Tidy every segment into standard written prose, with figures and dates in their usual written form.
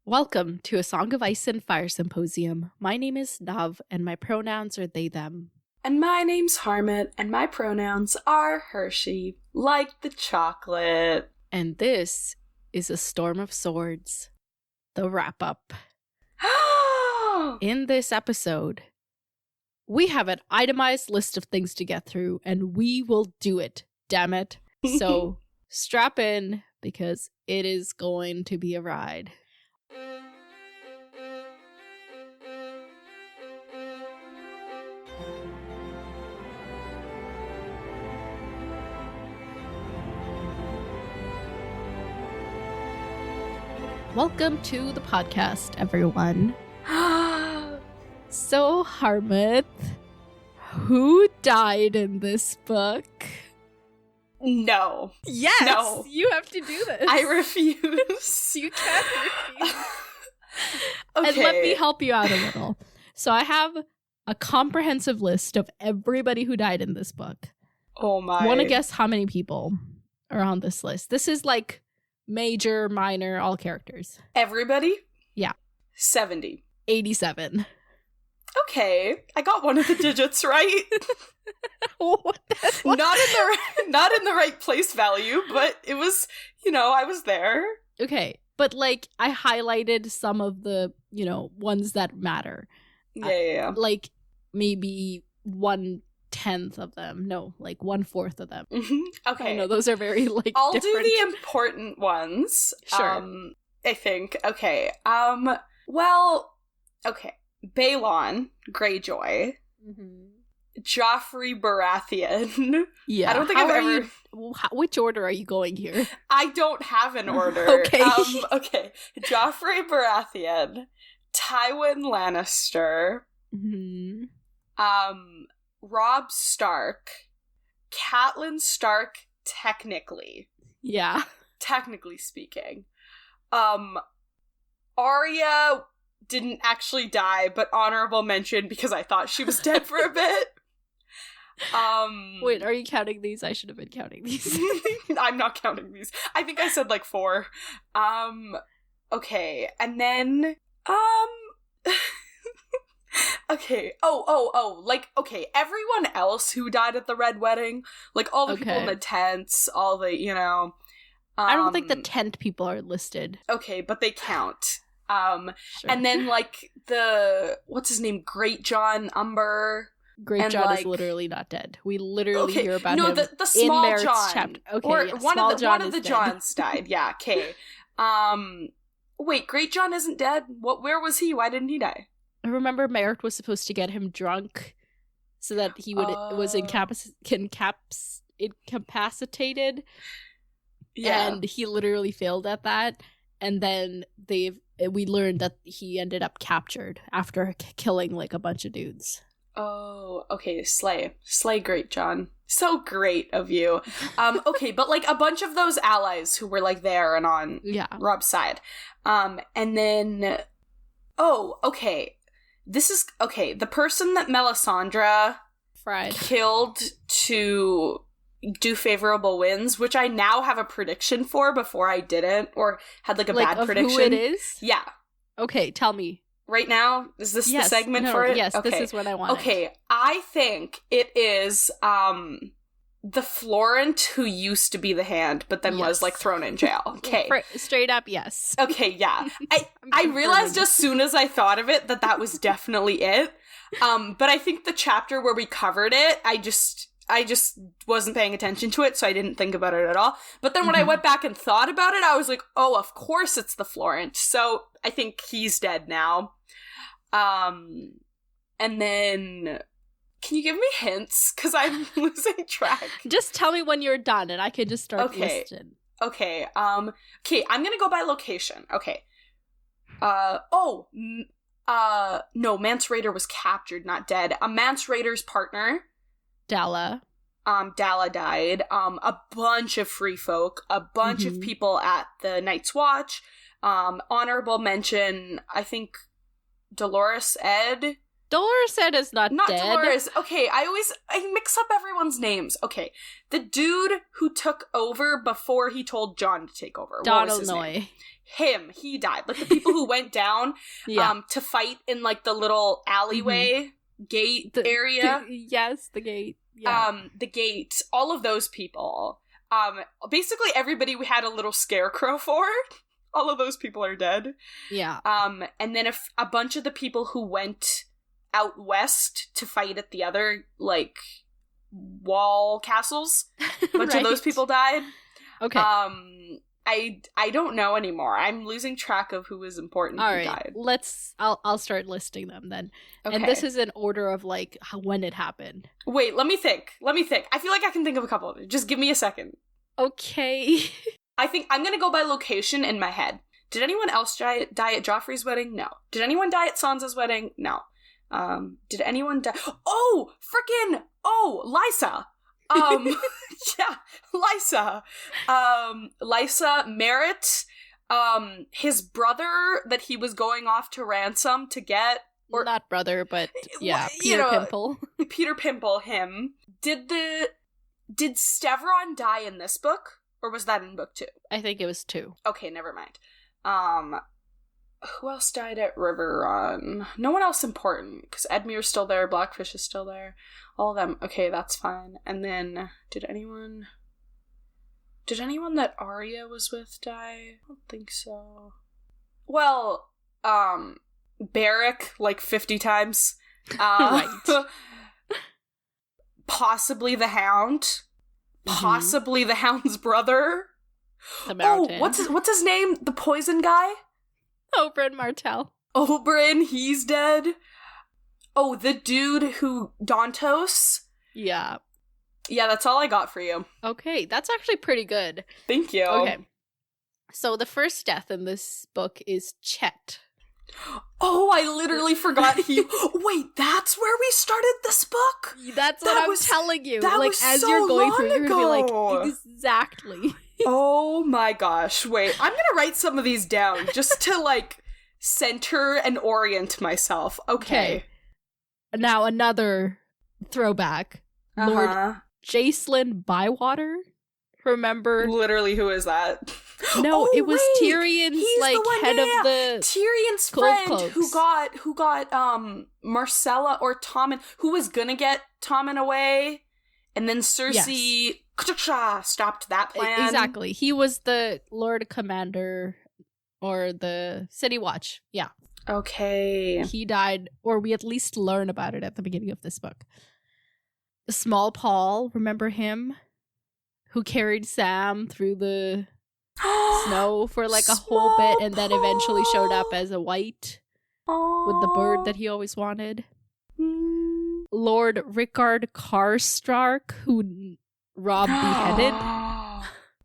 Welcome to A Song of Ice and Fire Symposium. My name is Nav, and my pronouns are they, them. And my name's Harmit, and my pronouns are Hershey, like the chocolate. And this is A Storm of Swords, the wrap-up. In this episode, we have an itemized list of things to get through, and we will do it, damn it. So strap in, because it is going to be a ride. Welcome to the podcast, everyone. So, Harmit, who died in this book? No. Yes! No. You have to do this. I refuse. You can't refuse. Okay. And let me help you out a little. So I have a comprehensive list of everybody who died in this book. Oh my. Want to guess how many people are on this list? This is like major, minor, all characters. Everybody? Yeah. 70. 87. Okay. I got one of the digits right. What? Not in the right place value, but it was, I was there. Okay, but like I highlighted some of the, ones that matter. Yeah. Like maybe 1/10 of them. No, like 1/4 of them. Mm-hmm. Okay. I know those are very like I'll different. do the important ones. Sure. I think. Okay. Well, okay. Balon Greyjoy. Mm-hmm. Joffrey Baratheon. Yeah. I don't think which order are you going here? I don't have an order. Okay. Okay. Joffrey Baratheon. Tywin Lannister. Mm-hmm. Robb Stark. Catelyn Stark, technically. Yeah. Technically speaking. Arya didn't actually die, but honorable mention because I thought she was dead for a bit. Wait, are you counting these? I should have been counting these. I'm not counting these. I think I said like 4. Okay, and then okay. Okay, everyone else who died at the Red Wedding, like all the people in the tents, all the, I don't think the tent people are listed. Okay, but they count. Sure. And then like what's his name? Great John Umber. Great John is literally not dead. We literally hear about him the small in Merritt's John. chapter. Okay, or yeah, one of the dead. Johns died. Yeah, okay. Wait, Great John isn't dead? Where was he? Why didn't he die? I remember Merritt was supposed to get him drunk so that he was incapacitated. Yeah. And he literally failed at that. And then we learned that he ended up captured after killing like a bunch of dudes. Oh, okay, slay Great John. So great of you. Okay, but like a bunch of those allies who were like there and on Robb's side. And then, okay. This is, okay, the person that Melisandre killed to do favorable wins, which I now have a prediction for before I didn't, or had like a bad prediction. Who it is? Yeah. Okay, tell me. Right now? Is this the segment for it? Yes, okay. This is what I want. Okay, I think it is the Florent who used to be the Hand, but then was like thrown in jail. Okay. Straight up, yes. Okay, yeah. I realized as soon as I thought of it that was definitely it. But I think the chapter where we covered it, I just wasn't paying attention to it, so I didn't think about it at all. But then when I went back and thought about it, I was like, oh, of course it's the Florent. So I think he's dead now. And then, can you give me hints? Because I'm losing track. Just tell me when you're done, and I can just start listing. Okay, I'm gonna go by location. Okay. No, Mance Rayder was captured, not dead. Mance Rayder's partner, Dalla died. A bunch of free folk, a bunch of people at the Night's Watch. Honorable mention, I think Dolorous Ed. Dolorous Ed is not dead. Dolores. Okay, I mix up everyone's names. Okay, the dude who took over before he told Jon to take over. Donal Noy. he died. Like, the people who went down to fight in, like, the little alleyway gate area. Yes, the gate. Yeah. The gate. All of those people. Basically everybody we had a little scarecrow for. All of those people are dead. Yeah. And then a bunch of the people who went out west to fight at the other, like, wall castles. A bunch of those people died. Okay. I don't know anymore. I'm losing track of who was important who died. I'll start listing them then. Okay. And this is in order of, like, when it happened. Wait, let me think. I feel like I can think of a couple of it. Just give me a second. Okay. I think I'm gonna go by location in my head. Did anyone else die at Joffrey's wedding? No. Did anyone die at Sansa's wedding? No. Did anyone die? Oh, freaking! Oh, Lysa! Yeah, Lysa. Lysa, Merritt, his brother that he was going off to ransom to get. Or not brother, but yeah, Peter Pimple. Peter Pimple, him. Did Steveron die in this book? Or was that in book 2? I think it was 2. Okay, never mind. Who else died at Riverrun? No one else important, because Edmure's still there, Blackfish is still there. All of them. Okay, that's fine. And then, did anyone that Arya was with die? I don't think so. Well, Beric, like 50 times. Right. Possibly the Hound. Possibly the Hound's brother. The Mountain. Oh, what's his name? The poison guy? Oberyn Martell. Oberyn, he's dead. Oh, the dude who... Dantos? Yeah. Yeah, that's all I got for you. Okay, that's actually pretty good. Thank you. Okay. So the first death in this book is Chet. Oh, I literally forgot he... Wait, that's where we started this book? That's what I'm telling you. That like, was as so you're going through, long you're going to be like, exactly. Oh my gosh. Wait, I'm gonna write some of these down just to, like, center and orient myself. Okay. Now another throwback. Lord Jacelyn Bywater. Remember? Literally, who is that? No, it was Tyrion's, like, head of the Tyrion's friend who got Marcella or Tommen, who was gonna get Tommen away, and then Cersei stopped that plan. Exactly. He was the Lord Commander or the City Watch. Yeah. Okay. He died, or we at least learn about it at the beginning of this book. Small Paul, remember him? Who carried Sam through the snow for like a whole bit and then eventually showed up as a white with the bird that he always wanted. Lord Rickard Karstark, who Robb beheaded.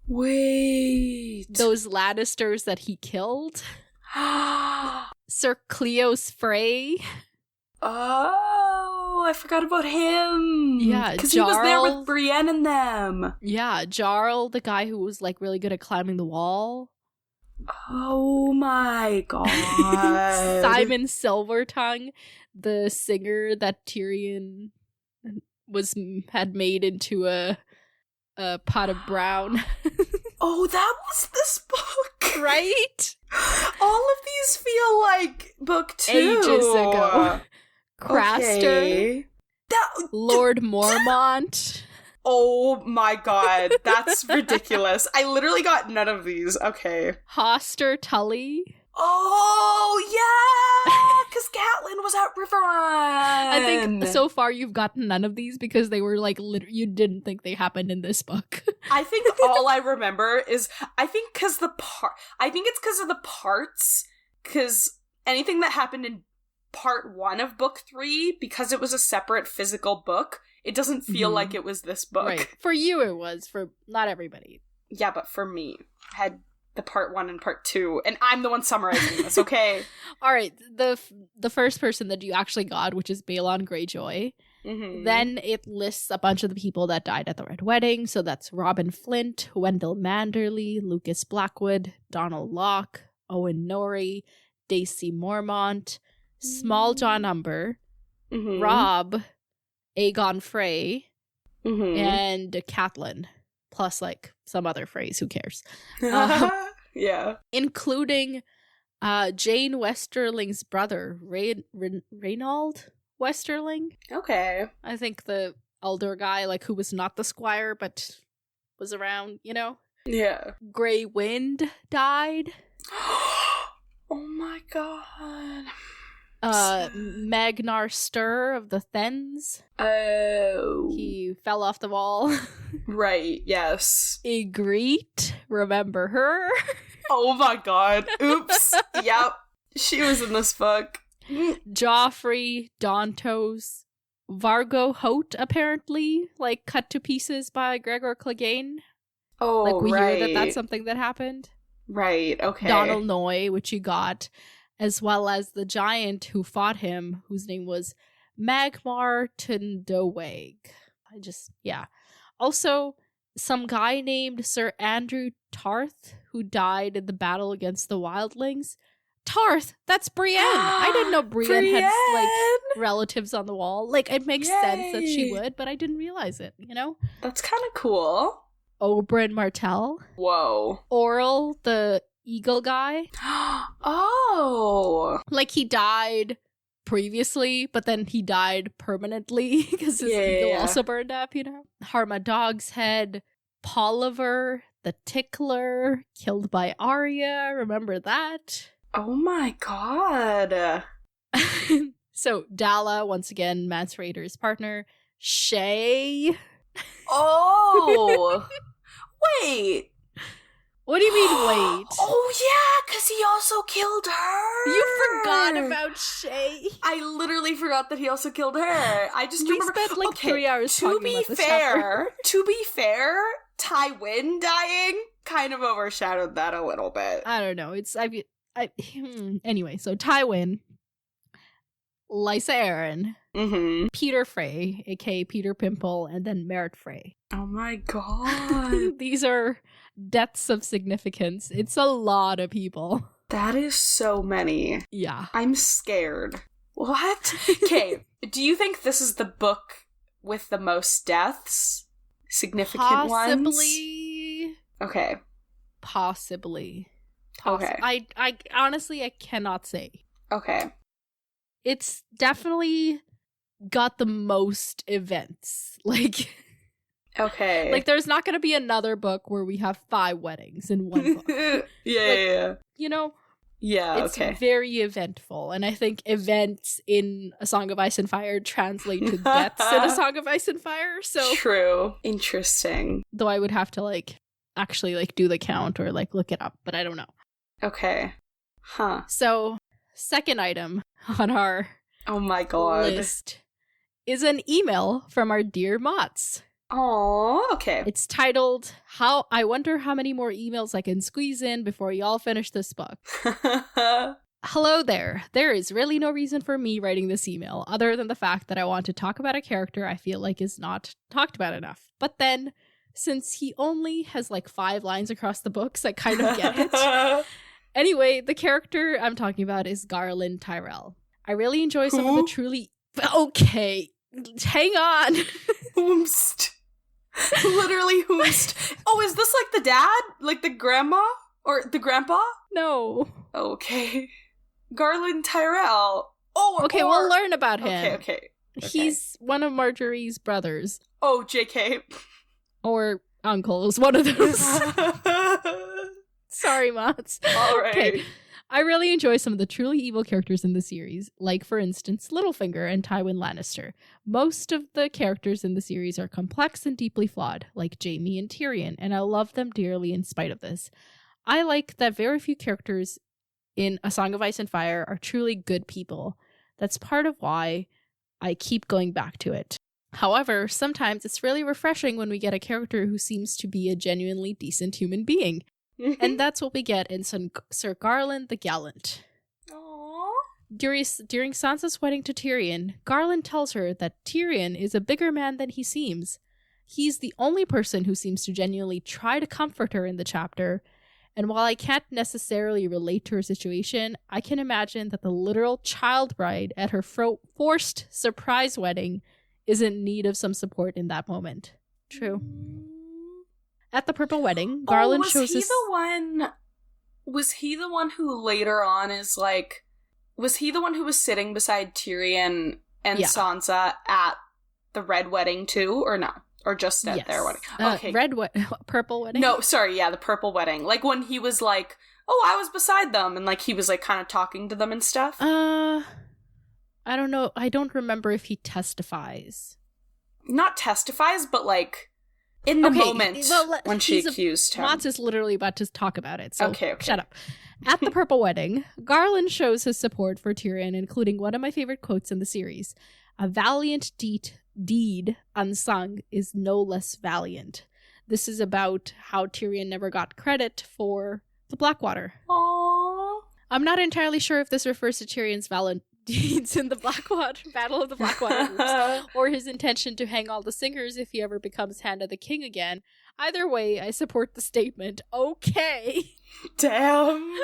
Wait. Those Lannisters that he killed. Sir Cleos Frey. Oh, I forgot about him. Yeah, because he was there with Brienne and them. Yeah, Jarl, the guy who was like really good at climbing the wall. Oh my god. Simon Silvertongue, the singer that Tyrion had made into a pot of brown. Oh, that was this book, right? All of these feel like book 2 ages ago. Craster, okay. Lord Mormont. Oh my god, that's ridiculous. I literally got none of these. Okay. Hoster Tully. Oh, yeah! Because Catelyn was at Riverrun! I think so far you've gotten none of these because they were like, you didn't think they happened in this book. I think all I remember is, I think it's because of the parts, because anything that happened in part 1 of book 3, because it was a separate physical book, it doesn't feel like it was this book. Right. For you it was, for not everybody. Yeah, but for me, I had the part 1 and part 2, and I'm the one summarizing this, okay? All right, the first person that you actually got, which is Balon Greyjoy, then it lists a bunch of the people that died at the Red Wedding, so that's Robin Flint, Wendell Manderly, Lucas Blackwood, Donald Locke, Owen Norrie, Daisy Mormont, Small John Umber, Robb, Aegon Frey, and Catelyn, plus like some other phrase, who cares? Yeah. Including Jane Westerling's brother, Reynold Westerling. Okay. I think the elder guy, like, who was not the squire, but was around, you know? Yeah. Grey Wind died. Oh my god. Magnar Stur of the Thens. Oh. He fell off the wall. Right, yes. Ygritte, remember her? Oh my god. Oops. Yep. She was in this book. Joffrey, Dantos, Vargo Hoat, apparently, like, cut to pieces by Gregor Clegane. Oh, like, we right. hear that that's something that happened. Right, okay. Donal Noy, which you got, as well as the giant who fought him, whose name was Magmar Tundoweg. Also, some guy named Sir Andrew Tarth, who died in the battle against the Wildlings. Tarth, that's Brienne. I didn't know Brienne had, like, relatives on the wall. Like, it makes sense that she would, but I didn't realize it, you know? That's kind of cool. Oberyn Martell. Whoa. Oral, the eagle guy. Oh. Like, he died previously, but then he died permanently because his eagle also burned up, you know? Harma Dog's Head. Polliver, the Tickler, killed by Arya. Remember that? Oh my god. So, Dalla, once again, Mance Rayder's partner. Shay. Oh. Wait. What do you mean, wait? Oh, yeah, because he also killed her. You forgot about Shay. I literally forgot that he also killed her. I just remember. We spent like 3 hours to talking about this chapter. To be fair, Tywin dying kind of overshadowed that a little bit. I don't know. Anyway, so Tywin, Lysa Arryn, Peter Frey, aka Peter Pimple, and then Merritt Frey. Oh my god. These are deaths of significance. It's a lot of people. That is so many. Yeah. I'm scared. What? Okay, do you think this is the book with the most deaths? Significant ones? Possibly. Okay. Possibly. Okay. I honestly, I cannot say. Okay. It's definitely got the most events. Like... Okay. Like, there's not going to be another book where we have 5 weddings in one book. Yeah. You know? Yeah, it's very eventful. And I think events in A Song of Ice and Fire translate to deaths in A Song of Ice and Fire. So true. Interesting. Though I would have to, like, actually, like, do the count or, like, look it up. But I don't know. Okay. Huh. So, second item on our list is an email from our dear Mots. Oh, okay. It's titled, I wonder how many more emails I can squeeze in before y'all finish this book. Hello there. There is really no reason for me writing this email other than the fact that I want to talk about a character I feel like is not talked about enough. But then, since he only has like 5 lines across the books, I kind of get it. Anyway, the character I'm talking about is Garland Tyrell. I really enjoy some of the truly... Okay, hang on. Whoomst. Literally whoomst. Oh, is this like the dad? Like the grandma? Or the grandpa? No. Okay. Garland Tyrell. Oh, okay, we'll learn about him. Okay. He's one of Marjorie's brothers. Oh, JK. Or uncles, one of those. Sorry, Mots. All right. Okay. I really enjoy some of the truly evil characters in the series, like, for instance, Littlefinger and Tywin Lannister. Most of the characters in the series are complex and deeply flawed, like Jaime and Tyrion, and I love them dearly in spite of this. I like that very few characters in A Song of Ice and Fire are truly good people. That's part of why I keep going back to it. However, sometimes it's really refreshing when we get a character who seems to be a genuinely decent human being. And that's what we get in Sir Garland the Gallant. Aww. During Sansa's wedding to Tyrion, Garland tells her that Tyrion is a bigger man than he seems. He's the only person who seems to genuinely try to comfort her in the chapter, and while I can't necessarily relate to her situation, I can imagine that the literal child bride at her forced surprise wedding is in need of some support in that moment. True. At the Purple Wedding, Garland shows was he the one Was he the one who later on is like... Was he the one who was sitting beside Tyrion and Sansa at the Red Wedding too, or no? Or just at their wedding? Okay. Purple Wedding? No, sorry, yeah, the Purple Wedding. Like, when he was like, oh, I was beside them, and like, he was like kind of talking to them and stuff? I don't know. I don't remember if he testifies. Not testifies, but like, in the moment when she accused him. Mats is literally about to talk about it, so okay. Shut up. At the Purple Wedding, Garland shows his support for Tyrion, including one of my favorite quotes in the series. A valiant deed unsung is no less valiant. This is about how Tyrion never got credit for the Blackwater. Aww. I'm not entirely sure if this refers to Tyrion's valiant deeds in the Blackwater Battle of the Blackwater or his intention to hang all the singers if he ever becomes Hand of the King again. Either way, I support the statement. Okay. Damn.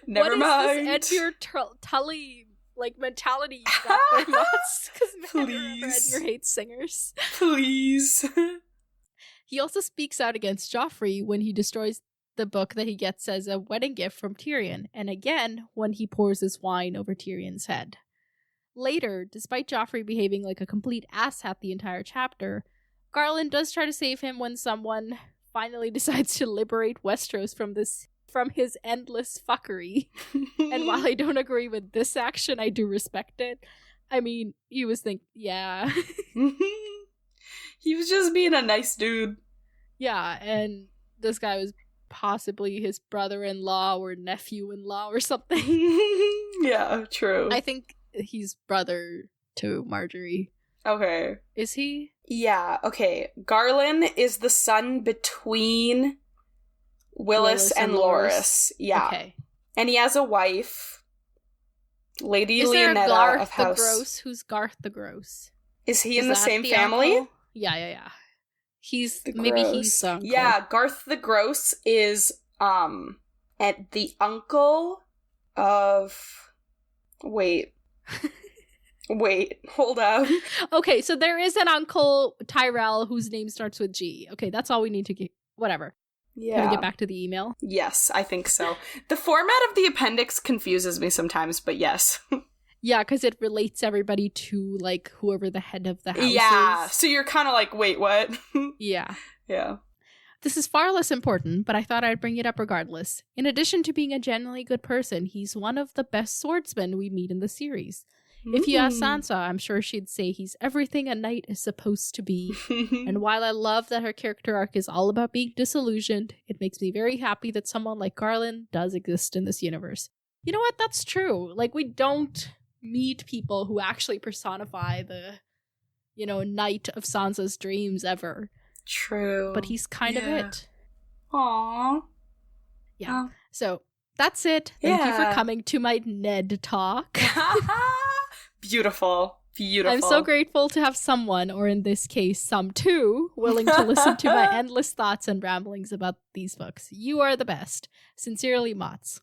Never mind. What is this Edmure Tully mentality you got there, Mats? Because Edmure hates singers. Please. He also speaks out against Joffrey when he destroys the book that he gets as a wedding gift from Tyrion, and again when he pours his wine over Tyrion's head. Later, despite Joffrey behaving like a complete asshat the entire chapter, Garland does try to save him when someone finally decides to liberate Westeros from his endless fuckery. And while I don't agree with this action, I do respect it. I mean, he was yeah. He was just being a nice dude. Yeah, and this guy was possibly his brother-in-law or nephew-in-law or something. Yeah, true. I think he's brother to Marjorie. Okay. Is he? Yeah, okay. Garland is the son between Willis and Loras. Yeah. Okay. And he has a wife, Lady Leonetta Garth of House. The Gross? Who's Garth the Gross? Is he in the same family? Uncle? Yeah. He's maybe he's the uncle. Yeah, Garth the Gross is at the uncle of Wait, hold up. Okay, so there is an Uncle Tyrell whose name starts with G. Okay, that's all we need to get. Whatever. Yeah. Can we get back to the email? Yes, I think so. The format of the appendix confuses me sometimes, but yes. Yeah, because it relates everybody to, like, whoever the head of the house is. Yeah, so you're kind of like, wait, what? Yeah. Yeah. This is far less important, but I thought I'd bring it up regardless. In addition to being a genuinely good person, he's one of the best swordsmen we meet in the series. If you ask Sansa, I'm sure she'd say he's everything a knight is supposed to be. And while I love that her character arc is all about being disillusioned, it makes me very happy that someone like Garland does exist in this universe. You know what? That's true. Like, we don't meet people who actually personify the, knight of Sansa's dreams ever. True. But he's kind of it. Aww. Yeah. So, that's it. Thank you for coming to my Ned talk. Beautiful. I'm so grateful to have someone, or in this case, some two, willing to listen to my endless thoughts and ramblings about these books. You are the best. Sincerely, Mats.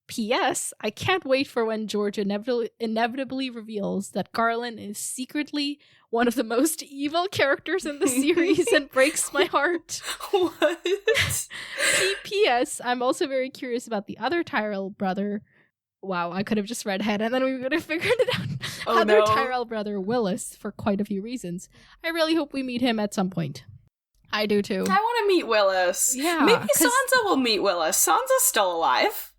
P.S. I can't wait for when George inevitably reveals that Garland is secretly one of the most evil characters in the series and breaks my heart. What? P.S. I'm also very curious about the other Tyrell brother. Wow, I could have just read ahead and then we would have figured it out. Other Tyrell brother, Willis, for quite a few reasons. I really hope we meet him at some point. I do too. I want to meet Willis. Yeah. Maybe Sansa will meet Willis. Sansa's still alive,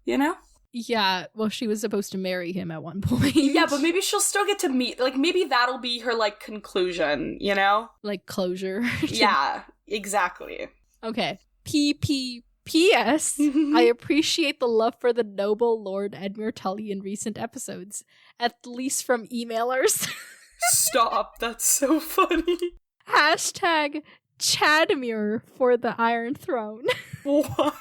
Yeah, well, she was supposed to marry him at one point. Yeah, but maybe she'll still get to meet, maybe that'll be her, conclusion, Like closure. Yeah, exactly. Okay. P.S. I appreciate the love for the noble Lord Edmure Tully in recent episodes, at least from emailers. Stop, that's so funny. Hashtag Chadmere for the Iron Throne. What?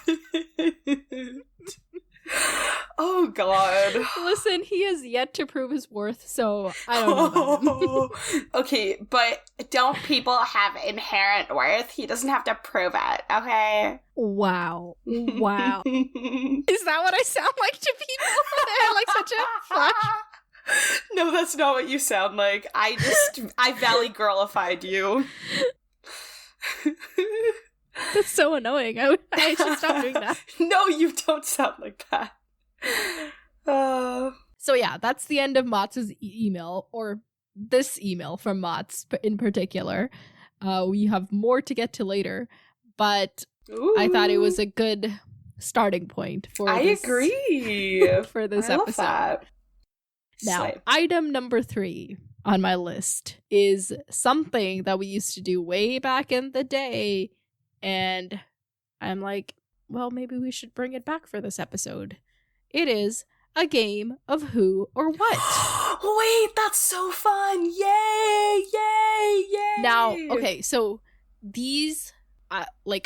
Oh, God. Listen, he has yet to prove his worth, so I don't know about him. Okay, but don't people have inherent worth? He doesn't have to prove it, okay? Wow. Is that what I sound like to people? I such a flash. No, that's not what you sound like. I Valley Girlified you. That's so annoying. I should stop doing that. No, you don't sound like that. So yeah, that's the end of Motz's email, or this email from Motz in particular. We have more to get to later, but Ooh. I thought it was a good starting point for agree. For this I love episode. That. Now, Slay. item number 3 on my list is something that we used to do way back in the day, and I'm like, well, maybe we should bring it back for this episode. It is a game of who or what. Wait, that's so fun. Yay, yay, yay. Now, okay, so these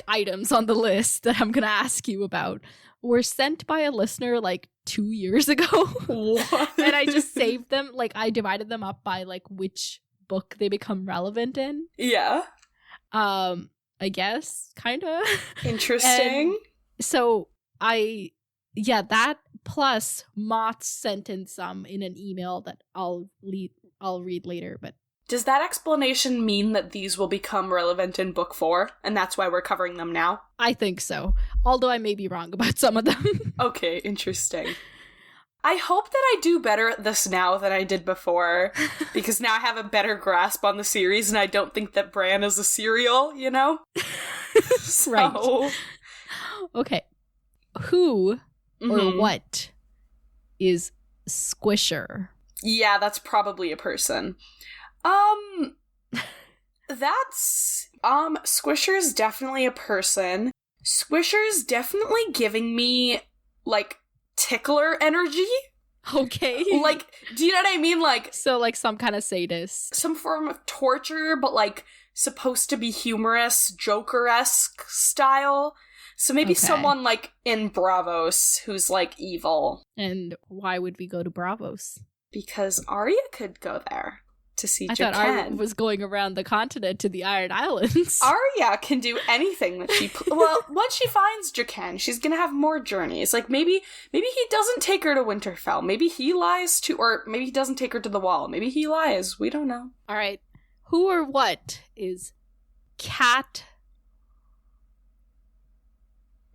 items on the list that I'm gonna ask you about were sent by a listener like 2 years ago. What? And I just saved them. Like, I divided them up by like which book they become relevant in. Yeah. I guess, kind of. Interesting. And so that plus Motz sent in some in an email that I'll read later, but does that explanation mean that these will become relevant in book 4, and that's why we're covering them now? I think so. Although I may be wrong about some of them. Okay, interesting. I hope that I do better at this now than I did before, because now I have a better grasp on the series, and I don't think that Bran is a cereal, you know? So... Right. Okay. Who or what is Squisher? Yeah, that's probably a person. That's Squisher's definitely a person. Squisher's definitely giving me like tickler energy. Okay. Like, do you know what I mean? Like, so like some kind of sadist. Some form of torture, but like supposed to be humorous, Joker-esque style. So maybe someone like in Bravos who's like evil. And why would we go to Bravos? Because Arya could go there to see Jaqen. I thought Arya was going around the continent to the Iron Islands. Arya can do anything that she... well, once she finds Jaqen, she's gonna have more journeys. Like, maybe he doesn't take her to Winterfell. Maybe he lies to... or maybe he doesn't take her to the Wall. Maybe he lies. We don't know. All right. Who or what is Cat...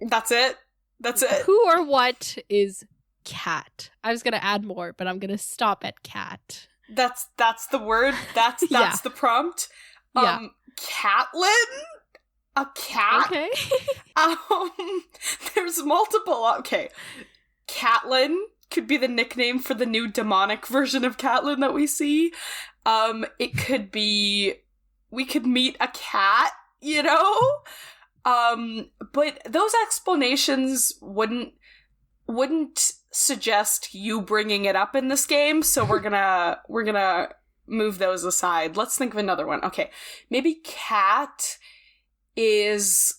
That's it? That's it? Who or what is Cat? I was gonna add more, but I'm gonna stop at Cat. That's the word? That's the prompt? Yeah. Catelyn? A cat? Okay. There's multiple. Okay. Catelyn could be the nickname for the new demonic version of Catelyn that we see. It could be... we could meet a cat, you know? But those explanations wouldn't suggest you bringing it up in this game, so we're gonna move those aside. Let's think of another one. Okay, maybe Cat is...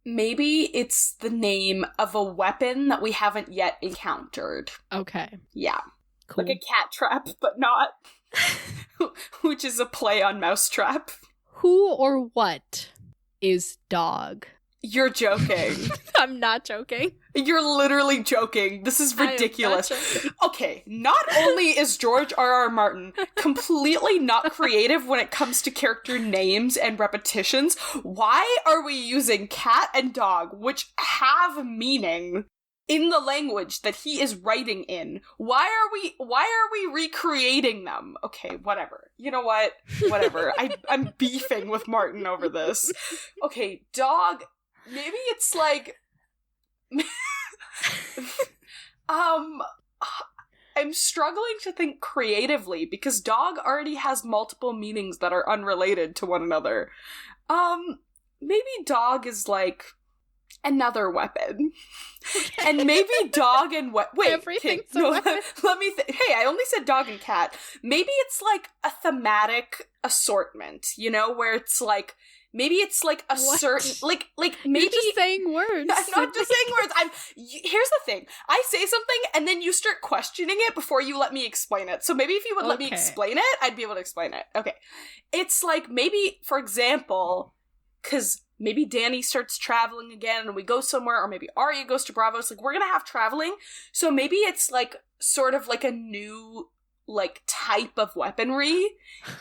maybe it's the name of a weapon that we haven't yet encountered. Okay. Yeah. Cool. Like a cat trap, but not. Which is a play on mousetrap. Who or what is Dog? You're joking. I'm not joking. You're literally joking. This is ridiculous. Okay, not only is George R.R. Martin completely not creative when it comes to character names and repetitions, why are we using cat and dog, which have meaning, in the language that he is writing in? Why are we recreating them? Okay, whatever. You know what? Whatever. I'm beefing with Martin over this. Okay, dog... maybe it's like... I'm struggling to think creatively, because dog already has multiple meanings that are unrelated to one another. Maybe dog is like another weapon. Okay. And maybe dog and wait, everything's a weapon. Let me hey, I only said dog and cat. Maybe it's like a thematic assortment, you know, where it's like... maybe it's like a certain... like maybe... You're just saying words. I'm not just saying words. Here's the thing. I say something and then you start questioning it before you let me explain it. So maybe if you would let me explain it, I'd be able to explain it. Okay. It's like maybe, for example, because maybe Dany starts traveling again and we go somewhere, or maybe Arya goes to Bravos. Like, we're going to have traveling. So maybe it's like sort of like a new like type of weaponry,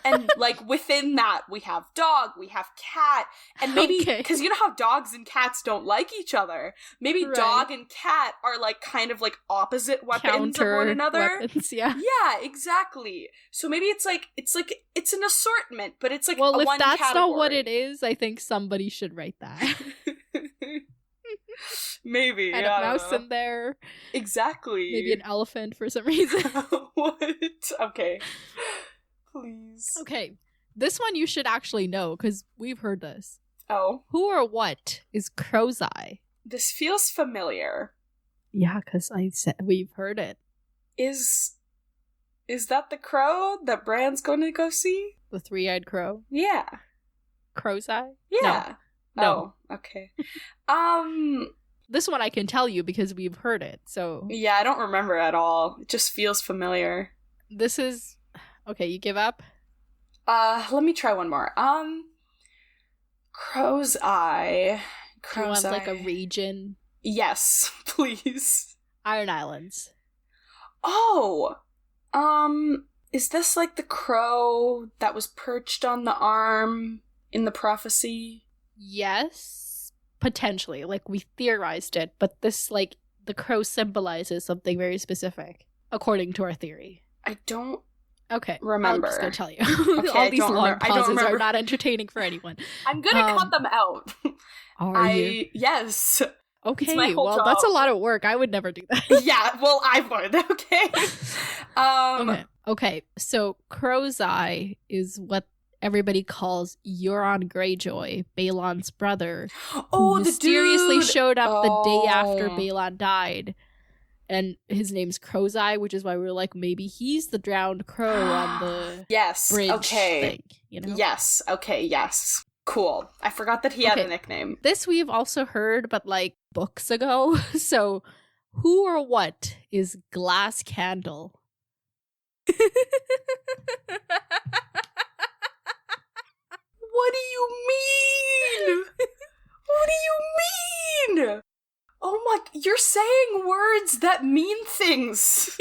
and like within that we have dog, we have cat, and maybe because you know how dogs and cats don't like each other, maybe dog and cat are like kind of like opposite weapons of one another. Yeah, exactly. So maybe it's an assortment, but it's like well, if one that's category. not what it is, I think somebody should write that. Maybe. And a mouse in there. Exactly. Maybe an elephant for some reason. What? Okay. Please. Okay. This one you should actually know, because we've heard this. Oh. Who or what is Crow's Eye? This feels familiar. Yeah, because I said we've heard it. Is that the crow that Bran's going to go see? The three-eyed crow? Yeah. Crow's Eye? Yeah. No. Oh, okay. This one I can tell you because we've heard it, so... Yeah, I don't remember at all. It just feels familiar. This is... Okay, you give up? Let me try one more. Crow's Eye. Crow's Eye. Like a region? Yes, please. Iron Islands. Oh! Is this like the crow that was perched on the arm in the prophecy? Yes, potentially. Like, we theorized it, but this, like, the crow symbolizes something very specific, according to our theory. I don't remember. I'm just gonna tell you. Okay, all these long pauses are not entertaining for anyone. I'm gonna cut them out. Are you? Yes. Okay, well, job. That's a lot of work. I would never do that. Yeah, well, I would. Okay. Okay, so Crow's Eye is what everybody calls Euron Greyjoy, Balon's brother, who mysteriously showed up the day after Balon died. And his name's Crow's Eye, which is why we were like, maybe he's the drowned crow on the bridge thing, you know? Yes, okay, yes. Cool. I forgot that he had a nickname. This we've also heard, but like books ago. So, who or what is Glass Candle? What do you mean? What do you mean? Oh my, you're saying words that mean things.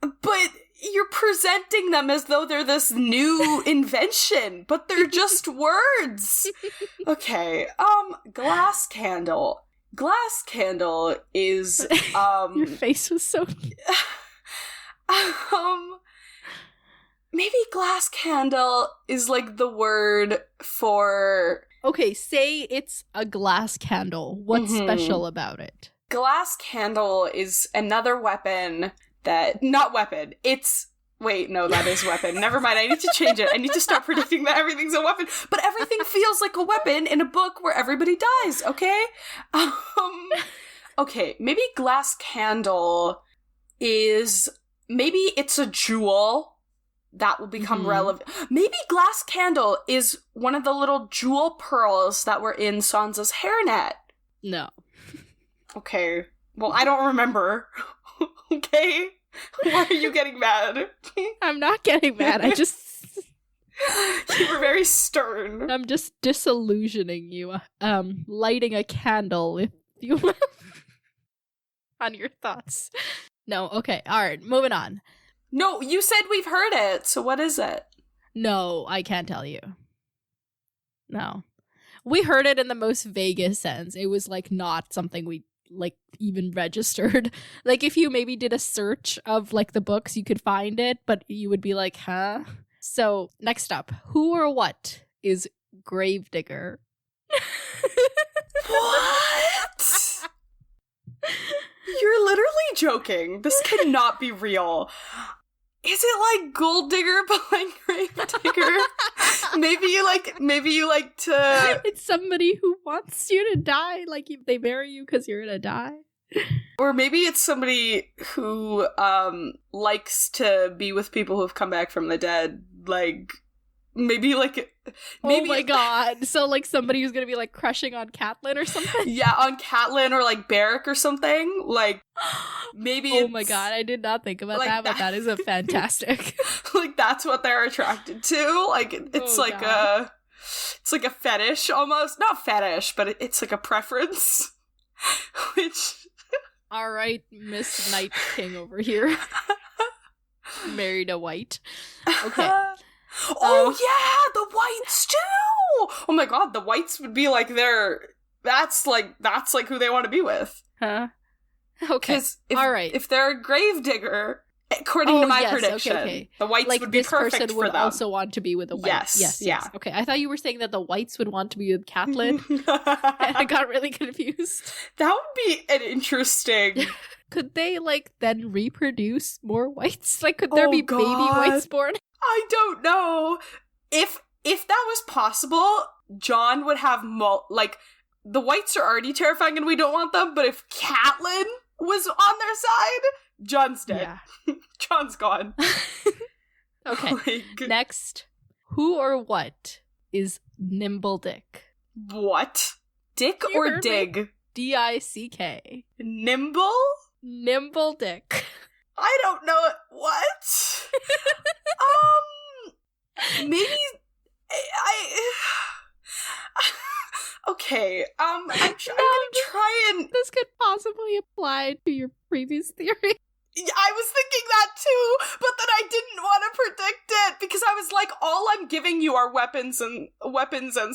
But you're presenting them as though they're this new invention, but they're just words. Okay, Glass Candle. Glass Candle is, Your face was so... Maybe Glass Candle is like the word for... Okay, say it's a glass candle. What's special about it? Glass Candle is another weapon that... Not weapon. It's... Wait, no, that is weapon. Never mind, I need to change it. I need to start predicting that everything's a weapon. But everything feels like a weapon in a book where everybody dies, okay? Okay, maybe Glass Candle is... Maybe it's a jewel that will become relevant. Maybe Glass Candle is one of the little jewel pearls that were in Sansa's hairnet. No. Okay. Well, I don't remember. Okay? Why are you getting mad? I'm not getting mad. I just... You were very stern. I'm just disillusioning you. Lighting a candle, if you will. On your thoughts. No, okay. Alright, moving on. No, you said we've heard it, so what is it? No, I can't tell you. No. We heard it in the most vaguest sense. It was, like, not something we, like, even registered. Like, if you maybe did a search of, like, the books, you could find it, but you would be like, huh? So, next up. Who or what is Gravedigger? What? You're literally joking. This cannot be real. Is it like Gold Digger but like Grave Digger? Maybe you like to... It's somebody who wants you to die. Like, if they marry you because you're gonna die. Or maybe it's somebody who likes to be with people who've come back from the dead. Like... Maybe oh my god. So, like, somebody who's gonna be, like, crushing on Catelyn or something? Yeah, on Catelyn or, like, Beric or something. Like, maybe oh my god, I did not think about like that, but that is a fantastic... Like, that's what they're attracted to. Like, it's it's like a fetish, almost. Not fetish, but it's like a preference. Which... Alright, Miss Night King over here. married a white. Okay. Yeah, the whites too. Oh my god, the whites would be like that's like who they want to be with. Huh? Okay. All right. If they're a gravedigger, according to my prediction, the whites would be perfect for them. This person would also want to be with a white. Yes. Okay, I thought you were saying that the whites would want to be with Catelyn. And I got really confused. That would be an interesting... Could they, like, then reproduce more whites? Like, could there be baby whites born? I don't know. If that was possible, Jon would have the whites are already terrifying and we don't want them, but if Catelyn was on their side, Jon's dead. Yeah. Jon's gone. Okay. Next, who or what is Nimble Dick? What? Dick or Dig? D-I-C-K. Nimble? Nimble Dick. I don't know it. What? Maybe okay. I'm gonna try and... This could possibly apply to your previous theory. I was thinking that too, but then I didn't want to predict it because I was like, all I'm giving you are weapons and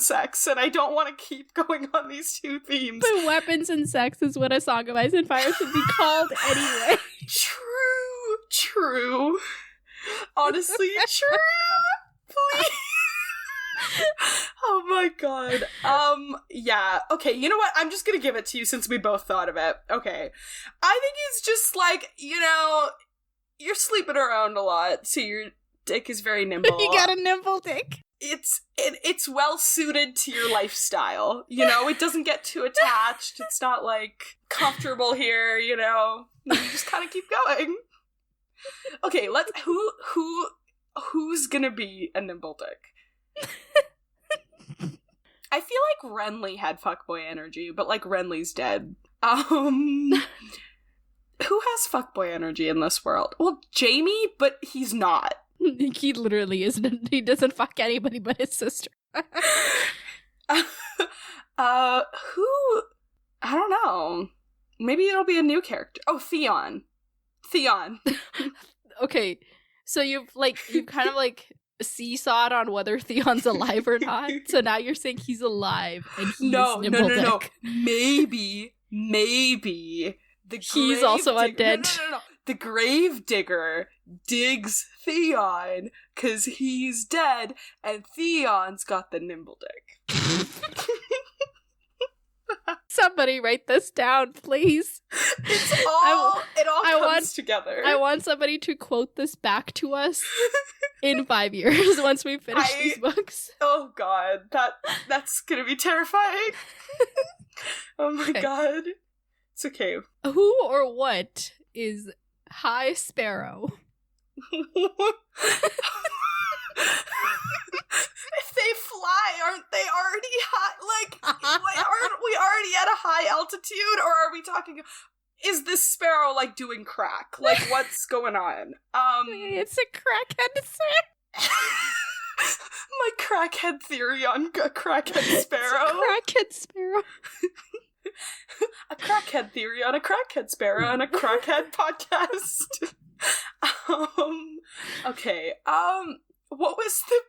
sex, and I don't want to keep going on these two themes. But weapons and sex is what A Song of Ice and Fire should be called anyway. True. Honestly, true. Please. Oh my god. Yeah. Okay, you know what? I'm just gonna give it to you since we both thought of it. Okay. I think it's just like, you're sleeping around a lot, so your dick is very nimble. You got a nimble dick. It's well suited to your lifestyle. It doesn't get too attached. It's not like comfortable here, You just kind of keep going. Okay, who's gonna be a nimble dick? I feel like Renly had fuckboy energy, but like Renly's dead. Who has fuckboy energy in this world? Well, Jaime, but he's not. He literally isn't. He doesn't fuck anybody but his sister. Who? I don't know. Maybe it'll be a new character. Oh, Theon. Okay, so you've kind of like seesawed on whether Theon's alive or not. So now you're saying he's alive and he's Nimble Dick. No. Maybe he's also undead. No. The Gravedigger digs Theon because he's dead, and Theon's got the nimble dick. Somebody write this down, please. It all comes together. I want somebody to quote this back to us in 5 years once we finish these books. Oh god, that's gonna be terrifying. Oh my god. It's okay. Who or what is High Sparrow? If they fly, aren't they already high? Like, aren't we already at a high altitude? Or are we talking... Is this sparrow, like, doing crack? Like, what's going on? It's a crackhead sparrow. My crackhead theory on a crackhead sparrow. Crackhead sparrow. A crackhead theory on a crackhead sparrow on a crackhead podcast. Okay. What was the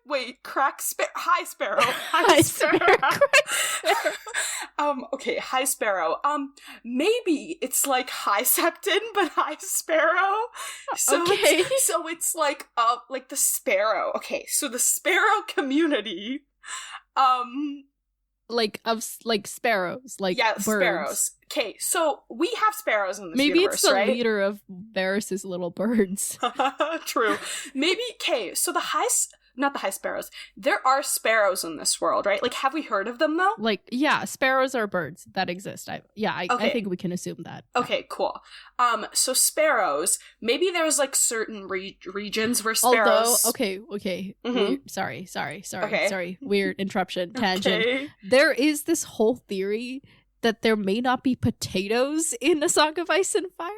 High Sparrow? High Sparrow. Okay, High Sparrow. Maybe it's like High Septon, but High Sparrow. So okay. So it's like the sparrow. Okay, so the sparrow community. Sparrows, birds. Sparrows. Okay, so we have sparrows in this Maybe universe, it's the right? leader of Varys' little birds. True. Maybe, okay, so not the high sparrows. There are sparrows in this world, right? Like, have we heard of them, though? Sparrows are birds that exist. I think we can assume that. Okay, cool. So sparrows, maybe there's, certain regions where sparrows... Okay. Mm-hmm. Sorry. Okay. Sorry. Weird interruption. Tangent. Okay. There is this whole theory that there may not be potatoes in A Song of Ice and Fire.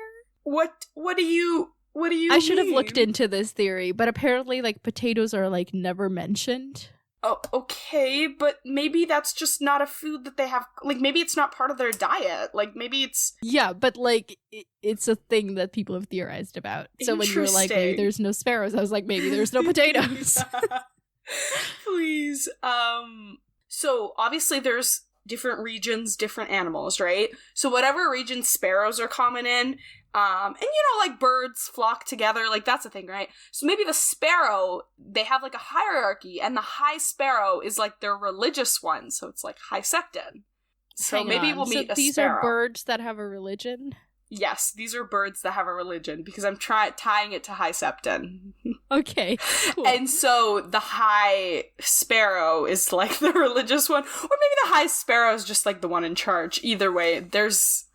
What do you I should have looked into this theory, but apparently potatoes are never mentioned. Oh, okay, but maybe that's just not a food that they have. Like, maybe it's not part of their diet. Like, maybe it's... Yeah, but, like, it's a thing that people have theorized about. So when you were like, maybe there's no sparrows, I was like, maybe there's no potatoes. Please. So, obviously there's different regions, different animals, right? So whatever region sparrows are common in, and like birds flock together, like that's a thing, right? So maybe the sparrow, they have like a hierarchy, and the high sparrow is like their religious one, so it's like High Septon. So maybe we'll meet a these sparrow. Are birds that have a religion? Yes, these are birds that have a religion, because I'm tying it to High Septon. Okay, cool. And so the high sparrow is like the religious one, or maybe the high sparrow is just like the one in charge. Either way, there's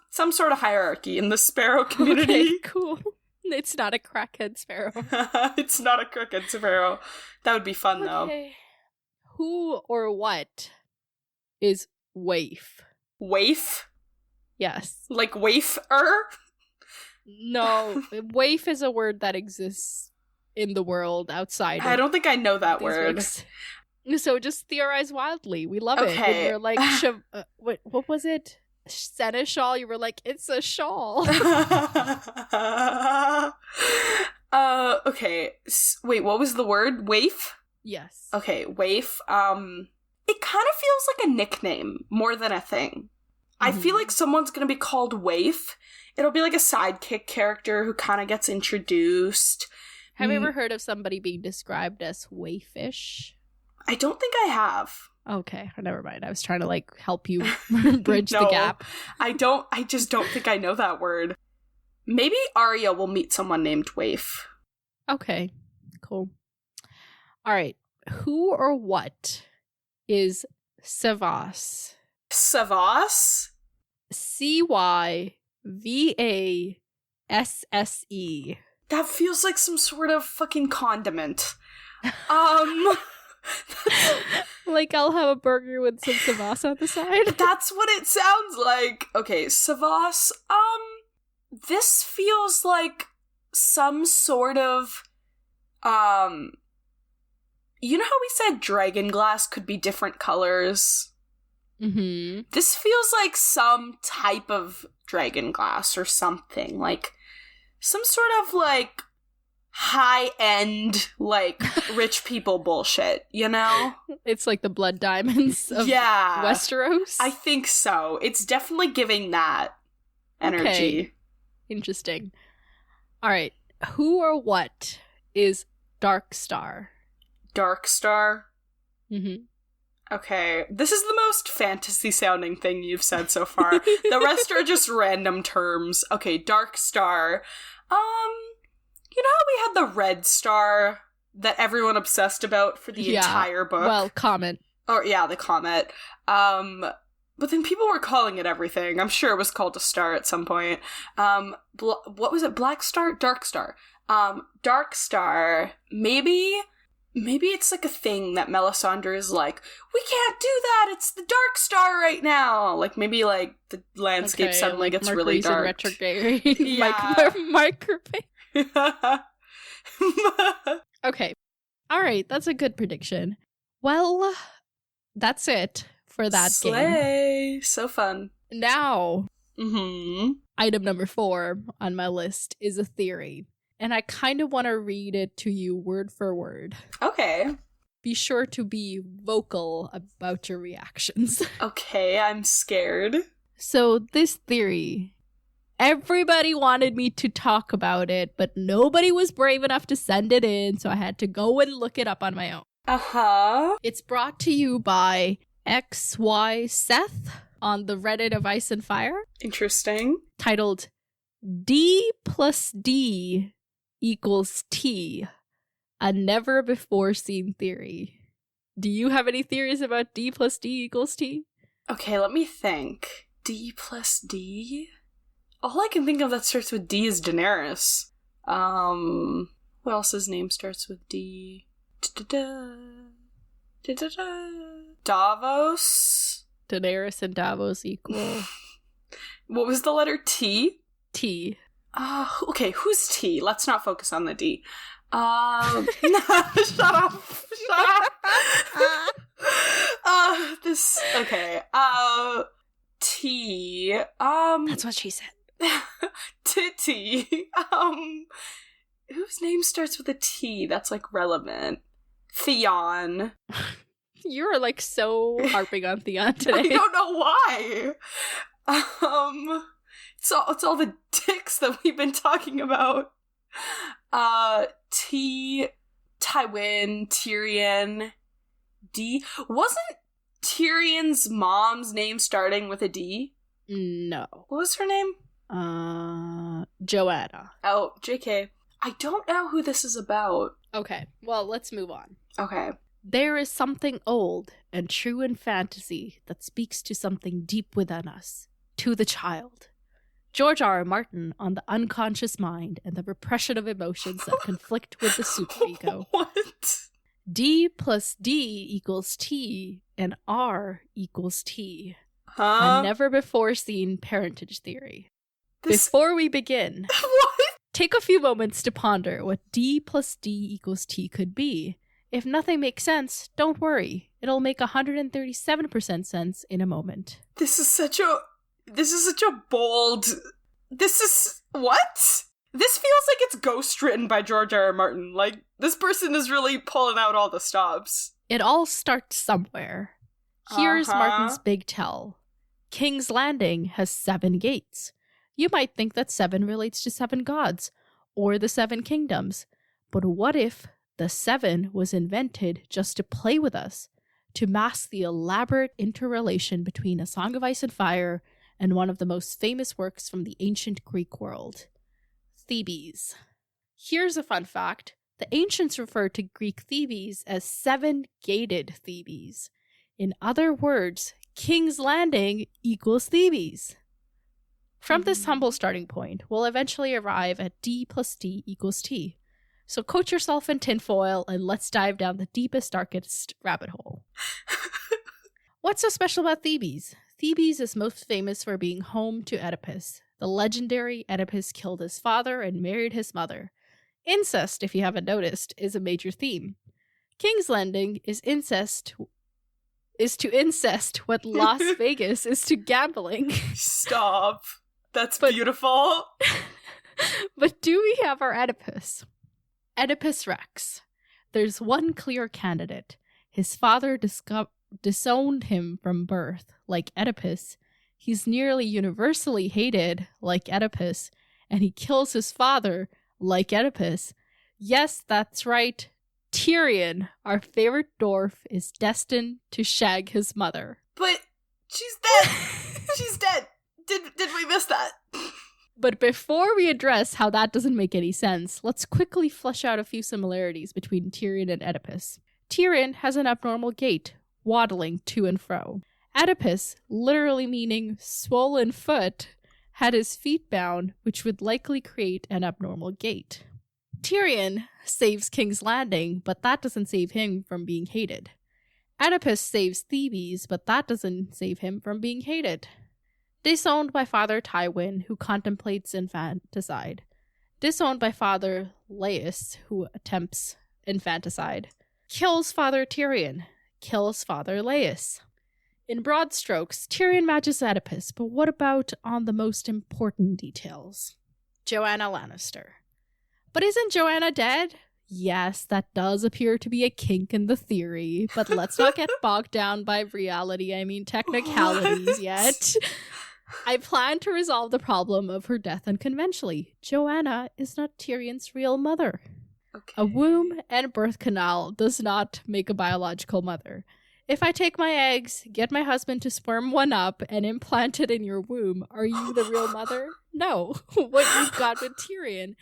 some sort of hierarchy in the sparrow community. Okay, cool. It's not a crackhead sparrow. It's not a crooked sparrow. That would be fun, though. Who or what is waif? Waif? Yes. Like wafer? No, waif is a word that exists in the world outside. I don't think I know that word. Weeks. So just theorize wildly. We love it. When you're like, what was it? Seneschal? You were like, it's a shawl. Okay. Wait, what was the word? Waif? Yes. Okay, waif. It kind of feels like a nickname more than a thing. I feel like someone's gonna be called Waif. It'll be like a sidekick character who kind of gets introduced. Have you ever heard of somebody being described as waifish? I don't think I have. Okay, never mind. I was trying to like help you bridge the gap. I just don't think I know that word. Maybe Arya will meet someone named Waif. Okay, cool. All right. Who or what is Cyvasse? Cyvasse? Cyvasse. That feels like some sort of fucking condiment. Like I'll have a burger with some Cyvasse on the side. That's what it sounds like. Okay, Cyvasse. This feels like some sort of, you know how we said dragonglass could be different colors? Mm-hmm. This feels like some type of dragonglass or something. Like, some sort of, like, high-end, like, rich people bullshit, you know? It's like the blood diamonds of Westeros? I think so. It's definitely giving that energy. Okay. Interesting. All right. Who or what is Darkstar? Darkstar? Mm-hmm. Okay, this is the most fantasy-sounding thing you've said so far. The rest are just random terms. Okay, Darkstar. You know how we had the Red Star that everyone obsessed about for the entire book? Well, Comet. Oh, yeah, the Comet. But then people were calling it everything. I'm sure it was called a star at some point. What was it? Black Star? Dark Star. Dark Star. Maybe it's like a thing that Melisandre is like, we can't do that, it's the Dark Star right now. Like, maybe, like, the landscape suddenly like gets Mercury's really dark. In retrograde. Yeah. Okay. All right, that's a good prediction. Well, that's it for that game. So fun. Now, item number 4 on my list is a theory. And I kind of want to read it to you word for word. Okay. Be sure to be vocal about your reactions. Okay, I'm scared. So this theory, everybody wanted me to talk about it, but nobody was brave enough to send it in, so I had to go and look it up on my own. Uh-huh. It's brought to you by XY Seth on the Reddit of Ice and Fire. Interesting. Titled D plus D equals T, a never before seen theory. Do you have any theories about D plus D equals T? Okay, let me think. D plus D? All I can think of that starts with D is Daenerys. What else's name starts with D? Davos? Daenerys and Davos equal. What was the letter T? T. Okay, who's T? Let's not focus on the D. Shut up. Okay. T. That's what she said. Titty. Whose name starts with a T? That's like relevant. Theon. You're like so harping on Theon today. I don't know why. It's all the dicks that we've been talking about. T. Tywin. Tyrion. D. Wasn't Tyrion's mom's name starting with a D? No. What was her name? Joanna. Oh, JK. I don't know who this is about. Okay, well, let's move on. Okay. There is something old and true in fantasy that speaks to something deep within us, to the child. George R. R. Martin on the unconscious mind and the repression of emotions that conflict with the super ego. What? D plus D equals T, and R equals T. Huh? A never-before-seen parentage theory. Before we begin, What? Take a few moments to ponder what D plus D equals T could be. If nothing makes sense, don't worry. It'll make 137% sense in a moment. This is such a bold... What? This feels like it's ghost written by George R. R. Martin. Like, this person is really pulling out all the stops. It all starts somewhere. Here's Martin's big tell. King's Landing has 7 gates. You might think that 7 relates to 7 gods, or the 7 kingdoms. But what if the 7 was invented just to play with us, to mask the elaborate interrelation between A Song of Ice and Fire and one of the most famous works from the ancient Greek world, Thebes. Here's a fun fact. The ancients referred to Greek Thebes as 7-gated Thebes. In other words, King's Landing equals Thebes. From this humble starting point, we'll eventually arrive at D plus D equals T. So coat yourself in tinfoil and let's dive down the deepest, darkest rabbit hole. What's so special about Thebes? Thebes is most famous for being home to Oedipus. The legendary Oedipus killed his father and married his mother. Incest, if you haven't noticed, is a major theme. King's Landing is to incest what Las Vegas is to gambling. Stop. That's beautiful. But do we have our Oedipus? Oedipus Rex. There's one clear candidate. His father disowned him from birth, like Oedipus. He's nearly universally hated, like Oedipus, and he kills his father, like Oedipus. Yes, that's right. Tyrion, our favorite dwarf, is destined to shag his mother. But she's dead. She's dead. Did we miss that? But before we address how that doesn't make any sense, let's quickly flesh out a few similarities between Tyrion and Oedipus. Tyrion has an abnormal gait, waddling to and fro. Oedipus, literally meaning swollen foot, had his feet bound, which would likely create an abnormal gait. Tyrion saves King's Landing, but that doesn't save him from being hated. Oedipus saves Thebes, but that doesn't save him from being hated. Disowned by Father Tywin, who contemplates infanticide. Disowned by Father Laius, who attempts infanticide. Kills Father Tyrion. Kills Father Laius. In broad strokes, Tyrion matches Oedipus, but what about on the most important details? Joanna Lannister. But isn't Joanna dead? Yes, that does appear to be a kink in the theory, but let's not get bogged down by technicalities yet. I plan to resolve the problem of her death unconventionally. Joanna is not Tyrion's real mother. Okay. A womb and birth canal does not make a biological mother. If I take my eggs, get my husband to sperm one up, and implant it in your womb, are you the real mother? No. What you've got with Tyrion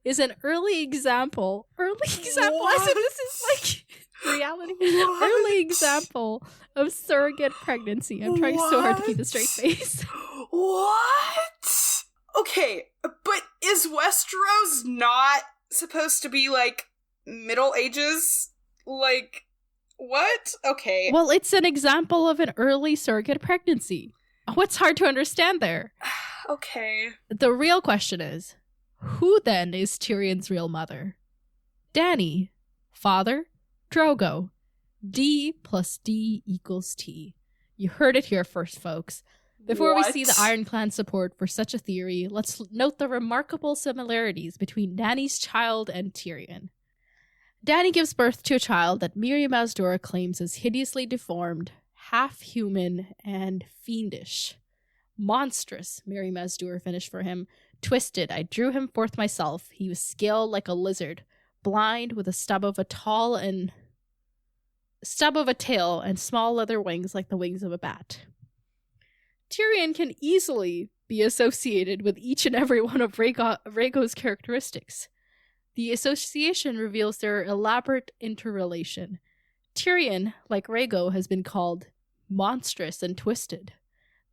is an early example. As if this is like reality. What? Early example of surrogate pregnancy. I'm trying so hard to keep a straight face. What? Okay, but is Westeros not supposed to be like Middle Ages? Like, what? Okay. Well, it's an example of an early surrogate pregnancy. What's hard to understand there? Okay. The real question is, who then is Tyrion's real mother? Dany, father, Drogo. D plus D equals T. You heard it here first, folks. Before we see the Iron Clan support for such a theory, let's note the remarkable similarities between Dany's child and Tyrion. Dany gives birth to a child that Mirri Maz Duur claims is hideously deformed, half-human, and fiendish. Monstrous, Mirri Maz Duur finished for him. Twisted, I drew him forth myself. He was scaled like a lizard, blind with a stub of a tail and small leather wings like the wings of a bat. Tyrion can easily be associated with each and every one of Rhaego's characteristics. The association reveals their elaborate interrelation. Tyrion, like Rhaego, has been called monstrous and twisted.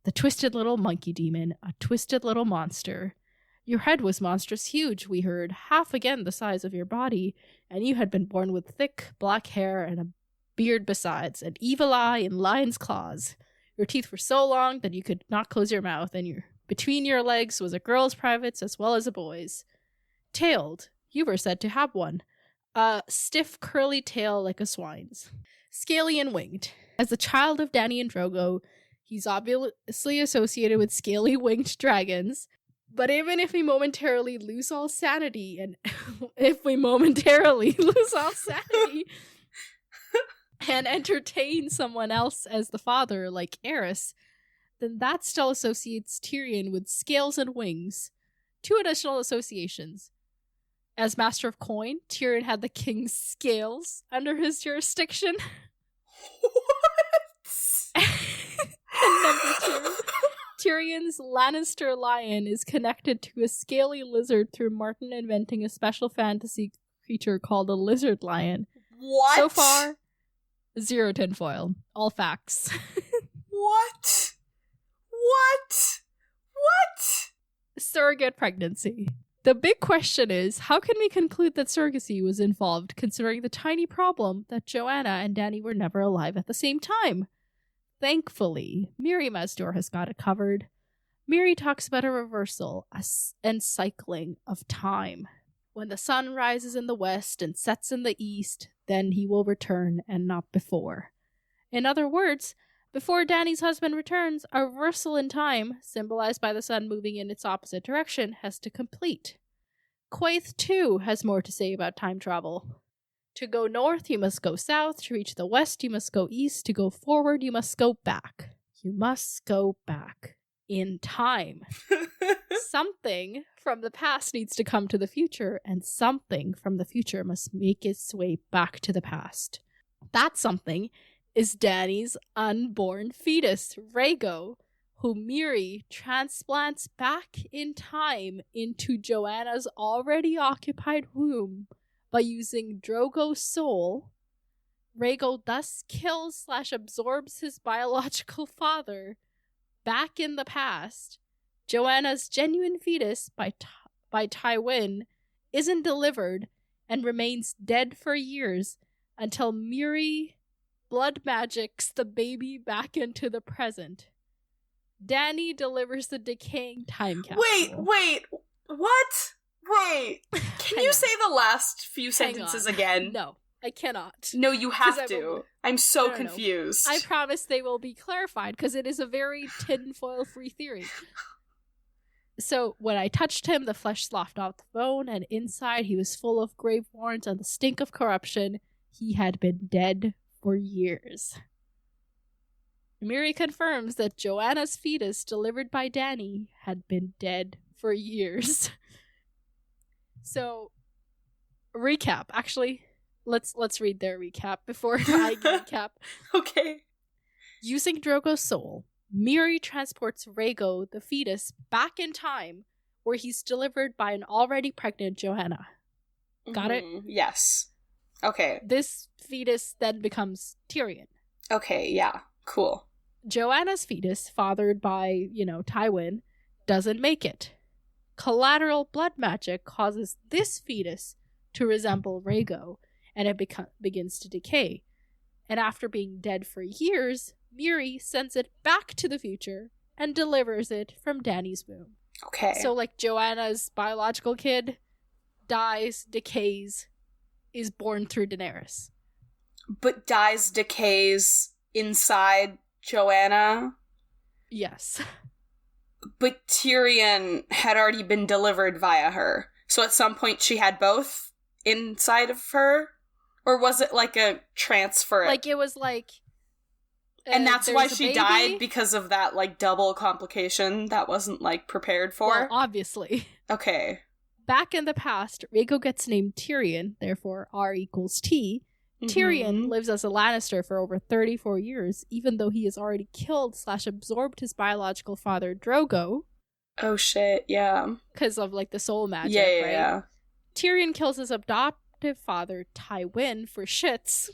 The twisted little monkey demon, a twisted little monster. Your head was monstrous huge, we heard, half again the size of your body, and you had been born with thick black hair and a beard besides, an evil eye and lion's claws. Your teeth were so long that you could not close your mouth, and between your legs was a girl's privates as well as a boy's. Tailed, you were said to have one. A stiff, curly tail like a swine's. Scaly and winged. As a child of Dany and Drogo, he's obviously associated with scaly winged dragons. But even if we momentarily lose all sanity, and and entertain someone else as the father, like Aerys, then that still associates Tyrion with scales and wings. Two additional associations. As Master of Coin, Tyrion had the king's scales under his jurisdiction. What? And number 2, Tyrion's Lannister lion is connected to a scaly lizard through Martin inventing a special fantasy creature called a lizard lion. What? So far, 0 tinfoil. All facts. What? Surrogate pregnancy. The big question is, how can we conclude that surrogacy was involved, considering the tiny problem that Joanna and Dany were never alive at the same time? Thankfully, Mirri Maz Duur has got it covered. Mirri talks about a reversal and cycling of time. When the sun rises in the west and sets in the east, then he will return, and not before. In other words, before Dany's husband returns, a reversal in time, symbolized by the sun moving in its opposite direction, has to complete. Quaithe, too, has more to say about time travel. To go north, you must go south. To reach the west, you must go east. To go forward, you must go back. You must go back. In time. Something from the past needs to come to the future, and something from the future must make its way back to the past. That something is Dany's unborn fetus, Rhaego, who Mirri transplants back in time into Joanna's already occupied womb by using Drogo's soul. Rhaego thus kills/absorbs his biological father back in the past. Joanna's genuine fetus by Tywin isn't delivered and remains dead for years until Mirri blood magics the baby back into the present. Dany delivers the decaying time capsule. Wait, what? Wait, can you say the last few sentences again? No, I cannot. No, you have to. I'm so confused. I promise they will be clarified, because it is a very tinfoil-free theory. So, when I touched him, the flesh sloughed off the bone, and inside he was full of grave warrants and the stink of corruption. He had been dead for years. Mirri confirms that Joanna's fetus, delivered by Dany, had been dead for years. So, recap. Actually, let's read their recap before I recap. Okay. Using Drogo's soul, Mirri transports Rhaego, the fetus, back in time, where he's delivered by an already pregnant Joanna. Got it? Yes. Okay. This fetus then becomes Tyrion. Okay, yeah. Cool. Joanna's fetus, fathered by, Tywin, doesn't make it. Collateral blood magic causes this fetus to resemble Rhaego, and it begins to decay. And after being dead for years, Mirri sends it back to the future and delivers it from Dany's womb. Okay. So, Joanna's biological kid dies, decays, is born through Daenerys. But decays inside Joanna? Yes. But Tyrion had already been delivered via her. So at some point she had both inside of her? Or was it like a transfer? Like, it was like... and that's why she died, because of that, like, double complication that wasn't, like, prepared for? Well, obviously. Okay. Back in the past, Rhaego gets named Tyrion, therefore R equals T. Tyrion lives as a Lannister for over 34 years, even though he has already killed / absorbed his biological father, Drogo. Oh shit, yeah. Because of, like, the soul magic, right? Yeah. Tyrion kills his adoptive father, Tywin, for shits.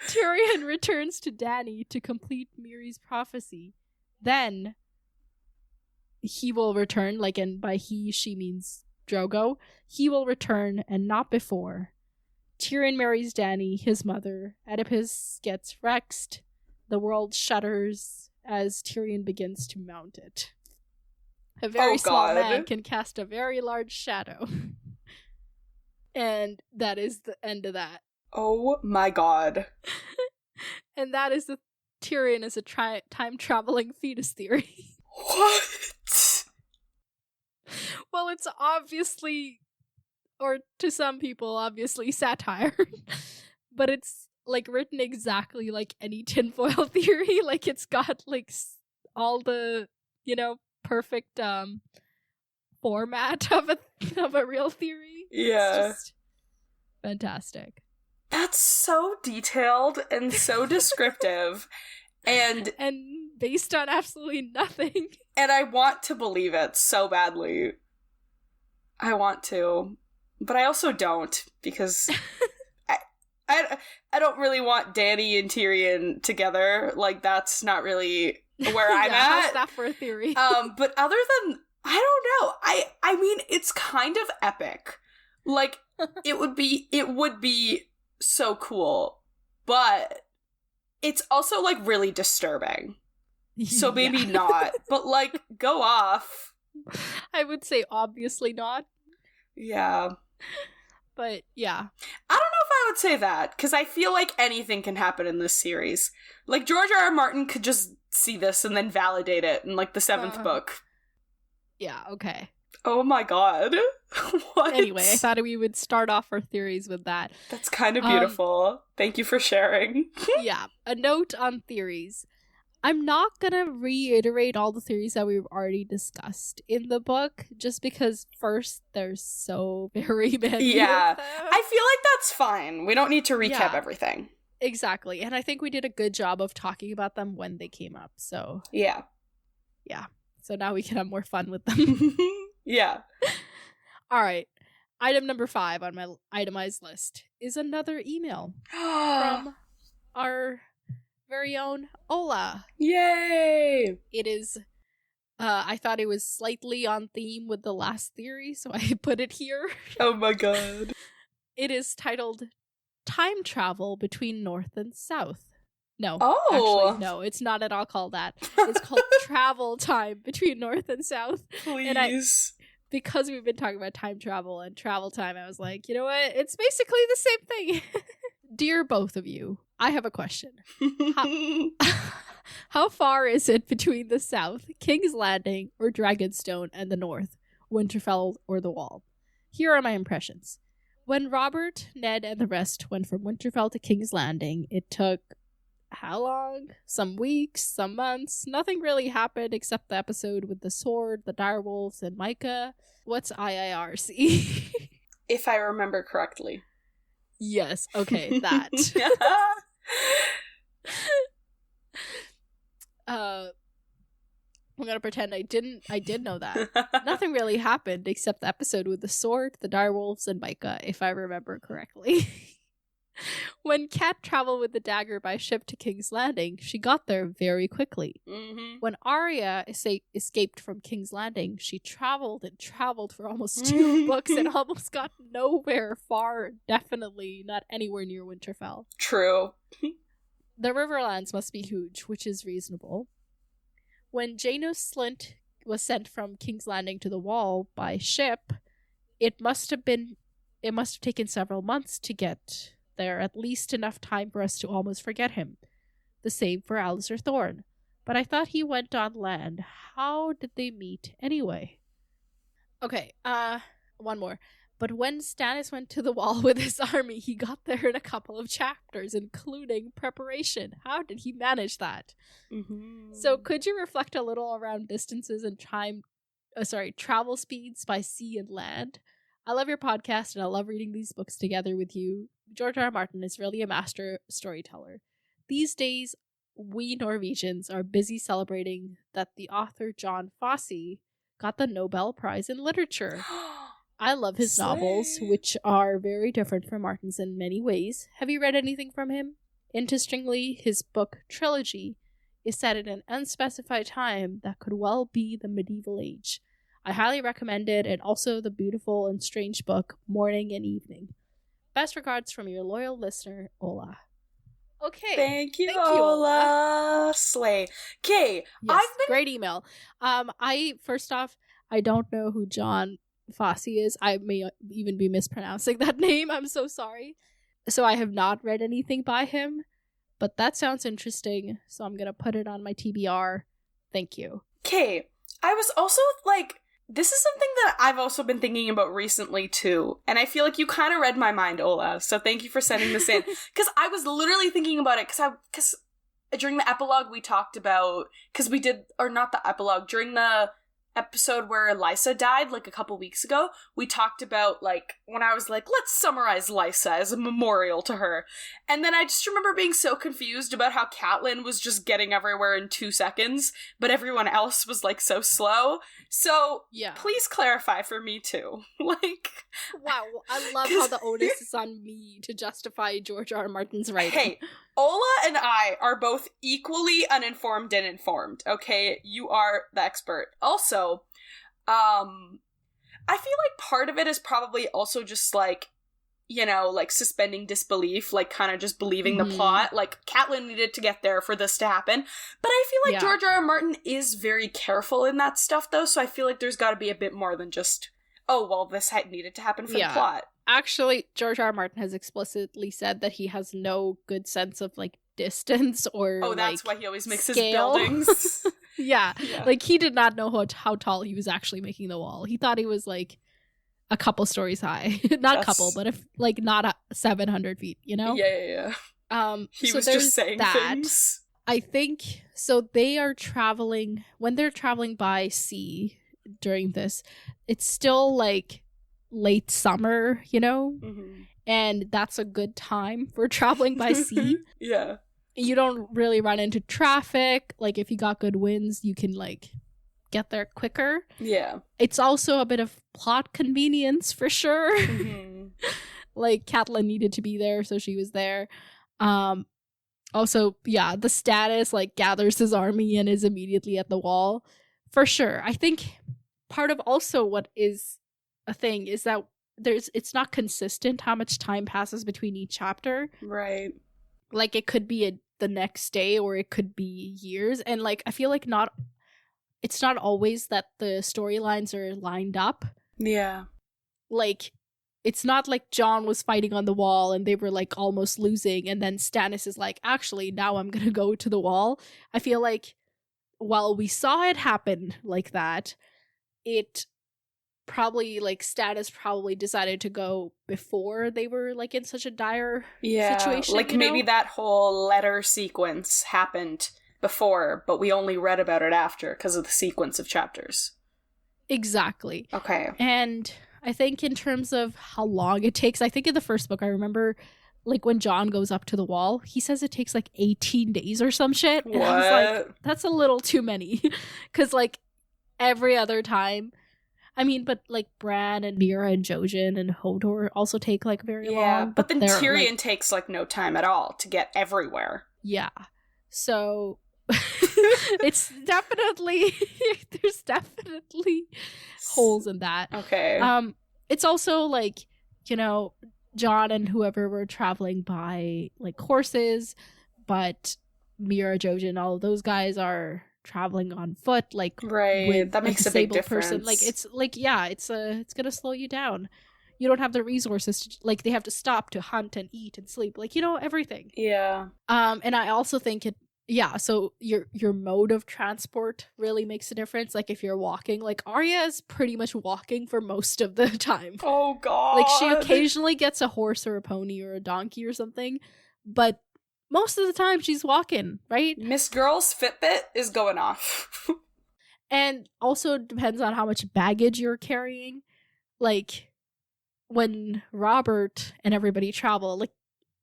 Tyrion returns to Dany to complete Miri's prophecy. Then he will return, like, and by he, she means Drogo. He will return, and not before. Tyrion marries Dany, his mother. Oedipus gets vexed. The world shudders as Tyrion begins to mount it. A very small man can cast a very large shadow. And that is the end of that. Oh my god. And that is the Tyrion is a time-traveling fetus theory. What? Well, it's obviously, or to some people, obviously satire. But it's, like, written exactly like any tinfoil theory. Like, it's got, like, all the, you know, perfect format of a real theory. Yeah. It's just fantastic. That's so detailed and so descriptive. And based on absolutely nothing. And I want to believe it so badly. I want to. But I also don't, because I don't really want Dany and Tyrion together. Like, that's not really where I'm at. How's that for a theory? But other than, I don't know. I mean, it's kind of epic. Like, it would be so cool, but it's also, like, really disturbing. So maybe not, but, like, go off. I would say obviously not. Yeah. But, yeah. I don't know if I would say that, because I feel like anything can happen in this series. Like, George R.R. Martin could just see this and then validate it in, like, the 7th book. Yeah, okay. Oh my god. What? Anyway, I thought we would start off our theories with that. That's kind of beautiful. Thank you for sharing. Yeah, a note on theories. I'm not gonna reiterate all the theories that we've already discussed in the book, just because first, there's so very many. Yeah, I feel like that's fine. We don't need to recap everything. Exactly, and I think we did a good job of talking about them when they came up, so... Yeah. Yeah, so now we can have more fun with them. Yeah. Alright, item number 5 on my itemized list is another email from our very own Ola. Yay! It is, I thought it was slightly on theme with the last theory, so I put it here. Oh my god. It is titled Time Travel Between North and South. No. Oh! Actually, no, it's not at all called that. It's called Travel Time Between North and South. Please. And because we've been talking about time travel and travel time, I was like, you know what? It's basically the same thing. Dear both of you, I have a question. How far is it between the South, King's Landing, or Dragonstone, and the North, Winterfell, or the Wall? Here are my impressions. When Robert, Ned, and the rest went from Winterfell to King's Landing, it took... how long? Some weeks, some months. Nothing really happened except the episode with the sword, the direwolves, and Micah. What's IIRC? If I remember correctly. Yes, okay, that. I'm gonna pretend I did know that. Nothing really happened except the episode with the sword, the direwolves, and Micah, if I remember correctly. When Cat traveled with the dagger by ship to King's Landing, she got there very quickly. Mm-hmm. When Arya escaped from King's Landing, she traveled and traveled for almost 2 books and almost got nowhere far, definitely not anywhere near Winterfell. True. The Riverlands must be huge, which is reasonable. When Janos Slynt was sent from King's Landing to the Wall by ship, It must have taken several months to get there, at least enough time for us to almost forget him. The same for Alistair Thorne. But I thought he went on land. How did they meet anyway? Okay, one more. But when Stannis went to the Wall with his army, he got there in a couple of chapters, including preparation. How did he manage that? Mm-hmm. So could you reflect a little around distances and travel speeds by sea and land? I love your podcast, and I love reading these books together with you. George R. R. Martin is really a master storyteller. These days, we Norwegians are busy celebrating that the author John Fosse got the Nobel Prize in Literature. I love his novels, which are very different from Martin's in many ways. Have you read anything from him? Interestingly, his book Trilogy is set in an unspecified time that could well be the medieval age. I highly recommend it, and also the beautiful and strange book Morning and Evening. Best regards from your loyal listener, Ola. Okay. Thank you, Ola. Slay. Okay. Yes, great email. First off, I don't know who John Fosse is. I may even be mispronouncing that name. I'm so sorry. So I have not read anything by him, but that sounds interesting. So I'm going to put it on my TBR. Thank you. Okay. I was also this is something that I've also been thinking about recently too. And I feel like you kind of read my mind, Ola. So thank you for sending this in. Because I was literally thinking about it because during the epilogue we talked about, during the episode where Lysa died, a couple weeks ago, we talked about, when I was let's summarize Lysa as a memorial to her. And then I just remember being so confused about how Catelyn was just getting everywhere in 2 seconds, but everyone else was, so slow. So, yeah. Please clarify for me, too. Wow, I love how the onus is on me to justify George R. R. Martin's writing. Hey, Ola and I are both equally uninformed and informed, okay? You are the expert. Also, I feel like part of it is probably also just, suspending disbelief, kind of just believing the plot. Catelyn needed to get there for this to happen. But I feel like George R. R. Martin is very careful in that stuff, though, so I feel like there's got to be a bit more than just, this needed to happen for the plot. Actually, George R. R. Martin has explicitly said that he has no good sense of, distance or, that's why he always makes scale. His buildings. Yeah. He did not know how tall he was actually making the wall. He thought he was, a couple stories high. Not a couple, but not 700 feet, you know? Yeah. He was just saying things. I think, so they are traveling, when they're traveling by sea during this, it's still, late summer, you know? Mm-hmm. And that's a good time for traveling by sea. Yeah. You don't really run into traffic. If you got good winds, you can, get there quicker. Yeah. It's also a bit of plot convenience, for sure. Mm-hmm. Catelyn needed to be there, so she was there. Also, yeah, the Stannis, gathers his army and is immediately at the Wall. For sure. I think part of also what is a thing is that it's not consistent how much time passes between each chapter. Right. It could be the next day or it could be years. And I feel like it's not always that the storylines are lined up. Yeah. It's not like Jon was fighting on the Wall and they were almost losing and then Stannis is actually now I'm gonna go to the Wall. I feel like while we saw it happen like that, it probably Stannis probably decided to go before they were in such a dire situation. Maybe that whole letter sequence happened before, but we only read about it after because of the sequence of chapters. Exactly. Okay. And I think in terms of how long it takes, I think in the first book I remember when Jon goes up to the Wall, he says it takes 18 days or some shit. And I was that's a little too many. Because every other time, I mean, but Bran and Meera and Jojen and Hodor also take very long. Yeah, but then Tyrion takes no time at all to get everywhere. Yeah. So it's definitely there's definitely holes in that. Okay. It's also Jon and whoever were traveling by horses, but Meera, Jojen, all of those guys are traveling on foot, like right, with that makes a big difference. Person. Like it's like, yeah, it's gonna slow you down. You don't have the resources to, like, they have to stop to hunt and eat and sleep, like, you know, everything. Yeah. And I also think so your mode of transport really makes a difference. Like if you're walking, like Arya is pretty much walking for most of the time. Oh god. Like she occasionally gets a horse or a pony or a donkey or something, but most of the time she's walking, right? Miss Girl's Fitbit is going off. And also depends on how much baggage you're carrying. Like when Robert and everybody travel, like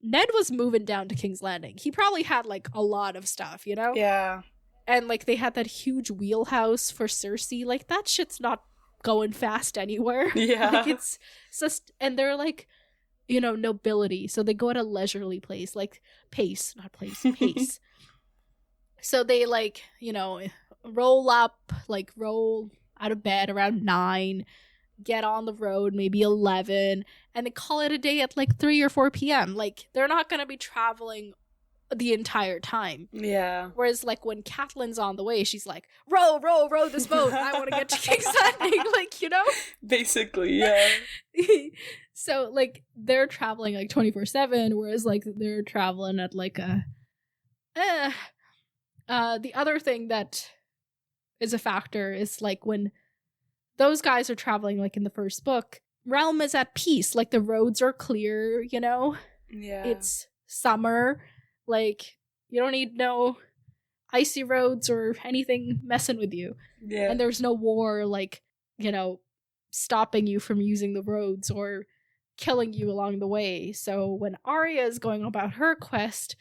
Ned was moving down to King's Landing. He probably had like a lot of stuff, you know? Yeah. And like they had that huge wheelhouse for Cersei. Like that shit's not going fast anywhere. Yeah. Like it's just, and they're like, you know, nobility. So they go at a leisurely pace, like pace. So they like, you know, roll out of bed around 9, get on the road maybe 11, and they call it a day at like 3 or 4 p.m. Like they're not going to be traveling the entire time. Yeah. Whereas like when Catelyn's on the way, she's like, row this boat, I want to get to King's Landing. Like, you know, basically, yeah. So like they're traveling like 24/7, whereas like they're traveling at like the other thing that is a factor is like when those guys are traveling, like in the first book, Realm is at peace. Like the roads are clear, you know? Yeah. It's summer. Like you don't need no icy roads or anything messing with you. Yeah. And there's no war, like, you know, stopping you from using the roads or killing you along the way. So when Arya is going about her quest,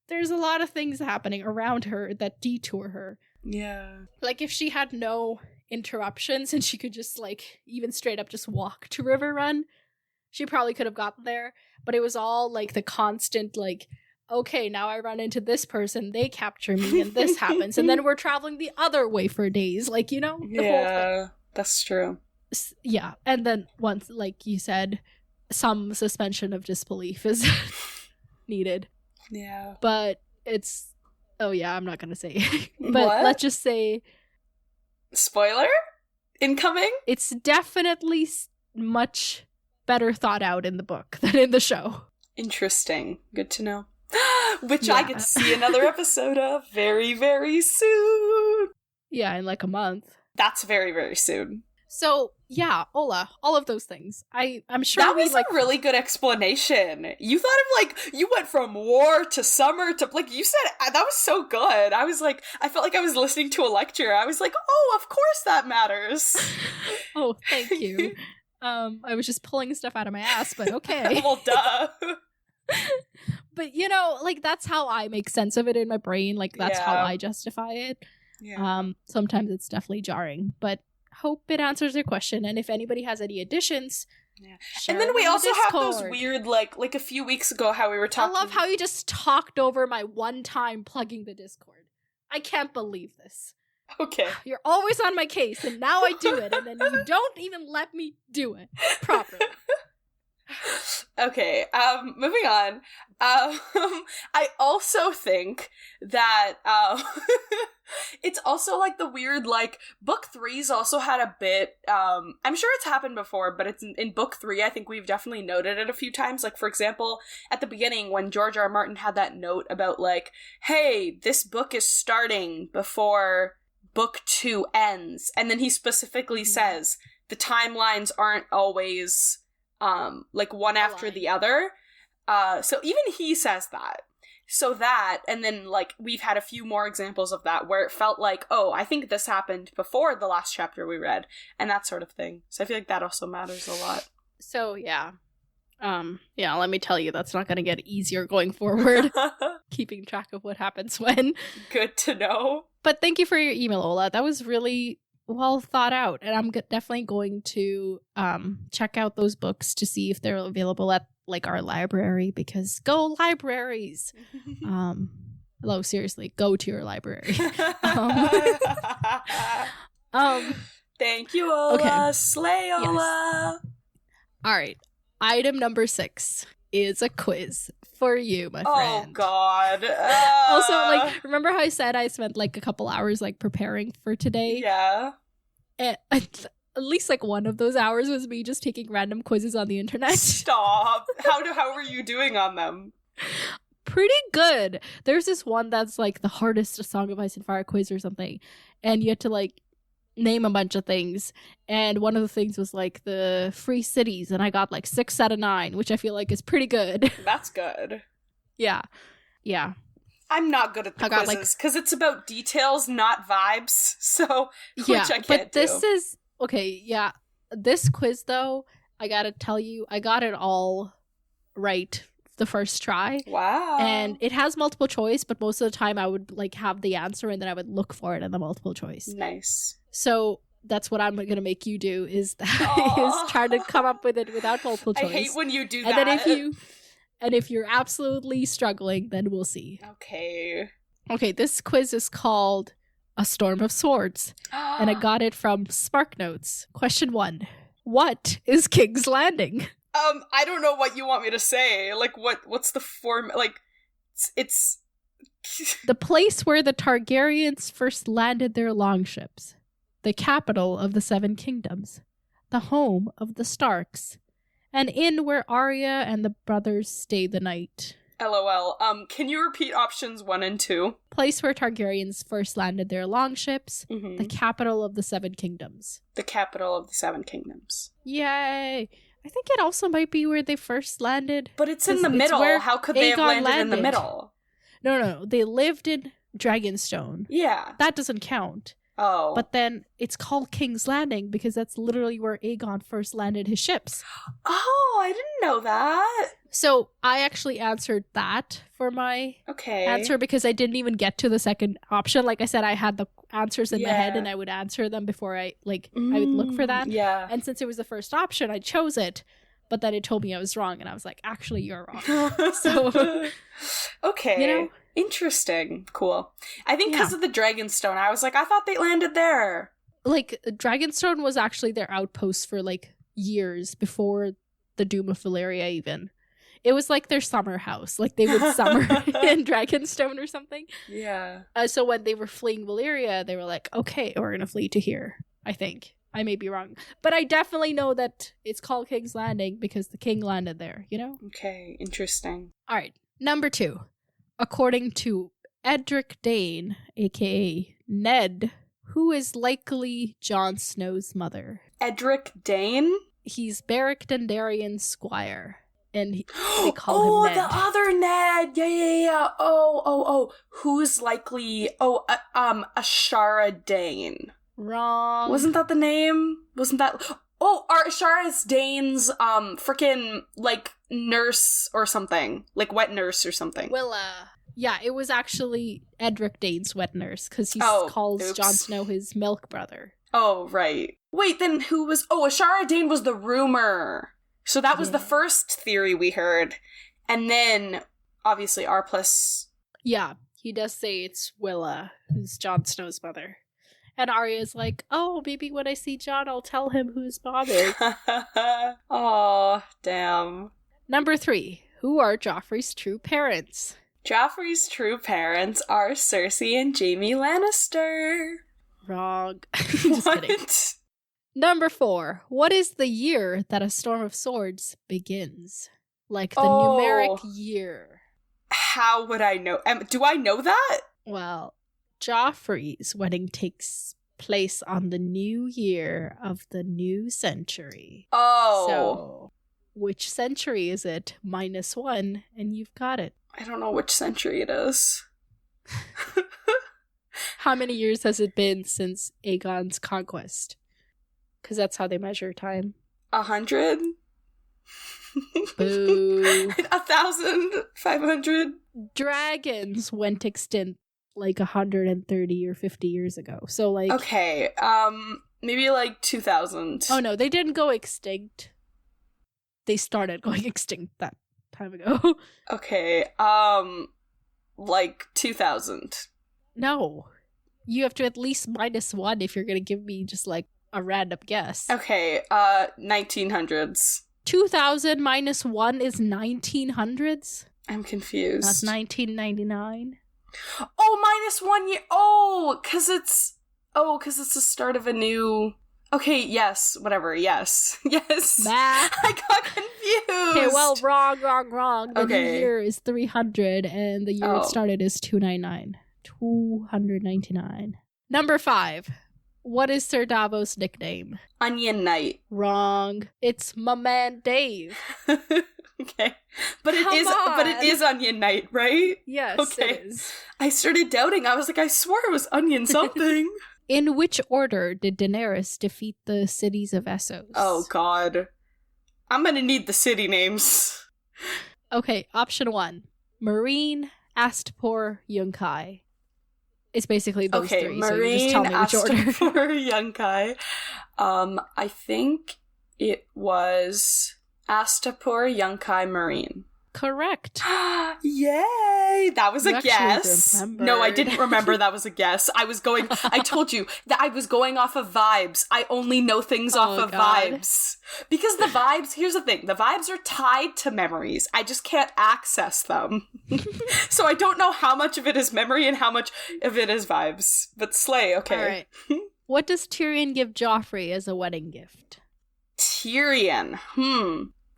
there's a lot of things happening around her that detour her. Yeah. Like if she had no interruptions and she could just like even straight up just walk to River Run, she probably could have gotten there. But it was all like the constant like, okay, now I run into this person, they capture me, and this happens, and then we're traveling the other way for days, like, you know, the whole thing. That's true. Yeah, and then once, like you said, some suspension of disbelief is needed. Yeah. But it's, oh yeah, I'm not gonna say. But what? Let's just say, spoiler incoming. It's definitely much better thought out in the book than in the show. Interesting. Good to know. Which I get to see another episode of very, very soon. Yeah, in like a month. That's very, very soon. So, yeah, Ola, all of those things. I'm sure that was a really good explanation. You thought of, like, you went from war to summer to, like, you said, that was so good. I was like, I felt like I was listening to a lecture. I was like, oh, of course that matters. Oh, thank you. I was just pulling stuff out of my ass, but okay. Well, duh. But, you know, like, that's how I make sense of it in my brain. Like, that's how I justify it. Yeah. Sometimes it's definitely jarring, but hope it answers your question. And if anybody has any additions, and then we also have those weird, like a few weeks ago, how we were talking. I love how you just talked over my one time plugging the Discord. I can't believe this. Okay. You're always on my case, and now I do it, and then you don't even let me do it properly. Okay, moving on. I also think that it's also like the weird, like, book 3's also had a bit, I'm sure it's happened before, but it's in book 3, I think we've definitely noted it a few times. Like, for example, at the beginning when George R. R. Martin had that note about, like, hey, this book is starting before book 2 ends, and then he specifically says the timelines aren't always like one after the other. So even he says that. So that, and then like we've had a few more examples of that where it felt like, oh, I think this happened before the last chapter we read, and that sort of thing. So I feel like that also matters a lot. So yeah. Let me tell you, that's not going to get easier going forward. Keeping track of what happens when. Good to know. But thank you for your email, Ola. That was really well thought out, and I'm definitely going to check out those books to see if they're available at like our library, because go libraries. No, seriously, go to your library. Thank you, Ola. Okay. Slay, Ola. Yes. All right. Item number 6 is a quiz for you, my friend. Oh, God. Also, like, remember how I said I spent, like, a couple hours, like, preparing for today? Yeah. And at least, like, one of those hours was me just taking random quizzes on the internet. Stop. How were you doing on them? Pretty good. There's this one that's, like, the hardest Song of Ice and Fire quiz or something. And you had to, like, name a bunch of things. And one of the things was, like, the free cities. And I got, like, 6 out of 9, which I feel like is pretty good. That's good. Yeah. Yeah. I'm not good at the quizzes because it's about details, not vibes. So, yeah, which I can't but this is okay. Yeah, this quiz though, I gotta tell you, I got it all right the first try. Wow! And it has multiple choice, but most of the time I would like have the answer and then I would look for it in the multiple choice. Nice. So that's what I'm gonna make you do is is try to come up with it without multiple choice. I hate when you do that. And then if you're absolutely struggling, then we'll see. Okay, this quiz is called A Storm of Swords, and I got it from SparkNotes. Question 1. What is King's Landing? I don't know what you want me to say. Like, what's the form? Like, it's... the place where the Targaryens first landed their longships. The capital of the Seven Kingdoms. The home of the Starks. An inn where Arya and the brothers stay the night. LOL. Can you repeat options 1 and 2? Place where Targaryens first landed their longships. Mm-hmm. The capital of the Seven Kingdoms. The capital of the Seven Kingdoms. Yay! I think it also might be where they first landed. But it's in the middle. How could they have landed in the middle? No. They lived in Dragonstone. Yeah. That doesn't count. Oh. But then it's called King's Landing because that's literally where Aegon first landed his ships. Oh, I didn't know that. So I actually answered that for my answer because I didn't even get to the second option. Like I said, I had the answers in my head and I would answer them before I would look for that. Yeah. And since it was the first option, I chose it. But then it told me I was wrong and I was like, actually, you're wrong. So, okay. You know? Interesting. Cool. I think because of the Dragonstone, I was like, I thought they landed there. Like, Dragonstone was actually their outpost for, like, years before the Doom of Valyria even. It was like their summer house. Like, they would summer in Dragonstone or something. Yeah. So when they were fleeing Valyria, they were like, okay, we're going to flee to here, I think. I may be wrong. But I definitely know that it's called King's Landing because the king landed there, you know? Okay, interesting. All right, number 2. According to Edric Dane, a.k.a. Ned, who is likely Jon Snow's mother. Edric Dane? He's Beric Dondarrion's squire. And they call him Ned. Oh, the other Ned! Yeah. Oh. Who's likely... Ashara Dane. Wrong. Wasn't that the name? Wasn't that... Oh, Ashara Dane's, frickin', like, nurse or something. Like, wet nurse or something. Willa. Yeah, it was actually Edric Dane's wet nurse, because he calls Jon Snow his milk brother. Oh, right. Wait, then who was... Oh, Ashara Dane was the rumor. So that was the first theory we heard. And then, obviously, R+... Yeah, he does say it's Willa, who's Jon Snow's mother. And Arya's like, oh, maybe when I see Jon, I'll tell him who his mom is. Aw, damn. Number 3. Who are Joffrey's true parents? Joffrey's true parents are Cersei and Jaime Lannister. Wrong. Just kidding. Number 4. What is the year that A Storm of Swords begins? Like the numeric year. How would I know? Do I know that? Well... Joffrey's wedding takes place on the new year of the new century. Oh. So, which century is it? -1, and you've got it. I don't know which century it is. How many years has it been since Aegon's conquest? Because that's how they measure time. 100? Boo. 1,500? Dragons went extinct like 130 or 50 years ago. So like... Okay, maybe like 2000. Oh no, they didn't go extinct. They started going extinct that time ago. Okay, like 2000. No. You have to at least -1 if you're gonna give me just like a random guess. Okay, 1900s. 2,000 minus 1 is 1900s? I'm confused. That's 1999. Oh, minus 1 year. Oh, because it's the start of a new... Okay, yes, whatever, yes. Yes. Math. I got confused. Okay, well, wrong. The new year is 300, and the year it started is 299. 299. Number 5. What is Sir Davos' nickname? Onion Knight. Wrong. It's my man Dave. Okay. But it is Onion Knight, right? Yes, okay. It is. I started doubting. I was like, I swore it was Onion something. In which order did Daenerys defeat the cities of Essos? Oh, God. I'm gonna need the city names. Okay, option 1. Meereen, Astapor, Yunkai. It's basically those three, Meereen, so you just tell me which order. Astapor, Yunkai. I think it was Astapor, Yunkai, Meereen. Correct. Yay! That was a guess. No, I didn't remember that was a guess. I told you that I was going off of vibes. I only know things off of vibes. Because the vibes, here's the thing, the vibes are tied to memories. I just can't access them. So I don't know how much of it is memory and how much of it is vibes. But slay, okay. All right. What does Tyrion give Joffrey as a wedding gift? Tyrion.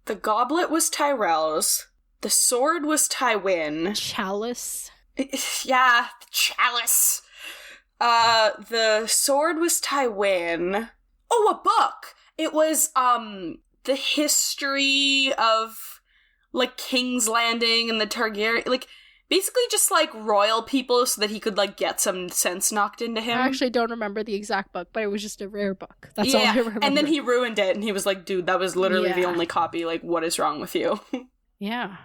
The goblet was Tyrell's. The sword was Tywin. Chalice. Yeah, chalice. The sword was Tywin. Oh, a book! It was, the history of, like, King's Landing and the Targaryen, like, basically just, like, royal people so that he could, like, get some sense knocked into him. I actually don't remember the exact book, but it was just a rare book. That's all I remember. And then he ruined it, and he was like, dude, that was literally the only copy, like, what is wrong with you? Yeah.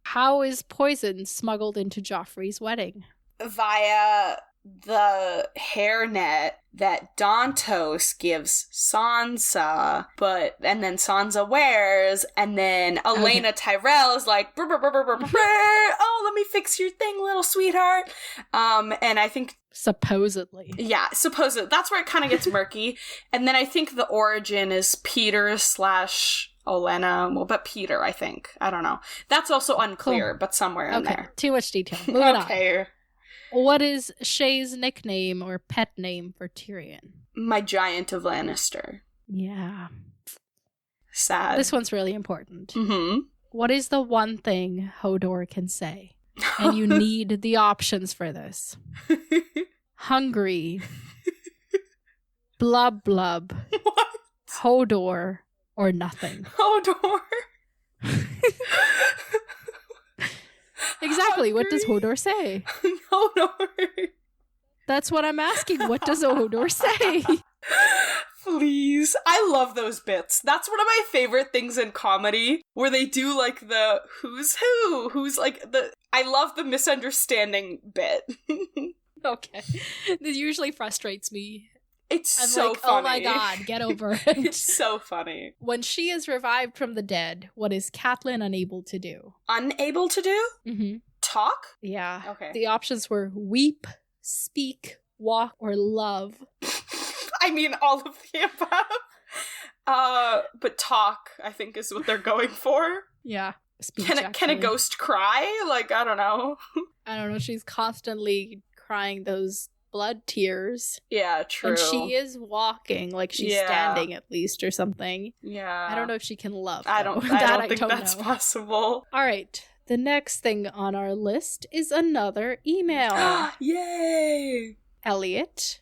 How is poison smuggled into Joffrey's wedding? Via the hairnet that Dantos gives Sansa, and then Sansa wears, and then Elena Tyrell is like, oh, let me fix your thing, little sweetheart. And I think... Supposedly. Yeah, supposedly. That's where it kind of gets murky. And then I think the origin is Peter / Olenna, well, but Peter, I think. I don't know. That's also unclear, but somewhere in there. Too much detail. Moving on. What is Shay's nickname or pet name for Tyrion? My Giant of Lannister. Yeah. Sad. This one's really important. Mm-hmm. What is the one thing Hodor can say? And you need the options for this. Hungry. Blub blub. What? Hodor. Or nothing. Hodor. Exactly. What does Hodor say? Hodor. That's what I'm asking. What does Hodor say? Please. I love those bits. That's one of my favorite things in comedy, where they do like the who's who, who's like the... I love the misunderstanding bit. Okay. This usually frustrates me. It's I'm so like, funny. Oh my god, get over it. It's so funny. When she is revived from the dead, what is Catelyn unable to do? Unable to do? Mm-hmm. Talk? Yeah. Okay. The options were weep, speak, walk, or love. I mean, all of the above. But talk, I think, is what they're going for. Yeah. Speech, can a ghost cry? Like, I don't know. I don't know. She's constantly crying those blood tears. Yeah, true. And she is walking, like she's standing at least or something. Yeah. I don't know if she can love. I don't think that's possible. All right. The next thing on our list is another email. Yay! Elliot.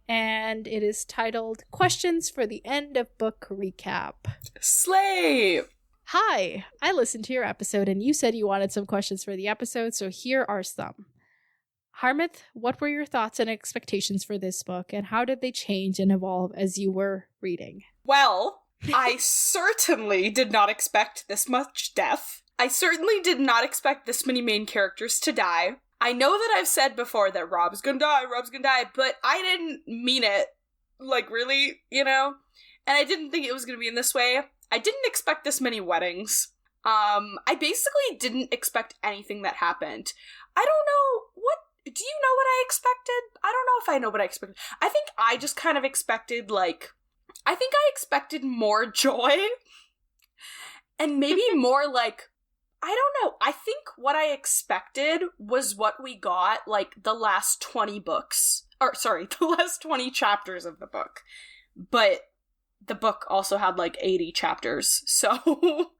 And it is titled Questions for the End of Book Recap. Slay! Hi, I listened to your episode and you said you wanted some questions for the episode, so here are some. Harmouth, what were your thoughts and expectations for this book, and how did they change and evolve as you were reading? Well, I certainly did not expect this much death. I certainly did not expect this many main characters to die. I know that I've said before that Rob's gonna die, but I didn't mean it. Like, really, you know? And I didn't think it was gonna be in this way. I didn't expect this many weddings. I basically didn't expect anything that happened. I don't know what... Do you know what I expected? I don't know if I know what I expected. I think I just kind of expected, like... I think I expected more joy. And maybe more like, I don't know. I think what I expected was what we got, like, the last 20 books. Or, sorry, the last 20 chapters of the book. But the book also had, like, 80 chapters. So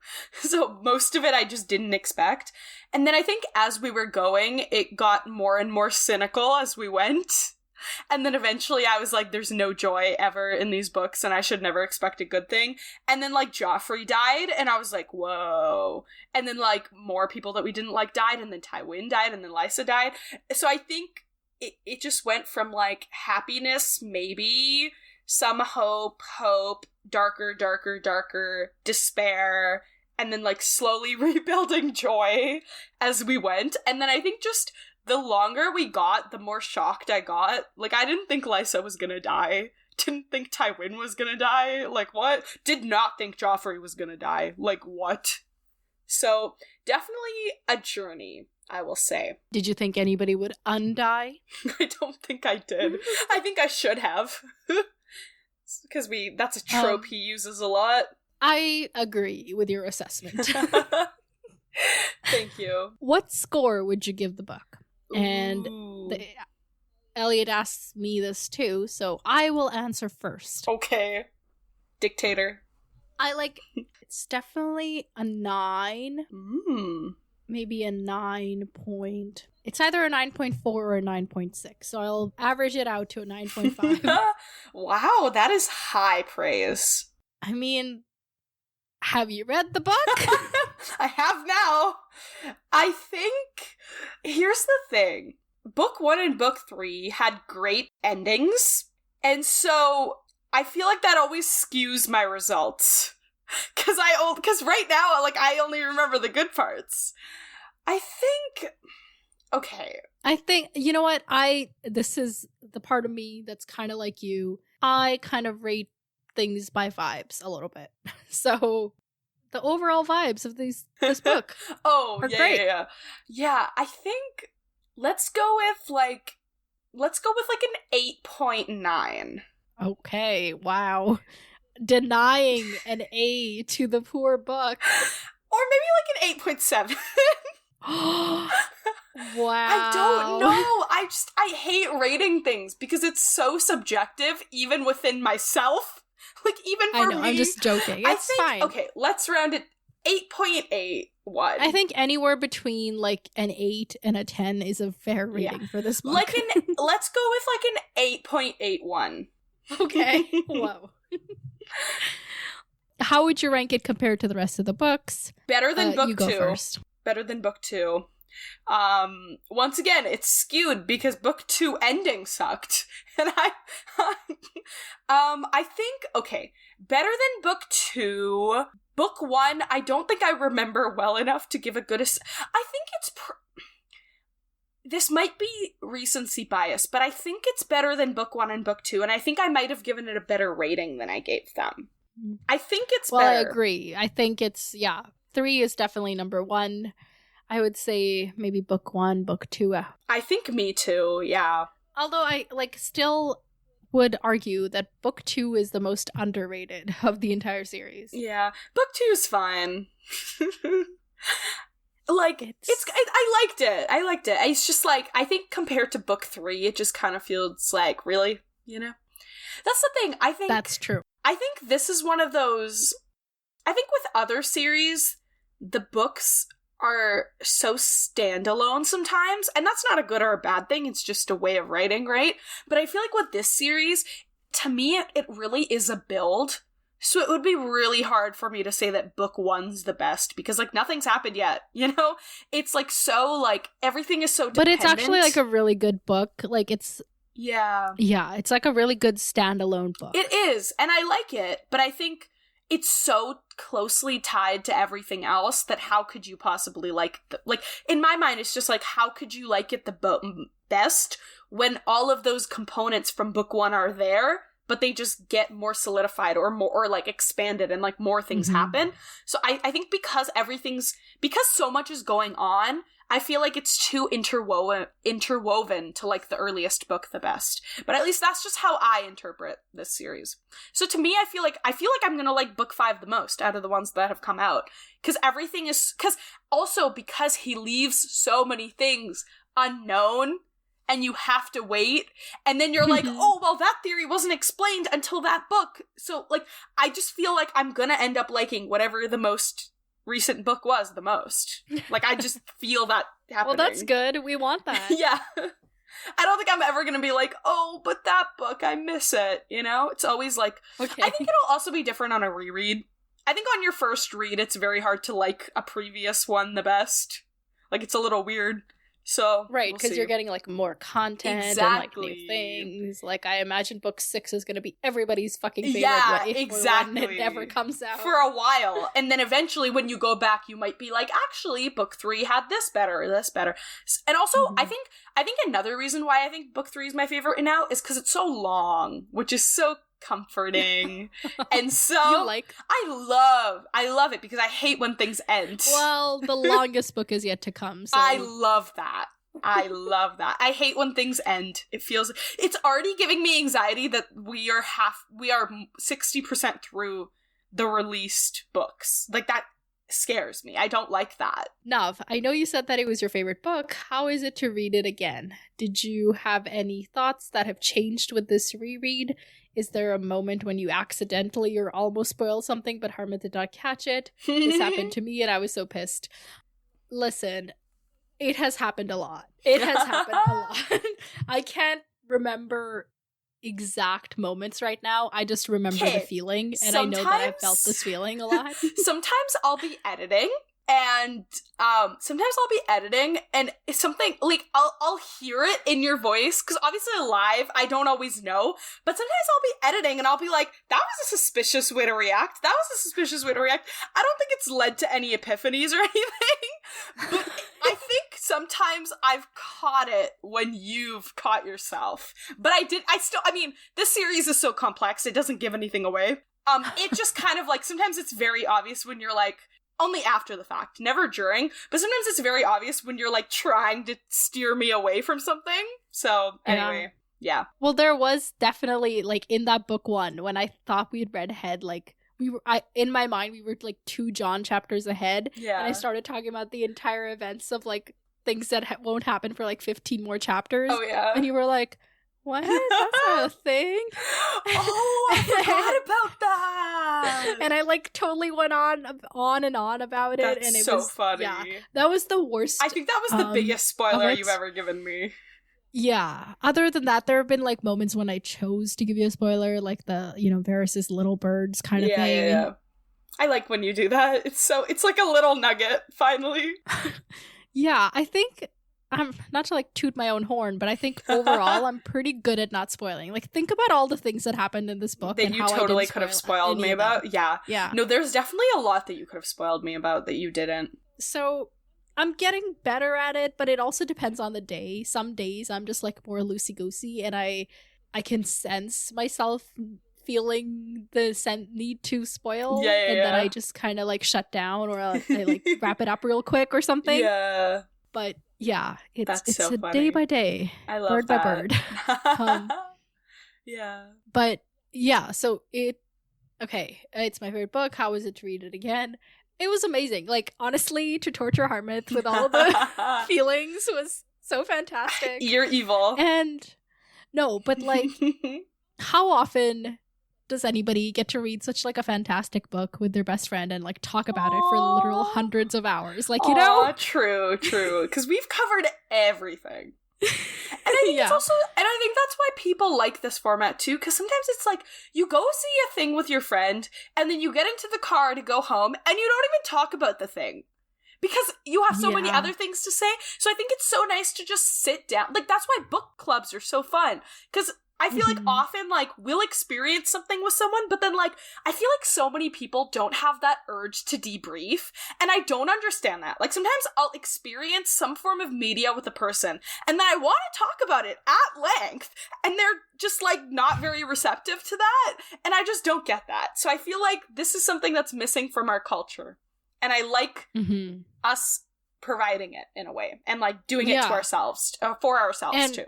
most of it I just didn't expect. And then I think as we were going, it got more and more cynical as we went. And then eventually I was like, there's no joy ever in these books, and I should never expect a good thing. And then, like, Joffrey died, and I was like, whoa. And then, like, more people that we didn't like died, and then Tywin died, and then Lysa died. So I think it just went from, like, happiness, maybe, some hope, darker, despair, and then, like, slowly rebuilding joy as we went. And then I think just the longer we got, the more shocked I got. Like, I didn't think Lysa was gonna die. Didn't think Tywin was gonna die. Like, what? Did not think Joffrey was gonna die. Like, what? So, definitely a journey, I will say. Did you think anybody would undie? I don't think I did. I think I should have. Because that's a trope he uses a lot. I agree with your assessment. Thank you. What score would you give the book? And Elliot asks me this too, so I will answer first. Okay. Dictator. It's definitely a 9. Maybe a 9 point. It's either a 9.4 or a 9.6, so I'll average it out to a 9.5. Wow, that is high praise. I mean, have you read the book? I have now. I think, here's the thing. Book 1 and Book 3 had great endings, and so I feel like that always skews my results. Because right now, like, I only remember the good parts. I think, okay. I think, you know what, this is the part of me that's kind of like you. I kind of rate things by vibes a little bit. So the overall vibes of this book are great. Yeah, I think let's go with an 8.9. Okay, wow. Denying an A to the poor book. Or maybe like an 8.7. Wow. I don't know. I hate rating things because it's so subjective, even within myself. Like, even for me. I'm just joking. It's fine. Okay, let's round it 8.81. I think anywhere between, like, an 8 and a 10 is a fair rating for this book. Let's go with, like, an 8.81. Okay. Whoa. How would you rank it compared to the rest of the books? Better than book 2. You go first. Better than book 2. Once again, it's skewed because book 2 ending sucked. And I think, okay, better than book 2. Book 1, I don't think I remember well enough to give a good I think it's this might be recency bias, but I think it's better than book 1 and book 2, and I think I might have given it a better rating than I gave them. I think it's better. Well, I agree. I think it's, 3 is definitely number 1. I would say maybe book 1, book 2. I think me too, yeah. Although I, still would argue that book 2 is the most underrated of the entire series. Yeah, book 2 is fine. I liked it. It's just, I think compared to book 3, it just kind of feels like, really? You know? That's the thing, I think... That's true. I think this is one of those... I think with other series, the books are so standalone sometimes, and that's not a good or a bad thing, it's just a way of writing, right? But I feel like with this series, to me, it really is a build. So it would be really hard for me to say that book 1's the best, because, nothing's happened yet, you know? It's, so, everything is so dependent. But it's actually, a really good book. It's... Yeah. Yeah, it's, a really good standalone book. It is, and I like it, but I think it's so closely tied to everything else that how could you possibly in my mind, it's just, how could you like it the best when all of those components from book 1 are there, but they just get more solidified or more, or expanded, and more things happen. So I think because so much is going on, I feel like it's too interwoven to like the earliest book the best. But at least that's just how I interpret this series. So to me, I feel like I'm gonna like book 5 the most out of the ones that have come out. Because everything is because he leaves so many things unknown and you have to wait, and then you're like, oh, well, that theory wasn't explained until that book. So, like, I just feel like I'm gonna end up liking whatever the most recent book was the most. Like, I just feel that happening. Well, that's good. We want that. Yeah. I don't think I'm ever gonna be like, oh, but that book, I miss it, you know? It's always like, okay. I think it'll also be different on a reread. I think on your first read, it's very hard to like a previous one the best. Like, it's a little weird. So right, because you're getting like more content and like new things. Like I imagine book 6 is going to be everybody's fucking favorite. Yeah, exactly. When it never comes out for a while, and then eventually, when you go back, you might be like, actually, book 3 had this better, and also I think another reason why I think book 3 is my favorite now is because it's so long, which is so comforting. And so I love it because I hate when things end. Well, the longest book is yet to come, so I love that. I hate when things end. It's already giving me anxiety that we are 60% through the released books. Like, that scares me. I don't like that. Nav, I know you said that it was your favorite book. How is it to read it again? Did you have any thoughts that have changed with this reread? Is there a moment when you accidentally or almost spoil something but Harmit did not catch it? This happened to me and I was so pissed. Listen, it has happened a lot. I can't remember exact moments right now. I just remember the feeling, and I know that I felt this feeling a lot. Sometimes I'll be editing, and it's something like I'll hear it in your voice, because obviously live I don't always know, but sometimes I'll be editing and I'll be like, that was a suspicious way to react. I don't think it's led to any epiphanies or anything, but I think sometimes I've caught it when you've caught yourself. But this series is so complex, it doesn't give anything away. It just kind of like, sometimes it's very obvious when you're like, only after the fact, never during, but sometimes it's very obvious when you're like trying to steer me away from something. So anyway, yeah. Well, there was definitely like in that book 1 when I thought we had read ahead, like in my mind we were like 2 John chapters ahead. Yeah. And I started talking about the entire events of like things that won't happen for like 15 more chapters. Oh yeah. And you were like, what? That's not a thing? Oh, I forgot about that! And I like totally went on and on about it. That's and it so was funny. Yeah, that was the worst. I think that was the biggest spoiler you've ever given me. Yeah. Other than that, there have been like moments when I chose to give you a spoiler, like the, Varys' little birds kind of thing. Yeah. I like when you do that. It's like a little nugget, finally. Yeah, I think I'm not to like toot my own horn, but I think overall I'm pretty good at not spoiling. Like, think about all the things that happened in this book that and you how totally I didn't could have spoiled me about. Yeah. No, there's definitely a lot that you could have spoiled me about that you didn't. So I'm getting better at it, but it also depends on the day. Some days I'm just like more loosey-goosey, and I can sense myself feeling the need to spoil, and then I just kind of like shut down, or I like wrap it up real quick or something. Yeah. But yeah, it's so a funny. Day by day, I love bird that. by bird. Yeah. But yeah, so it's my favorite book. How was it to read it again? It was amazing. Like, honestly, to torture Harmit with all the feelings was so fantastic. You're evil. And no, but like, how often does anybody get to read such like a fantastic book with their best friend and like talk about it for literal hundreds of hours? Like, you know? True. Because we've covered everything. And I think it's also, and I think that's why people like this format too, because sometimes it's like, you go see a thing with your friend, and then you get into the car to go home, and you don't even talk about the thing. Because you have so many other things to say. So I think it's so nice to just sit down. Like, that's why book clubs are so fun. Because I feel like often, like, we'll experience something with someone, but then, like, I feel like so many people don't have that urge to debrief, and I don't understand that. Like, sometimes I'll experience some form of media with a person, and then I want to talk about it at length, and they're just, like, not very receptive to that, and I just don't get that. So I feel like this is something that's missing from our culture, and I like us providing it in a way and like doing it to ourselves, for ourselves and, too.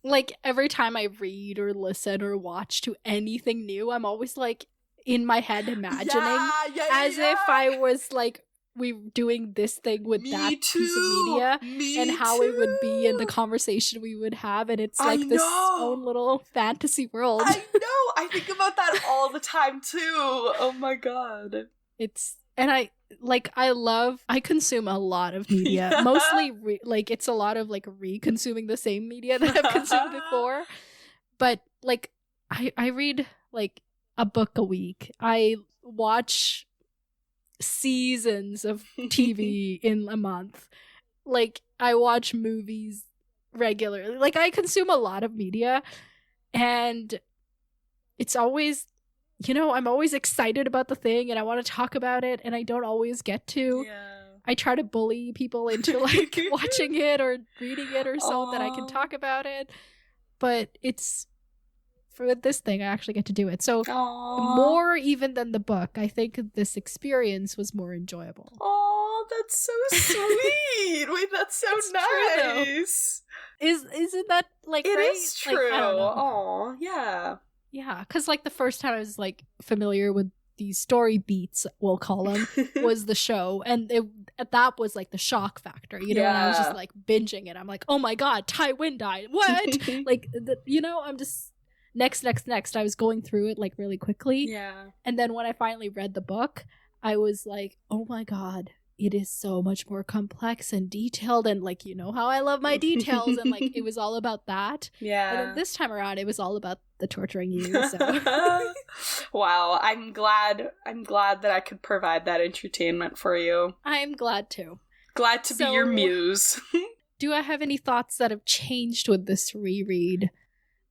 Like every time I read or listen or watch to anything new, I'm always like in my head imagining as if I was like we doing this thing with that piece of media and how it would be in the conversation we would have, and it's like this own little fantasy world. I know. I think about that all the time too. Oh my god. I consume a lot of media. Mostly it's a lot of like re-consuming the same media that I've consumed before. But like I read like a book a week. I watch seasons of TV in a month. Like I watch movies regularly. Like I consume a lot of media, and it's always, you know, I'm always excited about the thing and I want to talk about it, and I don't always get to. I try to bully people into like watching it or reading it or so that I can talk about it. But it's for this thing I actually get to do it. So more even than the book, I think this experience was more enjoyable. Oh, that's so sweet. Wait, that's so nice. Isn't that like it right? Is true. Like, oh, yeah. Yeah, because like the first time I was like familiar with these story beats, we'll call them, was the show, and that was like the shock factor, you know. And I was just like binging it. I'm like, oh my god, Tywin died. What? Like, you know, I'm just next. I was going through it like really quickly. And then when I finally read the book, I was like, oh my god, it is so much more complex and detailed, and like, you know how I love my details, and like it was all about that. And then this time around it was all about the torturing you. So wow, I'm glad that I could provide that entertainment for you. I'm glad too. Glad to be your muse. Do I have any thoughts that have changed with this reread?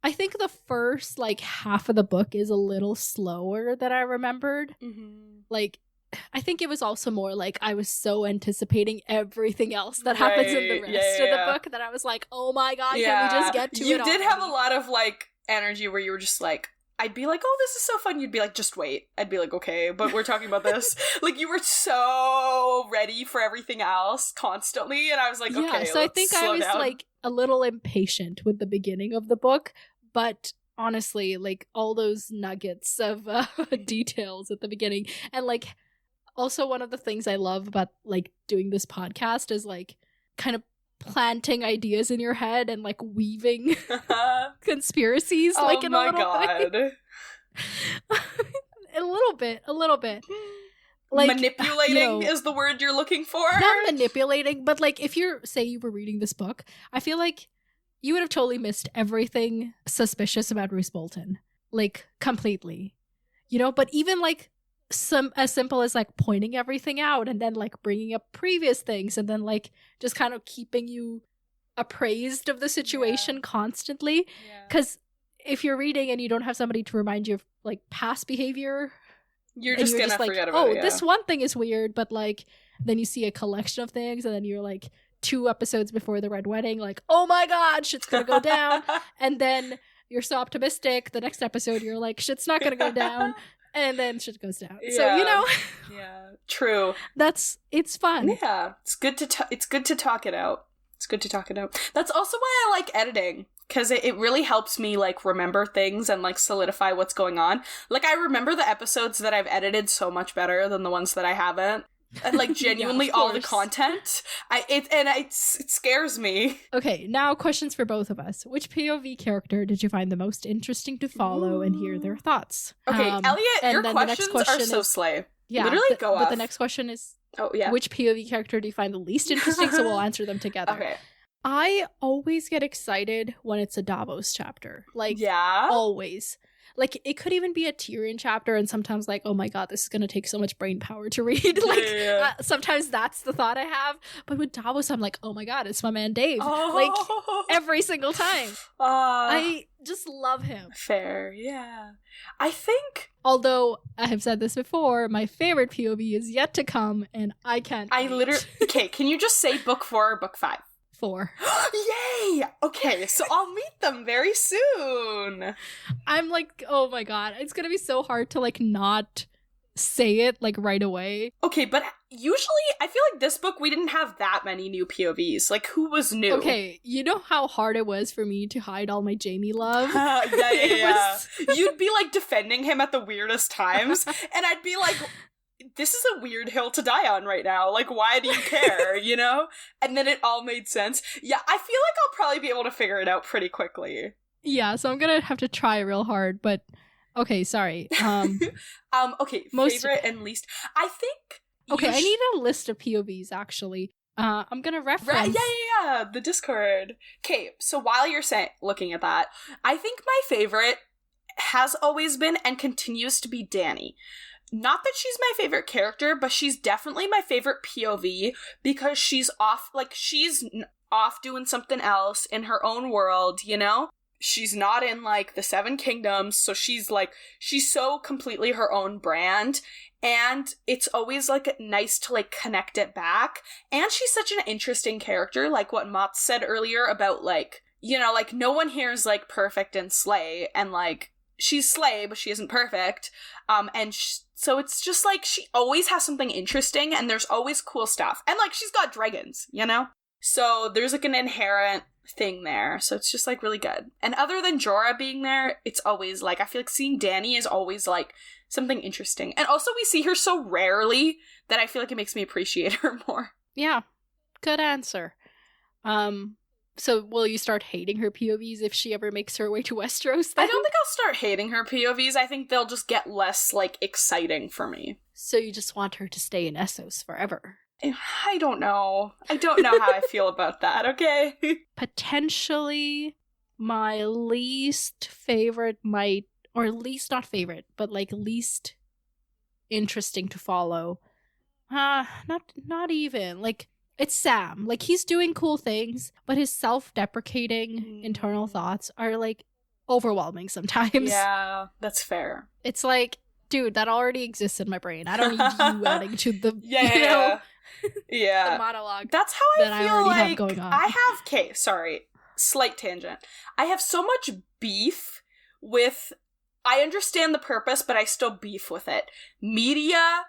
I think the first like half of the book is a little slower than I remembered. Like I think it was also more like I was so anticipating everything else that happens in the rest of the book that I was like, oh my god, can we just get to it? You did have a lot of like energy where you were just like, I'd be like, oh, this is so fun. You'd be like, just wait. I'd be like, okay, but we're talking about this. Like you were so ready for everything else constantly, and I was like, okay, so I think I was down. Like a little impatient with the beginning of the book, but honestly, like all those nuggets of details at the beginning, and like also one of the things I love about like doing this podcast is like kind of planting ideas in your head and like weaving conspiracies like in a little way. a little bit like manipulating is the word you're looking for. Not manipulating, but like if you're say you were reading this book, I feel like you would have totally missed everything suspicious about Roose Bolton, like completely, you know. But even like some as simple as like pointing everything out and then like bringing up previous things and then like just kind of keeping you appraised of the situation constantly, because if you're reading and you don't have somebody to remind you of like past behavior, you're just gonna like, forget about it. This one thing is weird, but like then you see a collection of things and then you're like 2 episodes before the Red Wedding, like, oh my god, shit's gonna go down. And then you're so optimistic the next episode you're like, shit's not gonna go down. And then shit goes down. So, you know. True. It's fun. Yeah. It's good to talk it out. It's good to talk it out. That's also why I like editing, because it really helps me like remember things and like solidify what's going on. Like I remember the episodes that I've edited so much better than the ones that I haven't. And like genuinely all the content. It scares me. Okay, now questions for both of us. Which POV character did you find the most interesting to follow and hear their thoughts? Okay, Elliot, your questions are so slay. Yeah, literally go off. But the next question is, which POV character do you find the least interesting? So we'll answer them together. Okay. I always get excited when it's a Davos chapter. Like, always. Like, it could even be a Tyrion chapter, and sometimes, like, oh my god, this is going to take so much brain power to read. Like, sometimes that's the thought I have. But with Davos, I'm like, oh my god, it's my man Dave. Like, every single time. I just love him. Fair, yeah. I think... Although, I have said this before, my favorite POV is yet to come, and I can't wait. Okay, can you just say book 4 or book 5? 4. Yay! Okay, so I'll meet them very soon. I'm like, oh my god, it's gonna be so hard to like not say it like right away. Okay, but usually I feel like this book we didn't have that many new POVs. Like, who was new? Okay, you know how hard it was for me to hide all my Jaime love? Yeah. You'd be like defending him at the weirdest times, and I'd be like, this is a weird hill to die on right now. Like, why do you care, you know? And then it all made sense. Yeah, I feel like I'll probably be able to figure it out pretty quickly. Yeah, so I'm gonna have to try real hard, but okay, sorry. Okay, favorite and least. I think. Okay, I need a list of POVs actually. I'm gonna reference. Yeah, the Discord. Okay, so while you're looking at that, I think my favorite has always been and continues to be Dani. Not that she's my favorite character, but she's definitely my favorite POV because she's off doing something else in her own world, you know? She's not in, like, the Seven Kingdoms, so she's so completely her own brand, and it's always, like, nice to, like, connect it back, and she's such an interesting character, like what Mott said earlier about, like, you know, like, no one here is, like, perfect in Slay, and, like, she's Slay, but she isn't perfect, so it's just, like, she always has something interesting, and there's always cool stuff, and, like, she's got dragons, you know? So there's, like, an inherent thing there, so it's just, like, really good. And other than Jorah being there, it's always, like, I feel like seeing Dani is always, like, something interesting. And also we see her so rarely that I feel like it makes me appreciate her more. Yeah, good answer. So will you start hating her POVs if she ever makes her way to Westeros then? I don't think I'll start hating her POVs. I think they'll just get less, like, exciting for me. So you just want her to stay in Essos forever? I don't know. I don't know how I feel about that, okay? Potentially my least favorite not favorite, but like least interesting to follow. Not even. Like, it's Sam. Like, he's doing cool things, but his self-deprecating internal thoughts are like overwhelming sometimes. Yeah, that's fair. It's like, dude, that already exists in my brain. I don't need you adding to the the monologue. That's how I feel already like have going on. Slight tangent. I have so much beef with, I understand the purpose, but I still beef with it. Media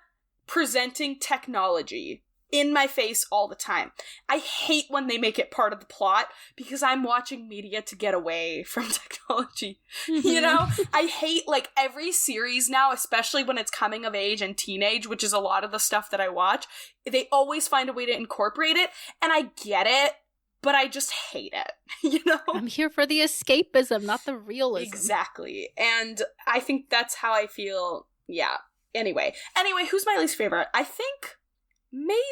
presenting technology in my face all the time. I hate when they make it part of the plot because I'm watching media to get away from technology. You know? I hate, like, every series now, especially when it's coming of age and teenage, which is a lot of the stuff that I watch, they always find a way to incorporate it, and I get it, but I just hate it, you know? I'm here for the escapism, not the realism. Exactly. And I think that's how I feel. Yeah. Anyway, who's my least favorite? I think maybe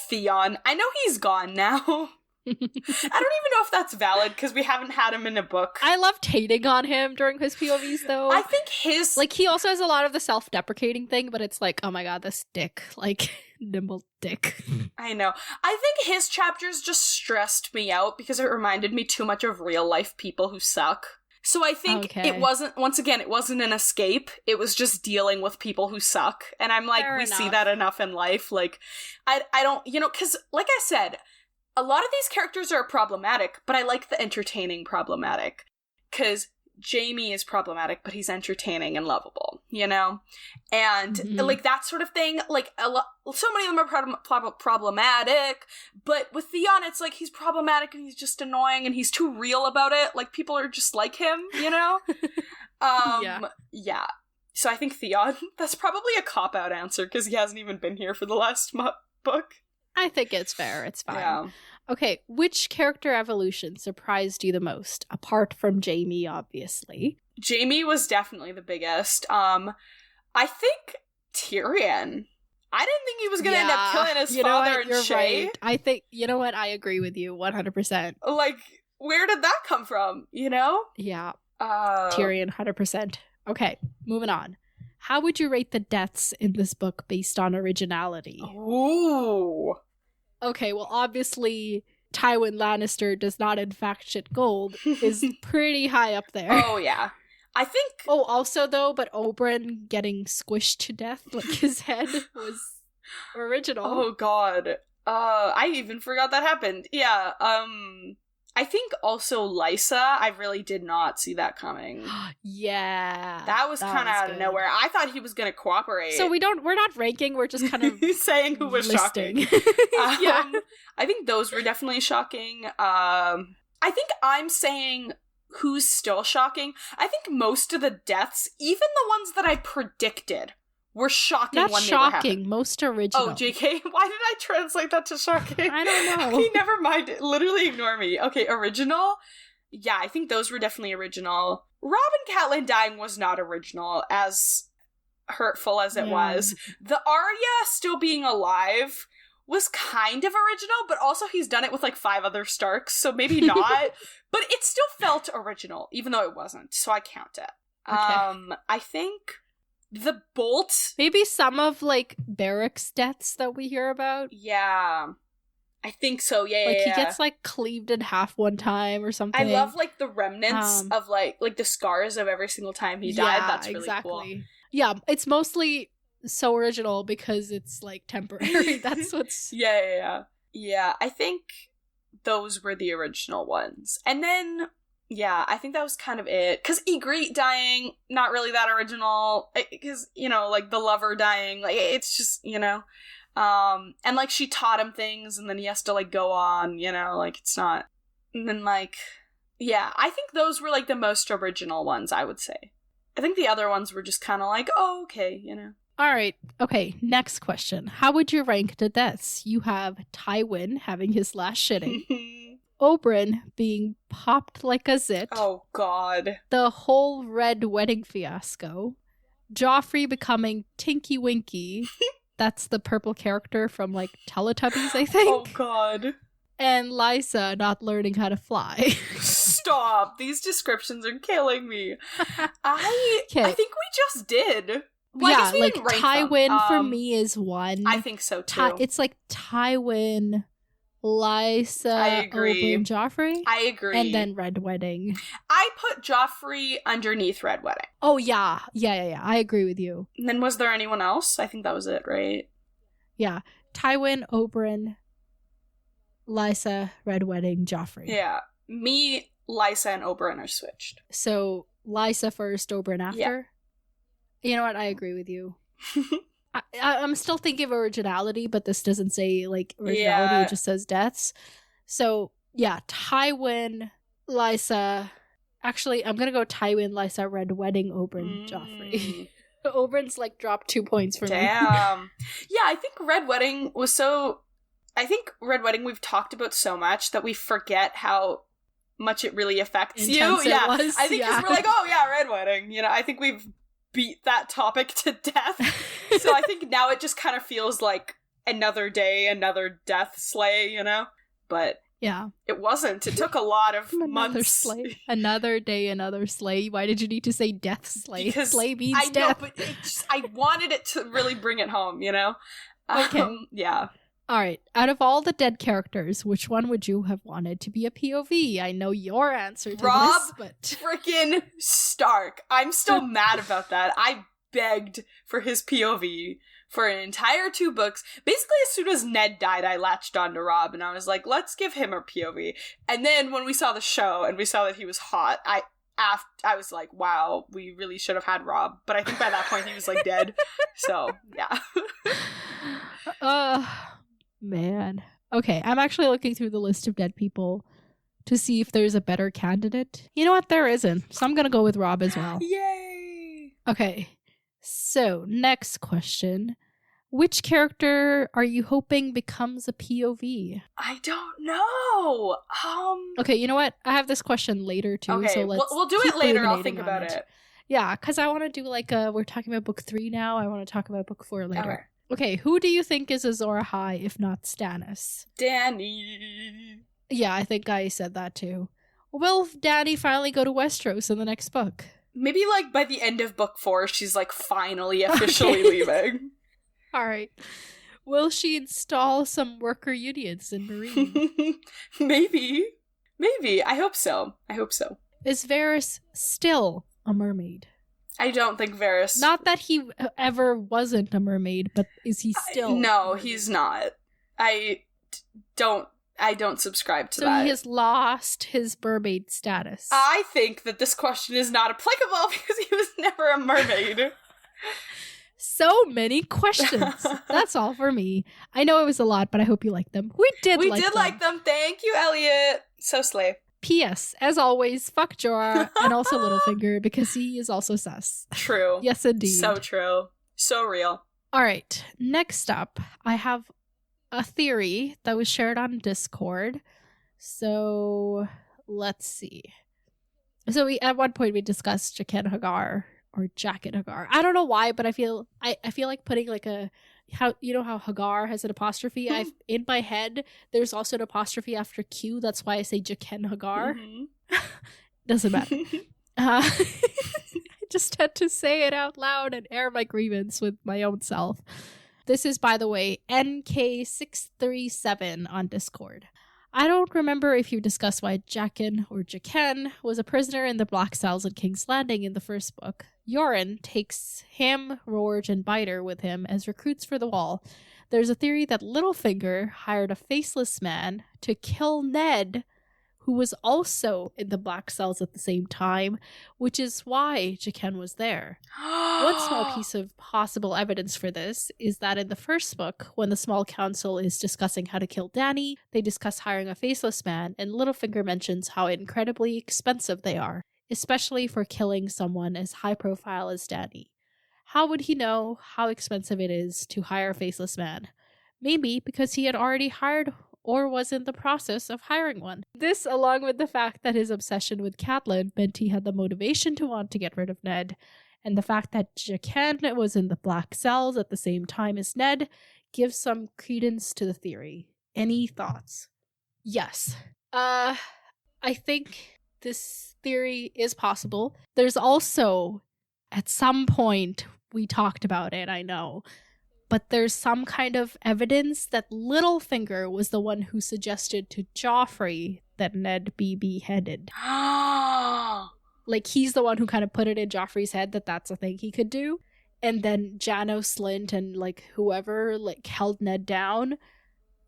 Theon. I know he's gone now. I don't even know if that's valid because we haven't had him in a book. I loved hating on him during his POVs though. I think his, like, he also has a lot of the self-deprecating thing, but it's like, oh my god, this dick, like, nimble dick. I know. I think his chapters just stressed me out because it reminded me too much of real life people who suck. So I think it wasn't an escape. It was just dealing with people who suck. And I'm like, we see that enough in life. Like, I don't, you know, because like I said, a lot of these characters are problematic, but I like the entertaining problematic. Because Jaime is problematic, but he's entertaining and lovable, you know? And, like, that sort of thing, like, so many of them are problematic, but with Theon, it's like, he's problematic and he's just annoying and he's too real about it, like, people are just like him, you know? Yeah. So I think Theon, that's probably a cop-out answer, because he hasn't even been here for the last book. I think it's fair, it's fine. Yeah. Okay, which character evolution surprised you the most, apart from Jaime, obviously? Jaime was definitely the biggest. I think Tyrion. I didn't think he was going to end up killing his father and Shae. Right. I think, you know what, I agree with you 100%. Like, where did that come from, you know? Yeah. Tyrion, 100%. Okay, moving on. How would you rate the deaths in this book based on originality? Ooh. Okay, well, obviously, Tywin Lannister does not in fact shit gold is pretty high up there. Oh, yeah. I think... Oh, also, though, but Oberyn getting squished to death, like his head was original. Oh, God. I even forgot that happened. Yeah, I I think also Lysa, I really did not see that coming. Yeah. That was kind of out of nowhere. I thought he was going to cooperate. So we're not ranking, we're just kind of saying who was listing. Shocking. Yeah. I think those were definitely shocking. I think I'm saying who's still shocking. I think most of the deaths, even the ones that I predicted, were shocking Not when shocking, they were happening. Most original. Oh, JK, why did I translate that to shocking? I don't know. Okay, never mind. Literally ignore me. Okay, original? Yeah, I think those were definitely original. Rob and Catelyn dying was not original, as hurtful as it was. The Arya still being alive was kind of original, but also he's done it with like 5 other Starks, so maybe not. But it still felt original, even though it wasn't, so I count it. Okay. I think the Bolt... Maybe some of, like, Beric's deaths that we hear about? Yeah. I think so, yeah, he gets, like, cleaved in half one time or something. I love, like, the remnants of, like the scars of every single time he died. That's really cool. Yeah, it's mostly so original because it's, like, temporary. That's what's... Yeah, I think those were the original ones. And then... Yeah, I think that was kind of it. Because Ygritte dying, not really that original. Because, you know, like, the lover dying, like, it's just, you know. And, like, she taught him things, and then he has to, like, go on, you know, like, it's not. And then, like, yeah, I think those were, like, the most original ones, I would say. I think the other ones were just kind of like, oh, okay, you know. All right. Okay, next question. How would you rank the deaths? You have Tywin having his last shitting. Oberyn being popped like a zit. Oh, God. The whole Red Wedding fiasco. Joffrey becoming Tinky Winky. That's the purple character from, like, Teletubbies, I think. Oh, God. And Lysa not learning how to fly. Stop. These descriptions are killing me. I think we just did. Well, yeah, like, Tywin for me is 1. I think so, too. It's, like, Tywin... Lysa, I agree. Oberyn, Joffrey. I agree. And then Red Wedding. I put Joffrey underneath Red Wedding. Oh, yeah. Yeah. I agree with you. And then was there anyone else? I think that was it, right? Yeah. Tywin, Oberyn, Lysa, Red Wedding, Joffrey. Yeah. Me, Lysa, and Oberyn are switched. So, Lysa first, Oberyn after? Yeah. You know what? I agree with you. I'm still thinking of originality, but this doesn't say, like, originality. It just says deaths. So, yeah, Tywin, Lysa. Actually, I'm going to go Tywin, Lysa, Red Wedding, Oberyn, Joffrey. Oberyn's, like, dropped 2 points for me. Damn. Yeah, I think Red Wedding was so... I think Red Wedding we've talked about so much that we forget how much it really affects you. Yeah, I think because we're like, oh, yeah, Red Wedding. You know, I think we've beat that topic to death. So I think now it just kind of feels like another day, another death slay, you know? But yeah, it wasn't. It took a lot of months. Slay. Another day, another slay. Why did you need to say death slay? Because slay means death. Know, but I wanted it to really bring it home, you know? Okay. Yeah. All right. Out of all the dead characters, which one would you have wanted to be a POV? I know your answer to Robb this, but... freaking Stark. I'm still mad about that. I begged for his POV for an entire 2 books. Basically, as soon as Ned died, I latched on to Robb, and I was like, let's give him a POV. And then when we saw the show, and we saw that he was hot, I was like, wow, we really should have had Robb. But I think by that point, he was, like, dead. So, yeah. Man. Okay, I'm actually looking through the list of dead people to see if there's a better candidate. You know what? There isn't. So I'm going to go with Robb as well. Yay! Okay. So, next question. Which character are you hoping becomes a POV? I don't know. Okay, you know what? I have this question later too. Okay, so we'll do it later. I'll think about it. Yeah, because I want to do like we're talking about book 3 now. I want to talk about book 4 later. Okay, who do you think is Azor Ahai if not Stannis? Dany. Yeah, I think I said that too. Will Dany finally go to Westeros in the next book? Maybe like by the end of book 4, she's like finally officially leaving. All right. Will she install some worker unions in Meereen? Maybe. I hope so. Is Varys still a mermaid? I don't think Varys... Not that he ever wasn't a mermaid, but is he still... No, he's not. I don't I don't subscribe to that. So he has lost his mermaid status. I think that this question is not applicable because he was never a mermaid. So many questions. That's all for me. I know it was a lot, but I hope you liked them. We did like them. Thank you, Elliot. So slay. P.S. As always, fuck Jorah and also Littlefinger because he is also sus. True. Yes, indeed. So true. So real. All right. Next up, I have a theory that was shared on Discord. So let's see. So at one point we discussed Jaqen H'ghar or Jaqen H'ghar. I don't know why, but I feel like putting like a how Hagar has an apostrophe. In my head there's also an apostrophe after Q. That's why I say Jaqen H'ghar. Mm-hmm. Doesn't matter. I just had to say it out loud and air my grievance with my own self. This is, by the way, NK637 on Discord. I don't remember if you discussed why Jaqen was a prisoner in the Black Cells at King's Landing in the first book. Yoren takes him, Rorge, and Biter with him as recruits for the Wall. There's a theory that Littlefinger hired a faceless man to kill Ned, who was also in the Black Cells at the same time, which is why Jaqen was there. One small piece of possible evidence for this is that in the first book, when the Small Council is discussing how to kill Dany, they discuss hiring a faceless man, and Littlefinger mentions how incredibly expensive they are, especially for killing someone as high profile as Dany. How would he know how expensive it is to hire a faceless man? Maybe because he had already hired or was in the process of hiring one. This, along with the fact that his obsession with Catelyn meant he had the motivation to want to get rid of Ned, and the fact that Jaqen was in the Black Cells at the same time as Ned, gives some credence to the theory. Any thoughts? Yes. I think this theory is possible. There's also, at some point, we talked about it, I know, but there's some kind of evidence that Littlefinger was the one who suggested to Joffrey that Ned be beheaded. Like, he's the one who kind of put it in Joffrey's head that that's a thing he could do. And then Janos Slynt and, like, whoever, like, held Ned down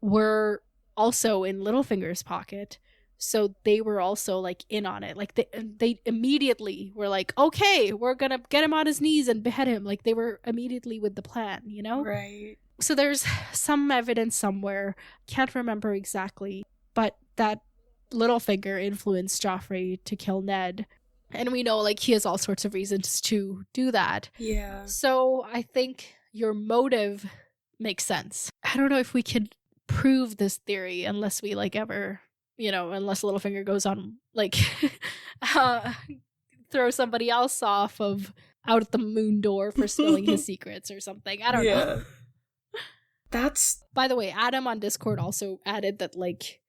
were also in Littlefinger's pocket. So they were also, like, in on it. Like, they immediately were like, okay, we're gonna get him on his knees and behead him. Like, they were immediately with the plan, you know? Right. So there's some evidence somewhere, can't remember exactly, but that Littlefinger influenced Joffrey to kill Ned. And we know, like, he has all sorts of reasons to do that. Yeah. So I think your motive makes sense. I don't know if we could prove this theory unless we, like, ever... unless Littlefinger goes on, like, throw somebody else off of out at the moon door for spilling his secrets or something. I don't know. That's... By the way, Adam on Discord also added that, like,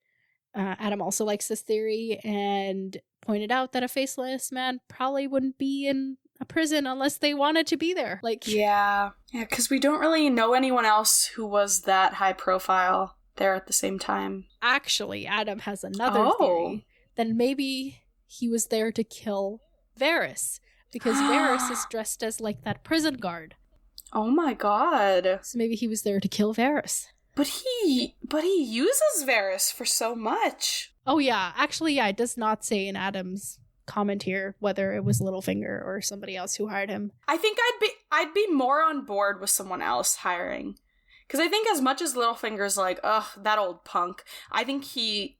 Adam also likes this theory and pointed out that a faceless man probably wouldn't be in a prison unless they wanted to be there. Like, yeah, because we don't really know anyone else who was that high profile there at the same time. Actually, Adam has another theory. Then maybe he was there to kill Varys, because Varys is dressed as, like, that prison guard. Oh my god. So maybe he was there to kill Varys. But he uses Varys for so much. Oh yeah, actually, yeah, it does not say in Adam's comment here whether it was Littlefinger or somebody else who hired him. I think I'd be more on board with someone else hiring. Because I think as much as Littlefinger's like, ugh, that old punk, I think he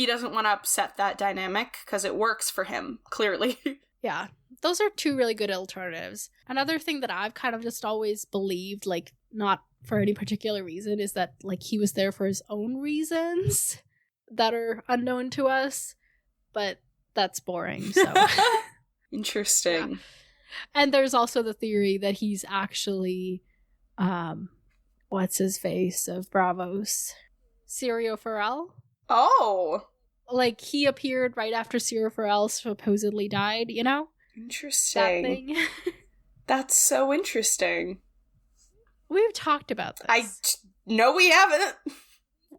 doesn't want to upset that dynamic because it works for him, clearly. Yeah, those are two really good alternatives. Another thing that I've kind of just always believed, like, not for any particular reason, is that, like, he was there for his own reasons that are unknown to us, but that's boring, so. Interesting. Yeah. And there's also the theory that he's actually, what's his face of Bravos? Syrio Forel? Oh! Like, he appeared right after Syrio Forel supposedly died, you know? Interesting. That thing. That's so interesting. We've talked about this. No, we haven't.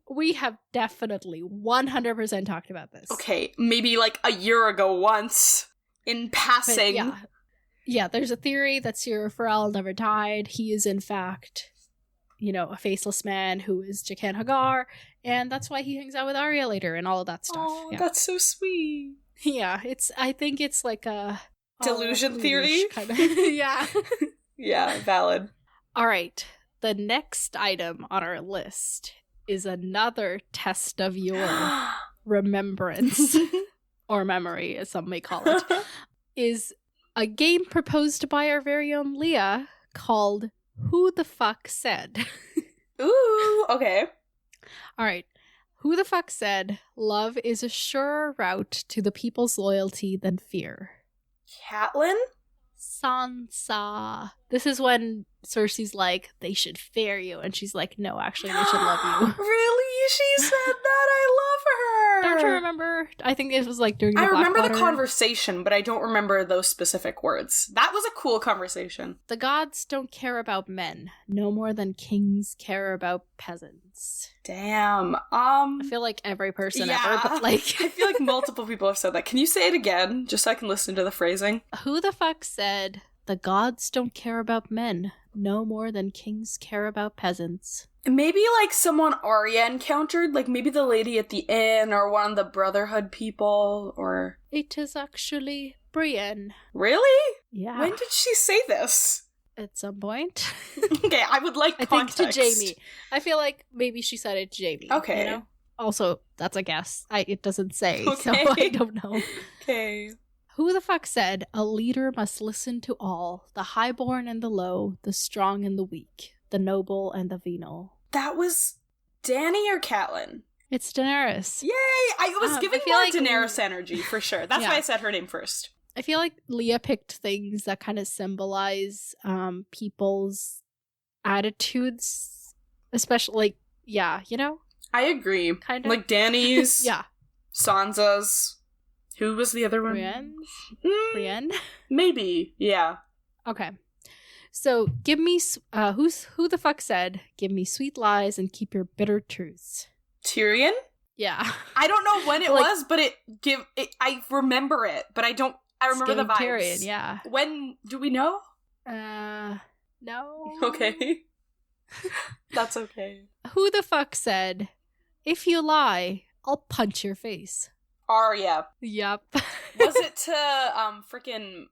We have definitely 100% talked about this. Okay, maybe like a year ago once, in passing. Yeah, there's a theory that Syrio Forel never died. He is, in fact... a faceless man who is Jaqen H'ghar, and that's why he hangs out with Arya later and all of that stuff. Oh, that's so sweet. Yeah, I think it's like a delusion theory kind of. Yeah. Yeah, valid. All right. The next item on our list is another test of your remembrance or memory, as some may call it. Is a game proposed by our very own Leah called Who the Fuck Said? Ooh, okay. All right. Who the fuck said love is a surer route to the people's loyalty than fear? Catelyn? Sansa. This is when Cersei's like, they should fear you. And she's like, no, actually, they should love you. Really? She said that? I love her. Don't you remember? I think it was like during the I remember Blackwater. the conversation, but I don't remember those specific words. That was a cool conversation. The gods don't care about men, no more than kings care about peasants. Damn. I feel like every person ever, but like I feel like multiple people have said that. Can you say it again, just so I can listen to the phrasing? Who the fuck said the gods don't care about men, no more than kings care about peasants? Maybe like someone Arya encountered, like maybe the lady at the inn or one of the Brotherhood people, or... It is actually Brienne. Really? Yeah. When did she say this? At some point. Okay, I would like context. I think to Jaime. I feel like maybe she said it to Jaime. Okay. Also, that's a guess. It doesn't say, okay. so I don't know. Okay. Who the fuck said a leader must listen to all, the highborn and the low, the strong and the weak, the noble and the venal? That was Dany or Catelyn? It's Daenerys. Yay! I was giving more like Daenerys energy, for sure. That's why I said her name first. I feel like Leah picked things that kind of symbolize people's attitudes, especially, I agree. Kind of. Like Dany's, yeah. Sansa's. Who was the other one? Brienne? Maybe, yeah. Okay. So, give me, who the fuck said, give me sweet lies and keep your bitter truths? Tyrion? Yeah. I don't know when it was, but I remember it, but I remember the vibes. Tyrion, yeah. When, do we know? No. Okay. That's okay. Who the fuck said, if you lie, I'll punch your face? Arya. Yep. Was it to, frickin'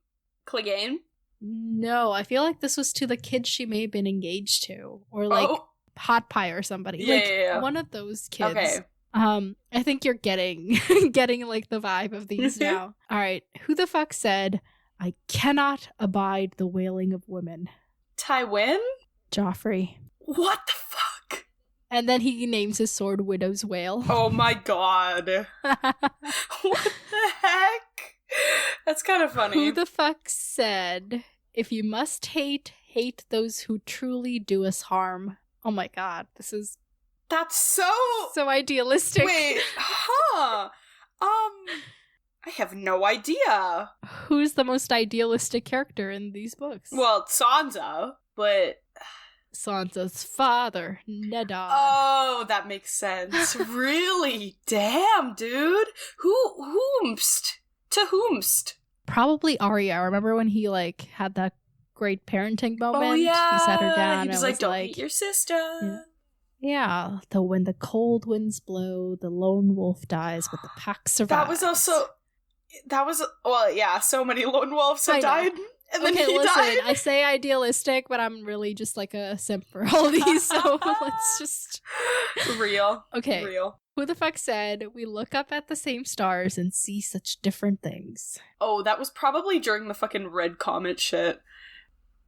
Clegane? No, I feel like this was to the kid she may have been engaged to. Or, like, Hot Pie or somebody. Yeah. One of those kids. Okay. I think you're getting, like, the vibe of these now. All right. Who the fuck said, I cannot abide the wailing of women? Tywin? Joffrey. What the fuck? And then he names his sword Widow's Wail. Oh my god. What the heck? That's kind of funny. Who the fuck said, if you must hate those who truly do us harm? Oh my god, that's so idealistic. Wait, huh? I have no idea. Who's the most idealistic character in these books? Well, Sansa, but Sansa's father, Neddard. Oh, that makes sense. Really? Damn, dude. Whomst? To whomst? Probably Arya. Remember when he, like, had that great parenting moment? Oh, yeah. He sat her down. He was like, don't beat your sister. Yeah. Though when the cold winds blow, the lone wolf dies, but the pack survives. So many lone wolves have died. And then he died. I say idealistic, but I'm really just like a simp for all these, so let's just... Real. Okay. Real. Who the fuck said, we look up at the same stars and see such different things? Oh, that was probably during the fucking Red Comet shit.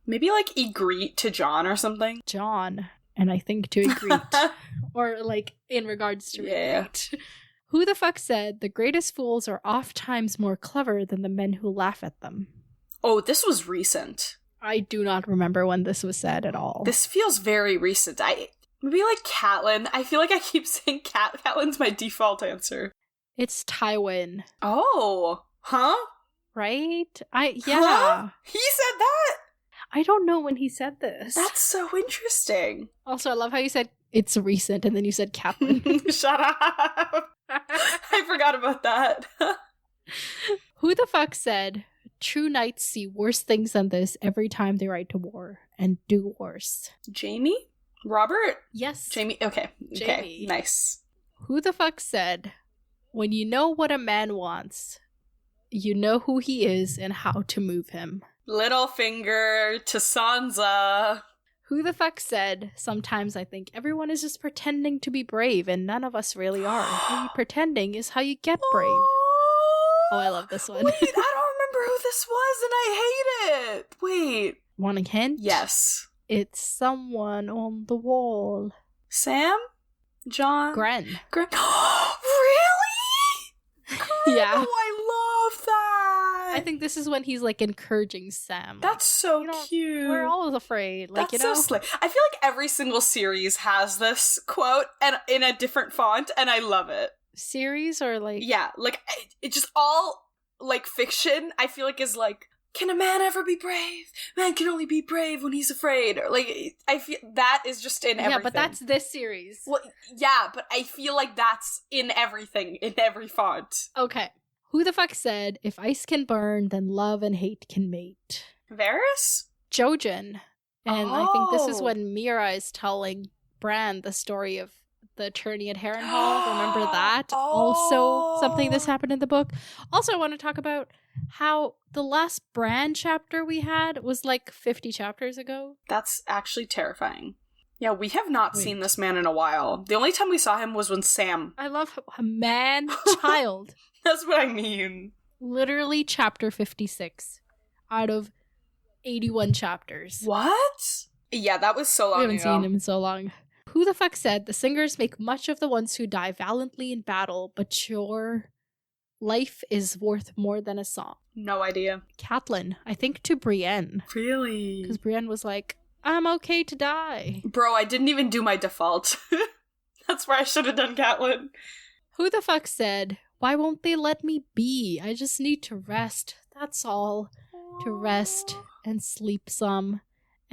Maybe like Ygritte to Jon or something? Jon, and I think to Ygritte. Or like in regards to Ygritte. Who the fuck said, the greatest fools are oft times more clever than the men who laugh at them? Oh, this was recent. I do not remember when this was said at all. This feels very recent. Maybe like Catelyn. I feel like I keep saying Catelyn's my default answer. It's Tywin. Oh. Huh? Right? Yeah. Huh? He said that? I don't know when he said this. That's so interesting. Also, I love how you said it's recent and then you said Catelyn. Shut up. I forgot about that. Who the fuck said, true knights see worse things than this every time they ride to war and do worse? Jaime? Robert? Yes. Jamie? Okay. Jamie. Okay. Nice. Who the fuck said, when you know what a man wants, you know who he is and how to move him? Littlefinger to Sansa. Who the fuck said, sometimes I think everyone is just pretending to be brave and none of us really are. Maybe pretending is how you get brave. Oh, I love this one. Wait, I don't remember who this was and I hate it. Wait. Want a hint? Yes. It's someone on the wall. Sam? John? Gren. Really? Yeah. Oh, I love that. I think this is when he's like encouraging Sam. That's so cute. We're always afraid. Like, That's so slay. I feel like every single series has this quote and in a different font, and I love it. Series or like? Yeah, like it just all like fiction. I feel like is like, can a man ever be brave? Man can only be brave when he's afraid. Or like, I feel that is just in everything. Yeah, but that's this series. Well, yeah, but I feel like that's in everything, in every font. Okay. Who the fuck said, if ice can burn, then love and hate can mate? Varys? Jojen. And I think this is when Mira is telling Bran the story of the attorney at Harrenhal. Remember that? Also something that's happened in the book. Also, I want to talk about how the last Bran chapter we had was like 50 chapters ago. That's actually terrifying. Yeah, we have not seen this man in a while. The only time we saw him was when Sam... I love a man child. That's what I mean. Literally chapter 56 out of 81 chapters. What? Yeah, that was so long ago. We haven't seen him in so long. Who the fuck said, the singers make much of the ones who die valiantly in battle, but your life is worth more than a song? No idea. Catelyn, I think to Brienne. Really? Because Brienne was like, I'm okay to die. Bro, I didn't even do my default. That's where I should have done Catelyn. Who the fuck said, why won't they let me be? I just need to rest. That's all. To rest and sleep some.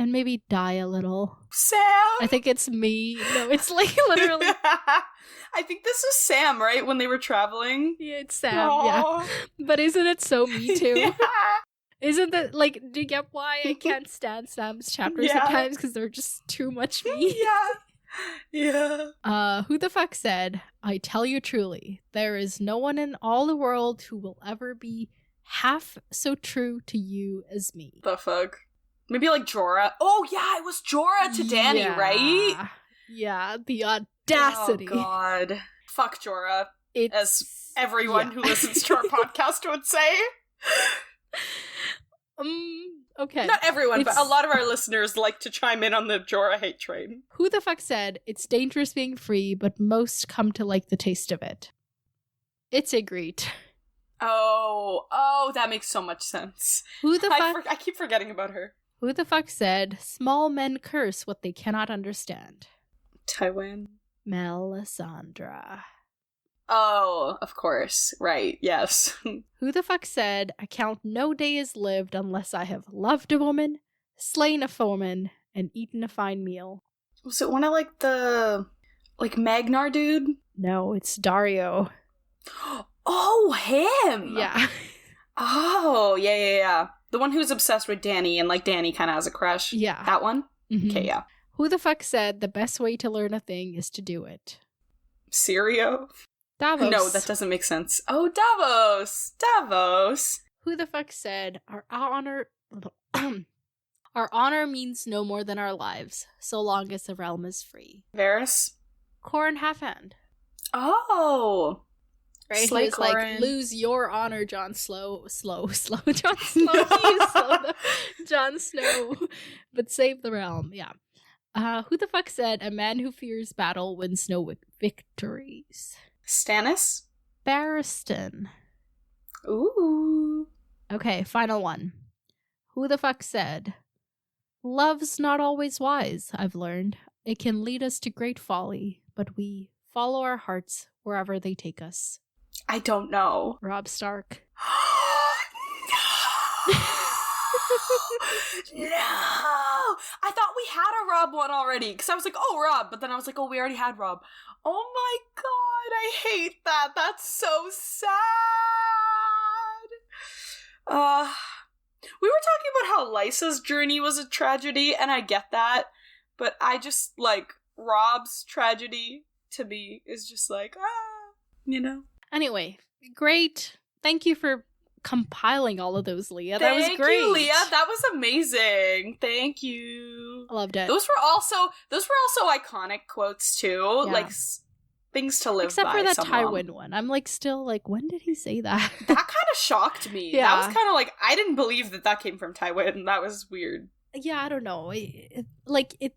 And maybe die a little. Sam? I think it's me. No, it's like literally. I think this was Sam, right? When they were traveling? Yeah, it's Sam, yeah. But isn't it so me too? Yeah. Isn't that, like, do you get why I can't stand Sam's chapters sometimes? Because they're just too much me. Yeah. Who the fuck said, I tell you truly, there is no one in all the world who will ever be half so true to you as me. The fuck? Maybe like Jorah. Oh yeah, it was Jorah to Dany, right? Yeah, the audacity. Oh god. Fuck Jorah. As everyone who listens to our podcast would say. Okay. Not everyone, but a lot of our listeners like to chime in on the Jorah hate train. Who the fuck said, it's dangerous being free, but most come to like the taste of it? It's Ygritte. Oh, that makes so much sense. Who the fuck? I keep forgetting about her. Who the fuck said, small men curse what they cannot understand? Tywin. Melisandre. Oh, of course. Right, yes. Who the fuck said, I count no day as lived unless I have loved a woman, slain a foeman, and eaten a fine meal? Was it one of like the Magnar dude? No, it's Dario. Oh, him! Yeah. Oh, yeah. The one who's obsessed with Dany and like Dany kind of has a crush. Yeah. That one? Mm-hmm. Okay, yeah. Who the fuck said the best way to learn a thing is to do it? Sirio? Davos. No, that doesn't make sense. Oh, Davos. Who the fuck said our honor means no more than our lives, so long as the realm is free? Varys? Qhorin Halfhand. Oh. Right, he was like, lose your honor, Jon Snow. Jon Snow. Jon Snow. But save the realm, yeah. Who the fuck said, a man who fears battle wins no victories? Stannis? Barristan. Ooh. Okay, final one. Who the fuck said, love's not always wise, I've learned. It can lead us to great folly, but we follow our hearts wherever they take us. I don't know. Robb Stark. No! I thought we had a Robb one already, because I was like, oh, Robb, but then I was like, oh, we already had Robb. Oh my god, I hate that. That's so sad. We were talking about how Lysa's journey was a tragedy, and I get that, but I just, like, Rob's tragedy to me is just like, you know? Anyway, great. Thank you for compiling all of those, Leah. That was great. Thank you, Leah. That was amazing. Thank you. I loved it. Those were also iconic quotes too. Yeah. Like things to live Except by. Except for that Tywin one. I'm like still like, when did he say that? That kind of shocked me. Yeah. That was kind of like, I didn't believe that came from Tywin. That was weird. Yeah, I don't know. It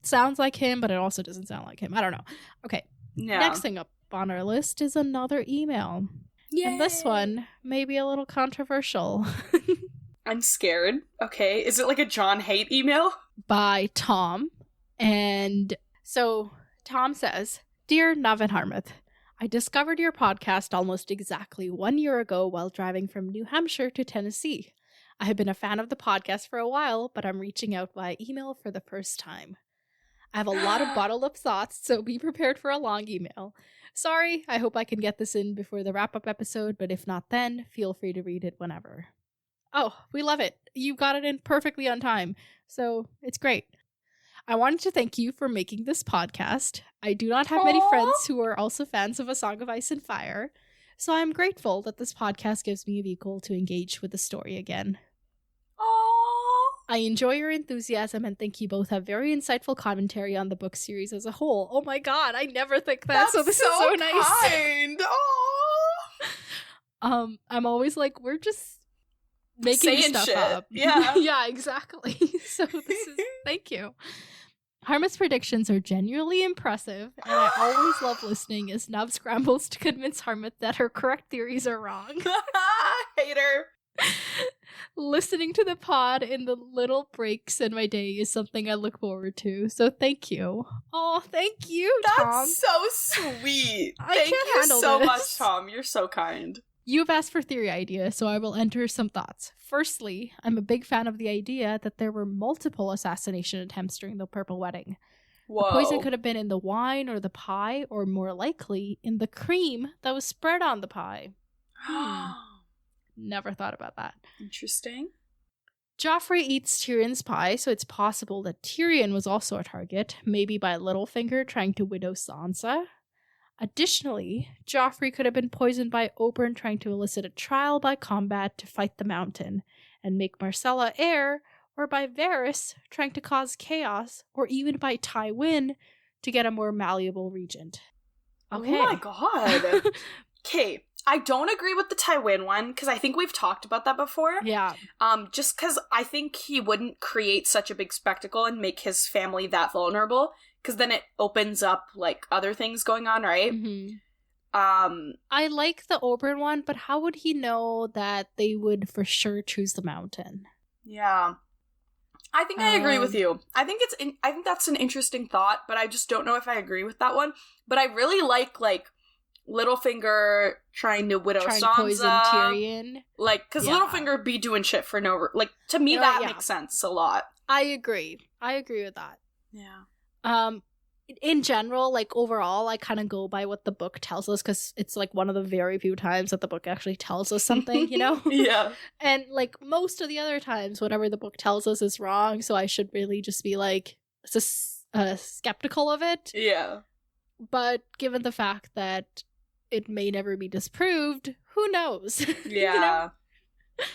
sounds like him, but it also doesn't sound like him. I don't know. Okay. Yeah. Next thing up on our list is another email. Yay. And this one may be a little controversial. I'm scared. Okay. Is it like a John Haidt email? By Tom. And so Tom says, Dear Nav and Harmouth, I discovered your podcast almost exactly 1 year ago while driving from New Hampshire to Tennessee. I have been a fan of the podcast for a while, but I'm reaching out via email for the first time. I have a lot of bottled up thoughts, so be prepared for a long email. Sorry, I hope I can get this in before the wrap-up episode, but if not then, feel free to read it whenever. Oh, we love it. You got it in perfectly on time, so it's great. I wanted to thank you for making this podcast. I do not have many friends who are also fans of A Song of Ice and Fire, so I'm grateful that this podcast gives me a vehicle to engage with the story again. I enjoy your enthusiasm and think you both have very insightful commentary on the book series as a whole. Oh my god, I never think that. So this is so nice. Kind. I'm always like, we're just making saying stuff shit. Up. Yeah. Yeah, exactly. So this is thank you. Harmouth's predictions are genuinely impressive, and I always love listening as Nub scrambles to convince Harmouth that her correct theories are wrong. Hater. Listening to the pod in the little breaks in my day is something I look forward to, so thank you. Oh, thank you, Tom. That's so sweet. Thank you so much, Tom. You're so kind. You've asked for theory ideas, so I will enter some thoughts. Firstly, I'm a big fan of the idea that there were multiple assassination attempts during the Purple Wedding. Whoa. The poison could have been in the wine or the pie, or more likely, in the cream that was spread on the pie. Never thought about that. Interesting. Joffrey eats Tyrion's pie, so it's possible that Tyrion was also a target, maybe by Littlefinger trying to widow Sansa. Additionally, Joffrey could have been poisoned by Oberyn trying to elicit a trial by combat to fight the Mountain and make Myrcella heir, or by Varys trying to cause chaos, or even by Tywin to get a more malleable regent. Okay. Oh my god. Okay. I don't agree with the Tywin one, because I think we've talked about that before. Yeah. Just because I think he wouldn't create such a big spectacle and make his family that vulnerable, because then it opens up, like, other things going on, right? Mm-hmm. I like the Oberyn one, but how would he know that they would for sure choose the Mountain? Yeah. I think I agree with you. I think that's an interesting thought, but I just don't know if I agree with that one. But I really like Littlefinger trying to widow Sansa, poison Tyrion, like, because Littlefinger be doing shit for no like, to me that makes sense a lot. I agree with that. Yeah. In general, like, overall, I kind of go by what the book tells us, because it's like one of the very few times that the book actually tells us something, you know? Yeah. And like most of the other times, whatever the book tells us is wrong, so I should really just be like skeptical of it. Yeah. But given the fact that it may never be disproved, who knows? Yeah. You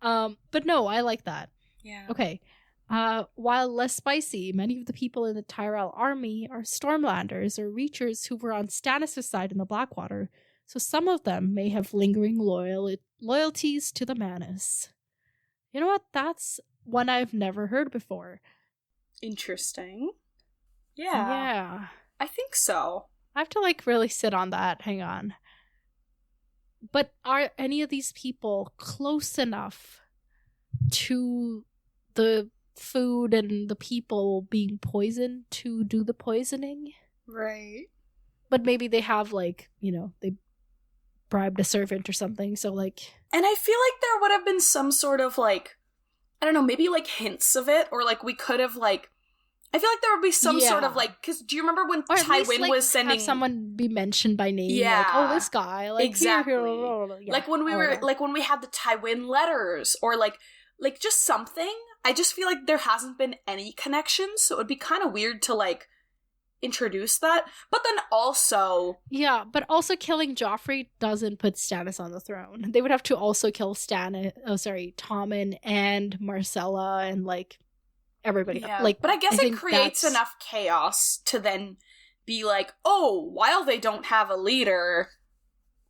know? But no, I like that. Yeah. Okay. While less spicy, many of the people in the Tyrell army are Stormlanders or Reachers who were on Stannis' side in the Blackwater, so some of them may have lingering loyalties to the Manus. You know what? That's one I've never heard before. Interesting. Yeah. Yeah. I think so. I have to, like, really sit on that. Hang on. But are any of these people close enough to the food and the people being poisoned to do the poisoning? Right. But maybe they have, like, you know, they bribed a servant or something, so, like... And I feel like there would have been some sort of, like, I don't know, maybe, like, hints of it, or, like, we could have, like... I feel like there would be some sort of, like... Because do you remember when Tywin was sending... have someone be mentioned by name, yeah, like, oh, this guy, like, exactly. Yeah. Like, when we were, like, when we had the Tywin letters, or, like, just something... I just feel like there hasn't been any connection, so it would be kind of weird to, like, introduce that. But then also... Yeah, but also killing Joffrey doesn't put Stannis on the throne. They would have to also kill Tommen and Marcella and, like, everybody. Yeah, like, but I guess it creates enough chaos to then be like, oh, while they don't have a leader,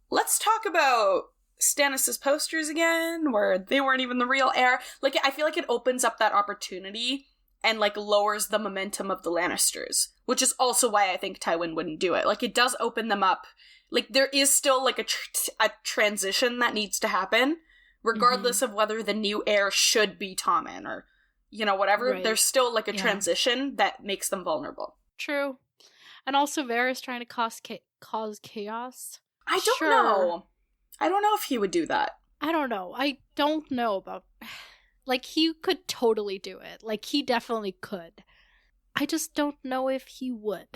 let's talk about Stannis' posters again, where they weren't even the real heir. Like, I feel like it opens up that opportunity and, like, lowers the momentum of the Lannisters, which is also why I think Tywin wouldn't do it. Like, it does open them up. Like, there is still, like, a transition that needs to happen, regardless of whether the new heir should be Tommen or, you know, whatever. Right. There's still, like, a transition that makes them vulnerable. True. And also Varys trying to cause chaos. I don't know. I don't know if he would do that. I don't know. I don't know about... Like, he could totally do it. Like, he definitely could. I just don't know if he would.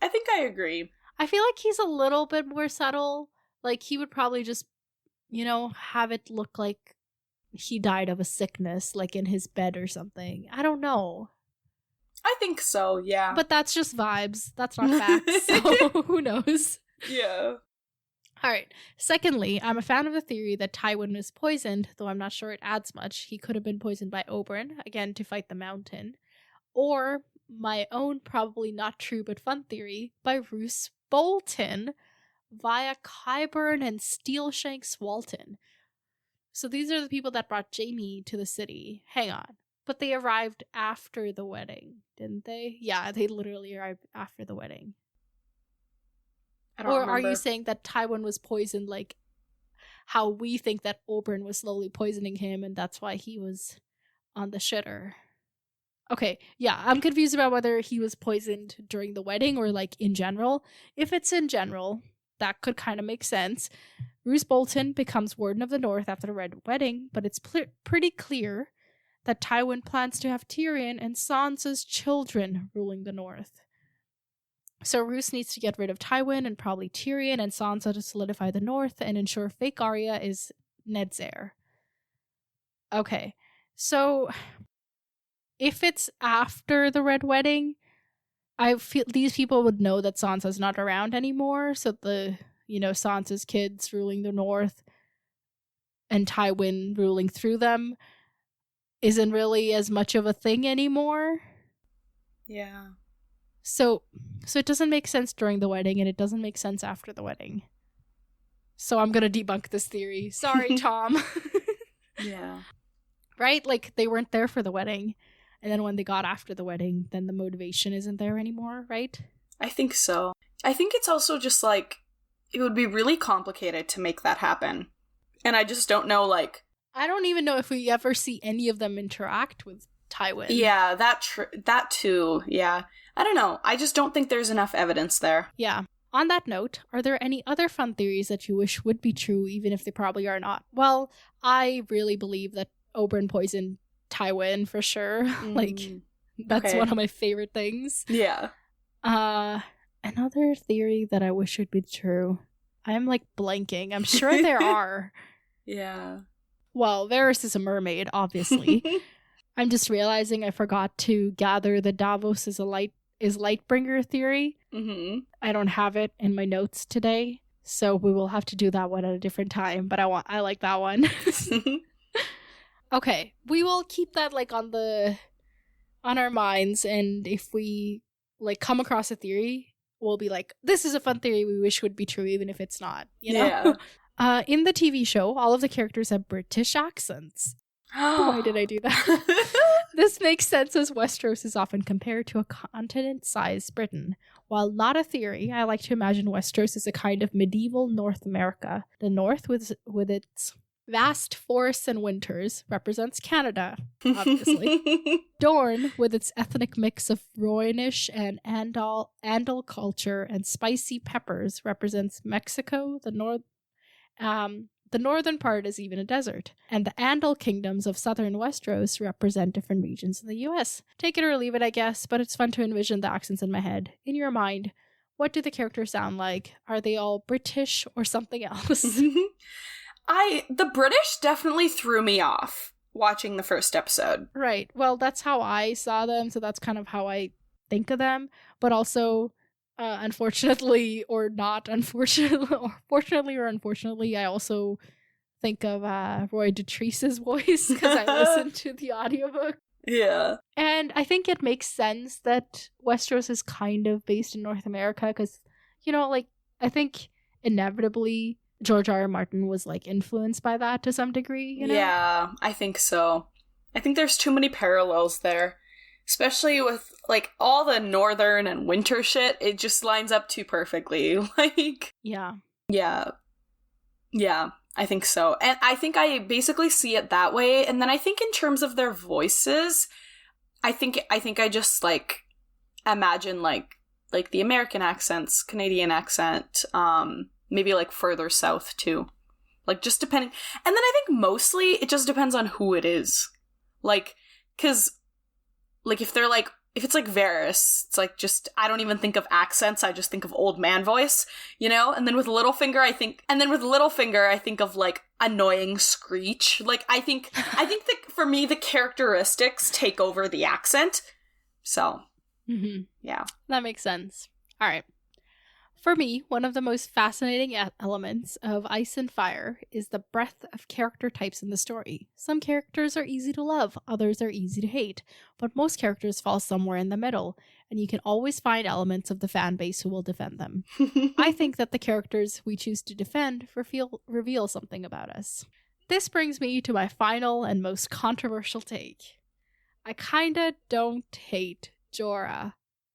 I think I agree. I feel like he's a little bit more subtle. Like, he would probably just, you know, have it look like he died of a sickness, like in his bed or something. I don't know. I think so, yeah. But that's just vibes. That's not facts. So who knows? Yeah. All right. Secondly, I'm a fan of the theory that Tywin was poisoned, though I'm not sure it adds much. He could have been poisoned by Oberyn, again, to fight the Mountain. Or my own probably not true but fun theory by Roose Bolton via Qyburn and Steelshanks Walton. So these are the people that brought Jaime to the city. Hang on. But they arrived after the wedding, didn't they? Yeah, they literally arrived after the wedding. I don't remember. Are you saying that Tywin was poisoned like how we think that Oberyn was slowly poisoning him and that's why he was on the shitter? Okay, yeah, I'm confused about whether he was poisoned during the wedding or like in general. If it's in general, that could kind of make sense. Roose Bolton becomes Warden of the North after the Red Wedding, but it's pretty clear that Tywin plans to have Tyrion and Sansa's children ruling the North. So Roose needs to get rid of Tywin and probably Tyrion and Sansa to solidify the North and ensure fake Arya is Ned's heir. Okay, so if it's after the Red Wedding, I feel these people would know that Sansa's not around anymore, so Sansa's kids ruling the North and Tywin ruling through them isn't really as much of a thing anymore. Yeah. So it doesn't make sense during the wedding, and it doesn't make sense after the wedding. So I'm gonna debunk this theory. Sorry, Tom. Yeah. Right? Like, they weren't there for the wedding, and then when they got after the wedding, then the motivation isn't there anymore, right? I think so. I think it's also just, like, it would be really complicated to make that happen. And I just don't know, like... I don't even know if we ever see any of them interact with Tywin. Yeah, that too, yeah. I don't know. I just don't think there's enough evidence there. Yeah. On that note, are there any other fun theories that you wish would be true, even if they probably are not? Well, I really believe that Oberyn poisoned Tywin for sure. Like, that's one of my favorite things. Yeah. Another theory that I wish would be true. I'm, like, blanking. I'm sure there are. Yeah. Well, Varys is a mermaid, obviously. I'm just realizing I forgot to gather the Davos is Lightbringer theory. Mm-hmm. I don't have it in my notes today, so we will have to do that one at a different time, but I like that one. Okay, we will keep that like on our minds, and if we like come across a theory, we'll be like, this is a fun theory we wish would be true even if it's not, you know? Yeah. In the TV show, all of the characters have British accents. Why did I do that? This makes sense as Westeros is often compared to a continent-sized Britain. While not a theory, I like to imagine Westeros as a kind of medieval North America. The North, with its vast forests and winters, represents Canada, obviously. Dorne, with its ethnic mix of Rhoynish and Andal culture and spicy peppers, represents Mexico. The northern part is even a desert, and the Andal kingdoms of southern Westeros represent different regions in the US. Take it or leave it, I guess, but it's fun to envision the accents in my head. In your mind, what do the characters sound like? Are they all British or something else? The British definitely threw me off. watching the first episode. Right. Well, that's how I saw them, so that's kind of how I think of them. But also, unfortunately or not unfortunately, or fortunately or unfortunately, I also think of Roy Dotrice's voice because I listened to the audiobook. Yeah. And I think it makes sense that Westeros is kind of based in North America because, like, I think inevitably George R. R. Martin was, like, influenced by that to some degree, Yeah, I think so. I think there's too many parallels there. Especially with, like, all the northern and winter shit, it just lines up too perfectly. Like... Yeah. Yeah. Yeah, I think so. And I think I basically see it that way. And then I think in terms of their voices, I think I just, like, imagine, like the American accents, Canadian accent, maybe, like, further south, too. Like, just depending... And then I think mostly it just depends on who it is. Like, because, like, if it's, like, Varys, it's, like, just... I don't even think of accents, I just think of old man voice, And then with Littlefinger, I think of, like, annoying screech. Like, I think that, for me, the characteristics take over the accent. So... Mm-hmm. Yeah. That makes sense. All right. For me, one of the most fascinating elements of Ice and Fire is the breadth of character types in the story. Some characters are easy to love, others are easy to hate, but most characters fall somewhere in the middle, and you can always find elements of the fan base who will defend them. I think that the characters we choose to defend reveal something about us. This brings me to my final and most controversial take. I kinda don't hate Jorah.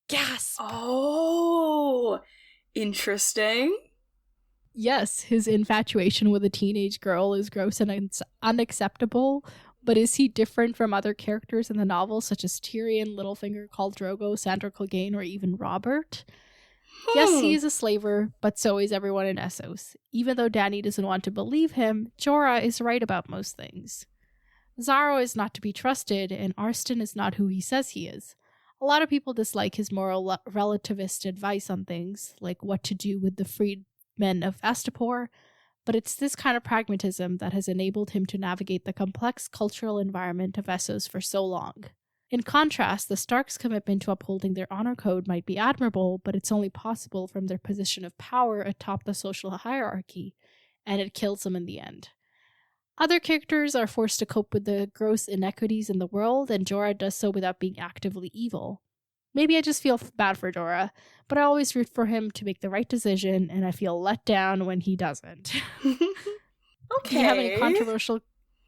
Gasp! Oh, interesting. Yes, his infatuation with a teenage girl is gross and unacceptable, but is he different from other characters in the novel, such as Tyrion, Littlefinger, Khal Drogo, Sandor Clegane, or even Robert? Yes, he is a slaver, but so is everyone in Essos. Even though Dany doesn't want to believe him, Jorah is right about most things. Xaro is not to be trusted, and Arstan is not who he says he is. A lot of people dislike his moral relativist advice on things, like what to do with the freedmen of Astapor, but it's this kind of pragmatism that has enabled him to navigate the complex cultural environment of Essos for so long. In contrast, the Starks' commitment to upholding their honor code might be admirable, but it's only possible from their position of power atop the social hierarchy, and it kills them in the end. Other characters are forced to cope with the gross inequities in the world, and Jorah does so without being actively evil. Maybe I just feel bad for Jorah, but I always root for him to make the right decision, and I feel let down when he doesn't. Okay. Do you have any controversial...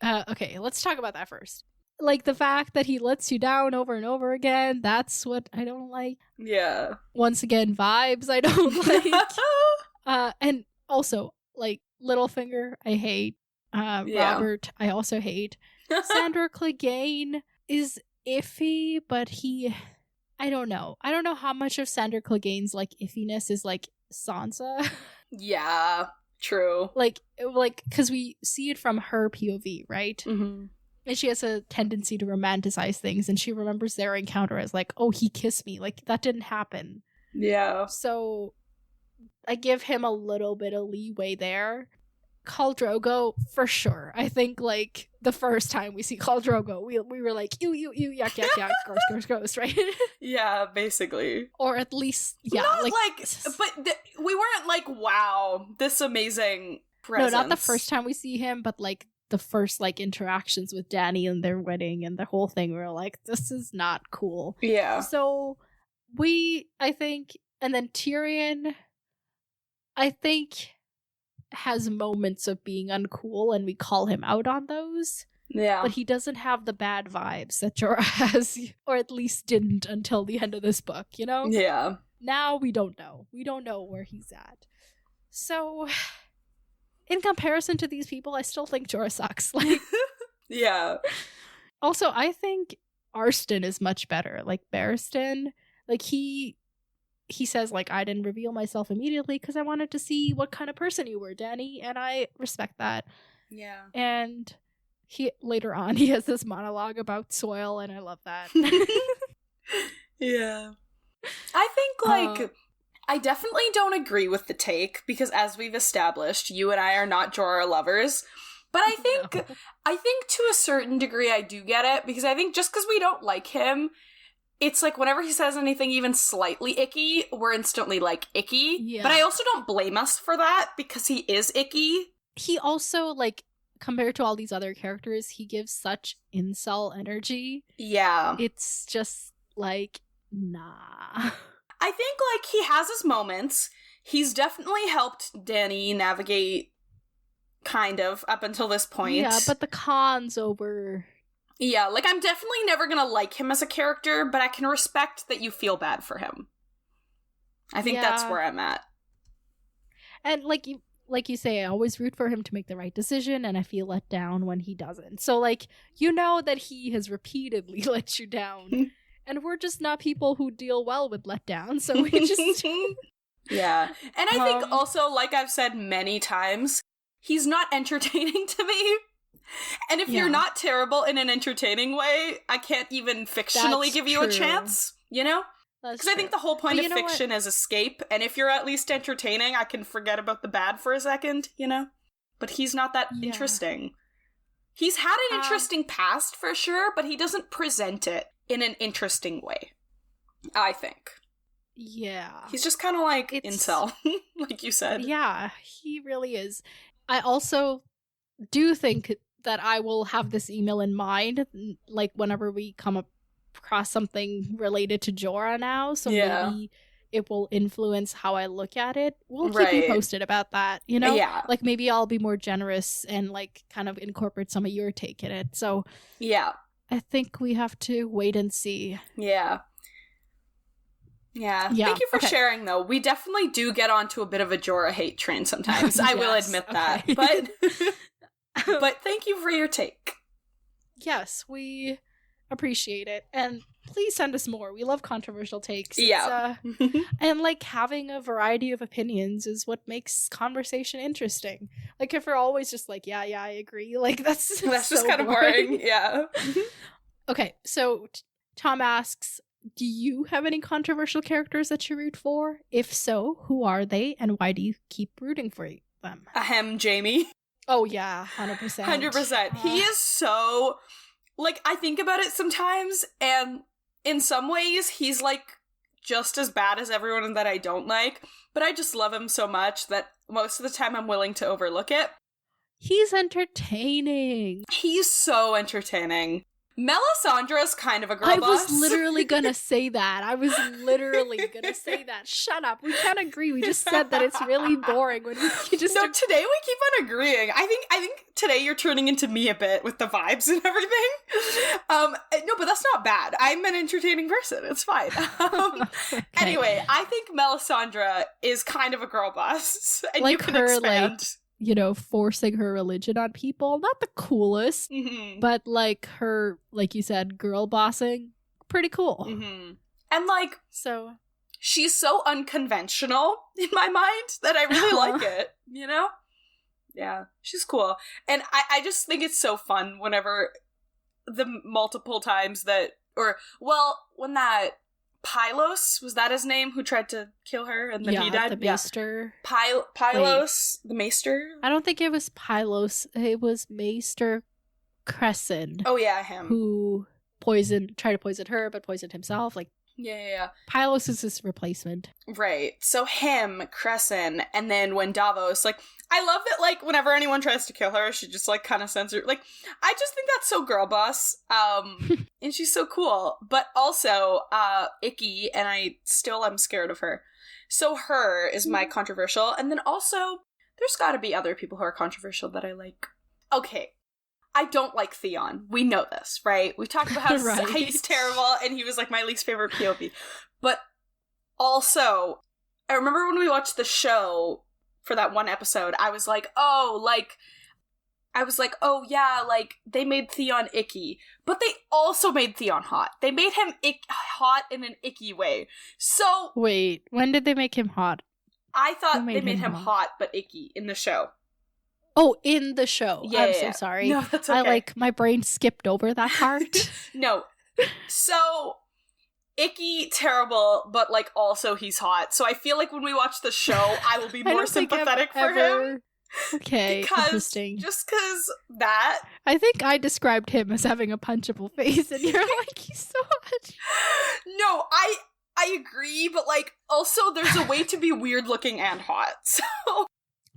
okay, let's talk about that first. Like, the fact that he lets you down over and over again, that's what I don't like. Yeah. Once again, vibes I don't like. And also, like, Littlefinger, I hate. Robert, I also hate. Sandor Clegane is iffy, but I don't know. I don't know how much of Sandor Clegane's, like, iffiness is, like, Sansa. Yeah, true. Like, because we see it from her POV, right? Mm-hmm. And she has a tendency to romanticize things, and she remembers their encounter as, like, oh, he kissed me. Like, that didn't happen. Yeah. So, I give him a little bit of leeway there. Khal Drogo, for sure. I think, like, the first time we see Khal Drogo, we were like, ew, yuck, gross, right? Yeah, basically. Or at least, yeah. Not but we weren't like, wow, this amazing presence. No, not the first time we see him, but, like, the first, like, interactions with Dany and their wedding and the whole thing. We were like, this is not cool. Yeah. So, I think, and then Tyrion, I think... has moments of being uncool, and we call him out on those. Yeah. But he doesn't have the bad vibes that Jorah has, or at least didn't until the end of this book, Yeah. Now we don't know. We don't know where he's at. So, in comparison to these people, I still think Jorah sucks. Like, yeah. Also, I think Arstan is much better. Like, Barristan, like, he says, like, I didn't reveal myself immediately because I wanted to see what kind of person you were, Dany, and I respect that. Yeah. And later on, he has this monologue about soil, and I love that. Yeah. I think, like, I definitely don't agree with the take, because as we've established, you and I are not Jorah lovers, But I think to a certain degree I do get it, because I think just because we don't like him, it's like whenever he says anything even slightly icky, we're instantly like, icky. Yeah. But I also don't blame us for that, because he is icky. He also, like, compared to all these other characters, he gives such incel energy. Yeah. It's just like, nah. I think, like, he has his moments. He's definitely helped Danny navigate, kind of, up until this point. Yeah, but the con's over. Yeah, like, I'm definitely never gonna like him as a character, but I can respect that you feel bad for him. I think that's where I'm at. And, like you say, I always root for him to make the right decision, and I feel let down when he doesn't. So, like, you know that he has repeatedly let you down. And we're just not people who deal well with letdown, so we just... Yeah. And I think also, like I've said many times, he's not entertaining to me. And if you're not terrible in an entertaining way, I can't even fictionally give you a chance, you know? Because I think the whole point of fiction is escape, and if you're at least entertaining, I can forget about the bad for a second, you know? But he's not that interesting. He's had an interesting past, for sure, but he doesn't present it in an interesting way, I think. Yeah. He's just kind of like incel, like you said. Yeah, he really is. I also do think that I will have this email in mind, like, whenever we come across something related to Jorah now, so maybe it will influence how I look at it. We'll keep you posted about that, you know? Yeah. Like, maybe I'll be more generous and, like, kind of incorporate some of your take in it. So, yeah. I think we have to wait and see. Yeah. Thank you for sharing, though. We definitely do get onto a bit of a Jorah hate train sometimes. I will admit that. But thank you for your take. Yes, we appreciate it. And please send us more. We love controversial takes. Yeah. And, like, having a variety of opinions is what makes conversation interesting. Like, if we're always just like, yeah, I agree, like, that's so just kind of boring. Yeah. Okay, so Tom asks, do you have any controversial characters that you root for? If so, who are they, and why do you keep rooting for them? Jaime. Oh, yeah, 100%. 100%. He is so... Like, I think about it sometimes, and in some ways, he's, like, just as bad as everyone that I don't like, but I just love him so much that most of the time I'm willing to overlook it. He's entertaining. He's so entertaining. Melisandre's kind of a girl boss. I was literally gonna say that. Shut up. We can't agree. We just said that it's really boring when we just... No, today we keep on agreeing. I think today you're turning into me a bit with the vibes and everything. No, but that's not bad. I'm an entertaining person. It's fine. Okay. Anyway, I think Melisandre is kind of a girl boss. And like you can her, expand. like, you know, forcing her religion on people. Not the coolest, but, like, her, like you said, girl bossing, pretty cool. And, like, so she's so unconventional in my mind that I really like it, you know? Yeah, she's cool. And I just think it's so fun whenever the multiple times that, when that Pylos, was that his name, who tried to kill her and then he died? The Maester. Pylos, the Maester? I don't think it was Pylos. It was Maester Crescent. Oh yeah, him. Who tried to poison her, but poisoned himself. Like, yeah. Pylos is his replacement. Right. So him, Crescent, and then when Davos, like, I love that, like, whenever anyone tries to kill her, she just, like, kind of censors. Like, I just think that's so girl boss. And she's so cool. But also, Icky, and I still am scared of her. So her is my controversial. And then also, there's gotta be other people who are controversial that I like. Okay. I don't like Theon. We know this, right? We talked about how he's terrible, and he was, like, my least favorite POV. But also, I remember when we watched the show for that one episode, I was like, oh yeah, like, they made Theon icky. But they also made Theon hot. They made him hot in an icky way. So... Wait, when did they make him hot? I thought they made him hot but icky in the show. Oh, in the show. Yeah, I'm so sorry. No, that's okay. My brain skipped over that part. No. So, icky, terrible, but, like, also he's hot. So I feel like when we watch the show, I will be more sympathetic for him. Okay, interesting. Just because that. I think I described him as having a punchable face, and you're like, he's so hot. No, I agree, but like, also there's a way to be weird looking and hot, so.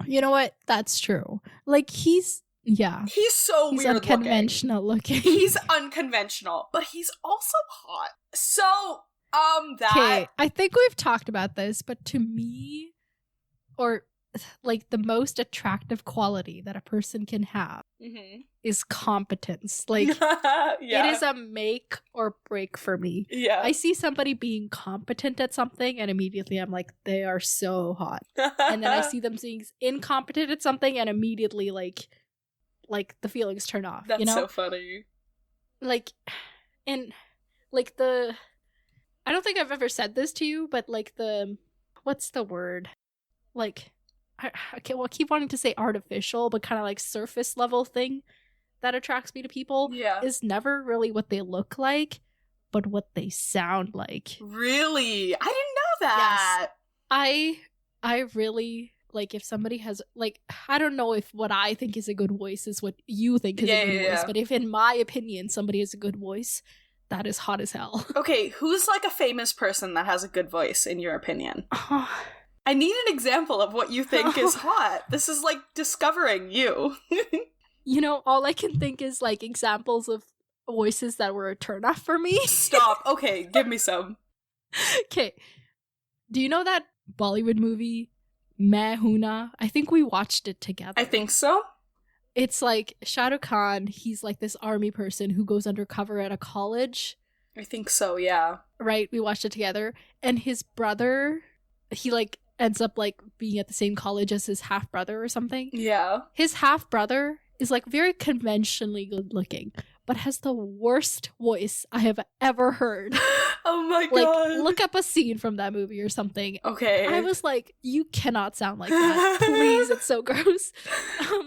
You know what? That's true. Like, he's so he's weird unconventional looking. He's unconventional, but he's also hot. So, Okay, I think we've talked about this, but to me, or like the most attractive quality that a person can have is competence. Like, it is a make or break for me. Yeah. I see somebody being competent at something and immediately I'm like, they are so hot. And then I see them being incompetent at something and immediately like the feelings turn off. That's you know? So funny. Like, and like I don't think I've ever said this to you, but like what's the word? Like, I keep wanting to say artificial, but kind of like surface level thing that attracts me to people is never really what they look like, but what they sound like. Really? I didn't know that. Yes. I really, like, if somebody has, like, I don't know if what I think is a good voice is what you think is a good voice, but if in my opinion somebody has a good voice, that is hot as hell. Okay, who's like a famous person that has a good voice in your opinion? I need an example of what you think is hot. This is like discovering you. You know, all I can think is like examples of voices that were a turnoff for me. Stop. Okay, give me some. Okay. Do you know that Bollywood movie, Main Hoon Na? I think we watched it together. I think so. It's like Shah Rukh Khan, he's like this army person who goes undercover at a college. I think so, yeah. Right? We watched it together. And his brother, he like ends up like being at the same college as his half-brother or something. Yeah. His half-brother is like very conventionally good looking, but has the worst voice I have ever heard. Oh my god. Like, look up a scene from that movie or something. Okay. I was like, you cannot sound like that. Please, it's so gross.